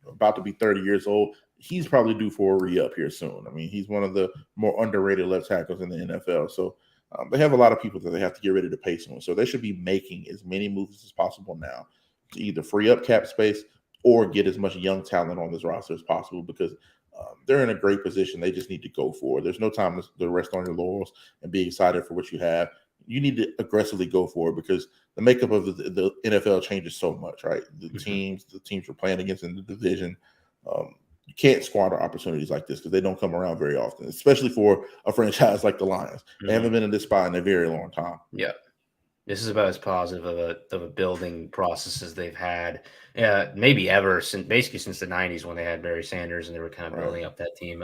about to be 30 years old. He's probably due for a re-up here soon. He's one of the more underrated left tackles in the NFL. So they have a lot of people that they have to get ready to pay soon. So they should be making as many moves as possible now to either free up cap space or get as much young talent on this roster as possible, because they're in a great position. They just need to go for it. There's no time to rest on your laurels and be excited for what you have. You need to aggressively go for it, because the makeup of the NFL changes so much, right? The teams you're playing against in the division, you can't squander opportunities like this because they don't come around very often, especially for a franchise like the Lions. They haven't been in this spot in a very long time. Yeah. This is about as positive of a building process as they've had, maybe ever since the 90s when they had Barry Sanders and they were kind of building up that team.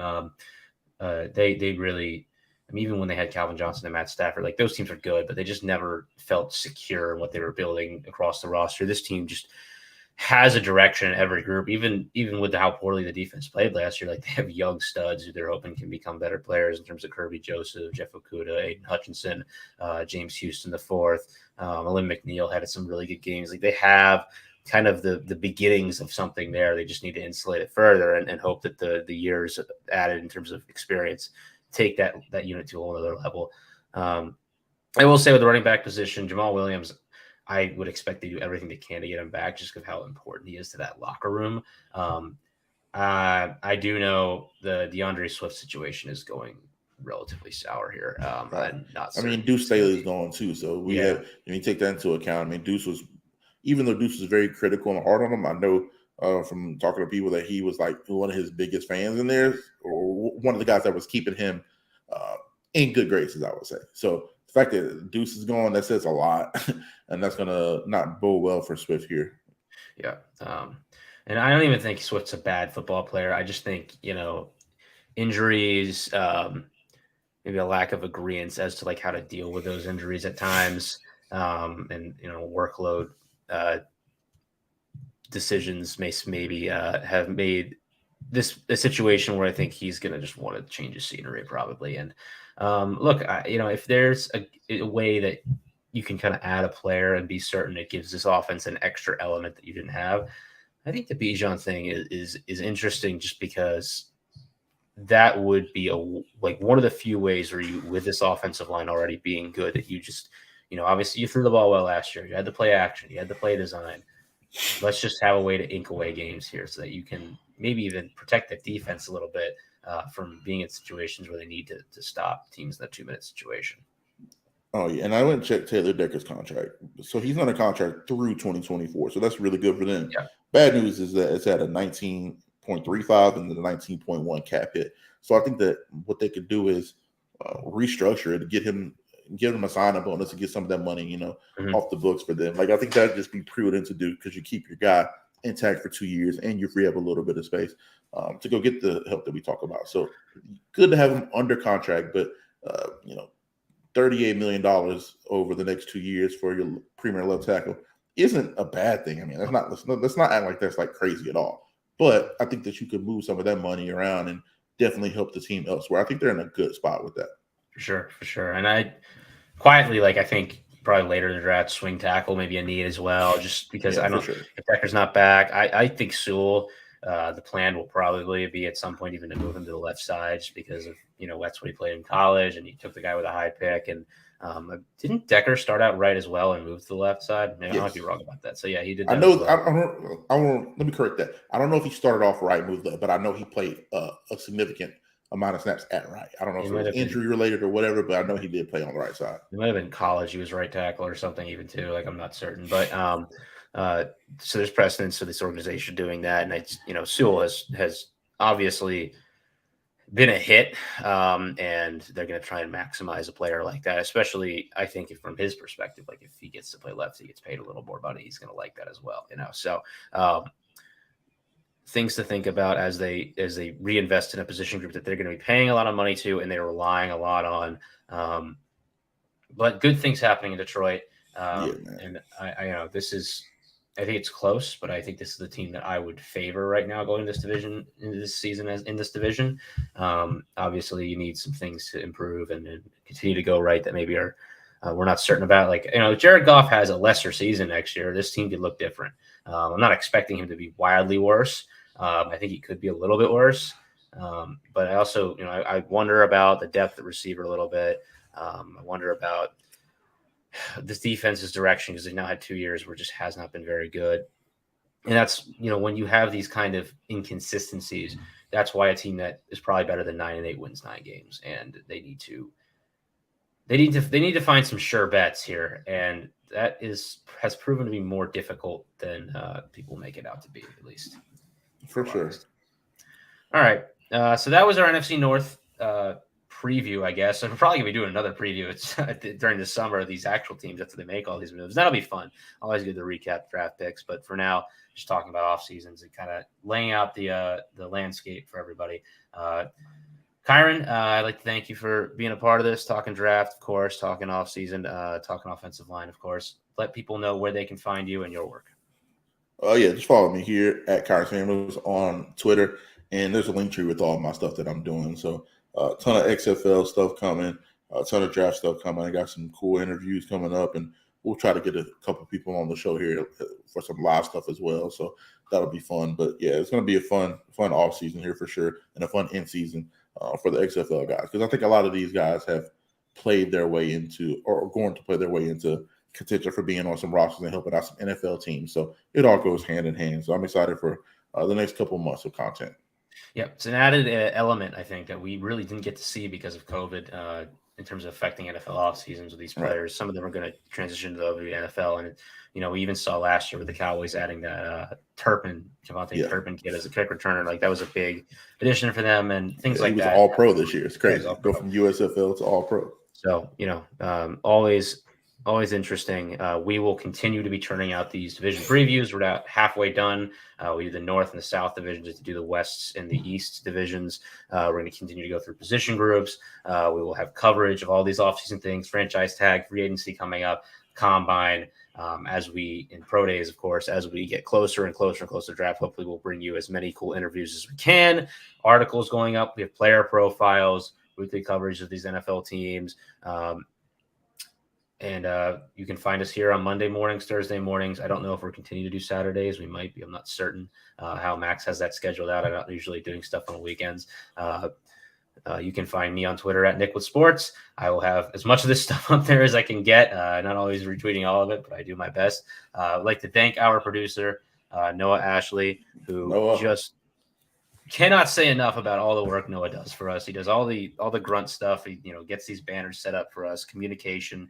They really, even when they had Calvin Johnson and Matt Stafford, those teams are good, but they just never felt secure in what they were building across the roster. This team just has a direction in every group, even with how poorly the defense played last year. They have young studs who they're hoping can become better players in terms of Kirby Joseph, Jeff Okudah, Aiden Hutchinson, James Houston IV, Alim McNeil had some really good games. They have kind of the beginnings of something there. They just need to insulate it further and hope that the years added in terms of experience take that unit to a whole other level. I will say with the running back position, Jamal Williams, I would expect they do everything they can to get him back just because of how important he is to that locker room. I do know the DeAndre Swift situation is going relatively sour here. I'm not certain. Deuce Staley's gone too, so we have, you take that into account. Deuce was, even though Deuce was very critical and hard on him, I know from talking to people that he was one of his biggest fans in there, or one of the guys that was keeping him in good graces, I would say. So the fact that Deuce is gone, that says a lot, and that's going to not bode well for Swift here. Yeah. And I don't even think Swift's a bad football player. I just think, injuries, maybe a lack of agreement as to like how to deal with those injuries at times, and workload decisions maybe have made this a situation where I think he's going to just want to change his scenery probably. And look, if there's a way that you can kind of add a player and be certain it gives this offense an extra element that you didn't have, I think the Bijan thing is interesting just because that would be one of the few ways where you, with this offensive line already being good, that you just, obviously you threw the ball well last year. You had to play action. You had to play design. Let's just have a way to ink away games here so that you can maybe even protect the defense a little bit from being in situations where they need to stop teams in that 2-minute situation. Oh, yeah. And I went and checked Taylor Decker's contract. So he's on a contract through 2024. So that's really good for them. Yeah. Bad news is that it's at a 19.35 and then a 19.1 cap hit. So I think that what they could do is restructure it, give him a sign-up bonus and get some of that money, off the books for them. Like, I think that'd just be prudent to do because you keep your guy intact for 2 years and you free up a little bit of space to go get the help that we talk about. So good to have him under contract, but $38 million over the next 2 years for your premier left tackle isn't a bad thing. I mean, let's not act like that's like crazy at all. But I think that you could move some of that money around and definitely help the team elsewhere. I think they're in a good spot with that. For sure. And I quietly, I think probably later in the draft, swing tackle, maybe a need as well, just because if Decker's not back, I think Sewell, the plan will probably be at some point even to move him to the left side just because of, that's what he played in college and he took the guy with a high pick. And didn't Decker start out right as well and move to the left side? Maybe I might be wrong about that. So yeah, he did. I know. Let me correct that. I don't know if he started off right, moved left, but I know he played a significant amount of snaps at right. I don't know if it was injury related or whatever, but I know he did play on the right side. It might have been college. He was right tackle or something even too. I'm not certain, but so there's precedence for this organization doing that. And Sewell has obviously been a hit, and they're going to try and maximize a player like that, especially I think from his perspective, if he gets to play left, he gets paid a little more money. He's going to like that as well, So things to think about as they reinvest in a position group that they're going to be paying a lot of money to, and they're relying a lot on. But good things happening in Detroit, and I think it's close, but I think this is the team that I would favor right now going this division in this season. Obviously, you need some things to improve and continue to go right that maybe we're not certain about. Jared Goff has a lesser season next year. This team could look different. I'm not expecting him to be wildly worse. I think he could be a little bit worse. But I also, I wonder about the depth at receiver a little bit. I wonder about this defense's direction because they've now had 2 years where it just has not been very good. And that's, when you have these kind of inconsistencies, that's why a team that is probably better than 9-8 wins 9 games. And they need to find some sure bets here. And that has proven to be more difficult than people make it out to be, at least. For sure. All right. So that was our NFC North preview, I guess. And we're probably going to be doing another preview during the summer of these actual teams after they make all these moves. That'll be fun. Always good to recap draft picks. But for now, just talking about off seasons and kind of laying out the landscape for everybody. Kyron, I'd like to thank you for being a part of this, talking draft, of course, talking off season, talking offensive line, of course. Let people know where they can find you and your work. Just follow me here at Kyron Samuels on Twitter. And there's a link tree with all my stuff that I'm doing. So a ton of XFL stuff coming, a ton of draft stuff coming. I got some cool interviews coming up, and we'll try to get a couple people on the show here for some live stuff as well. So that'll be fun. But yeah, it's going to be a fun off season here for sure, and a fun in season for the XFL guys, because I think a lot of these guys have played their way into, or are going to play their way into, contention for being on some rosters and helping out some NFL teams. So it all goes hand in hand. So I'm excited for the next couple of months of content. Yeah, it's an added element, I think, that we really didn't get to see because of COVID in terms of affecting NFL off seasons with these players. Right. Some of them are going to transition to the NFL. And, we even saw last year with the Cowboys adding that Turpin kid as a kick returner. That was a big addition for them and things like that. He was all pro this year. It's crazy. Go from USFL to all pro. So, always Always interesting. We will continue to be turning out these division previews. We're about halfway done. We do the North and the South divisions to do the Wests and the East divisions. We're going to continue to go through position groups. We will have coverage of all these offseason things, franchise tag, free agency coming up, combine. As we in pro days, of course, as we get closer and closer and closer to draft, hopefully we'll bring you as many cool interviews as we can. Articles going up. We have player profiles, weekly coverage of these NFL teams. And you can find us here on Monday mornings, Thursday mornings. I don't know if we're continuing to do Saturdays. We might be. I'm not certain how Max has that scheduled out. I'm not usually doing stuff on the weekends. You can find me on Twitter at Nick with Sports. I will have as much of this stuff up there as I can get. Not always retweeting all of it, but I do my best. I'd like to thank our producer, Noah Ashley, who just cannot say enough about all the work Noah does for us. He does all the grunt stuff. He gets these banners set up for us, communication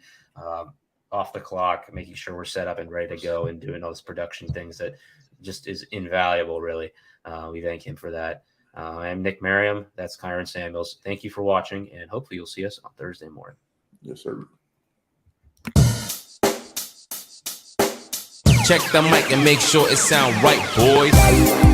off the clock, making sure we're set up and ready to go, and doing all this production things that just is invaluable. Really, we thank him for that. I'm Nick Merriam. That's Kyron Samuels. Thank you for watching, and hopefully you'll see us on Thursday morning. Yes, sir. Check the mic and make sure it sound right, boys.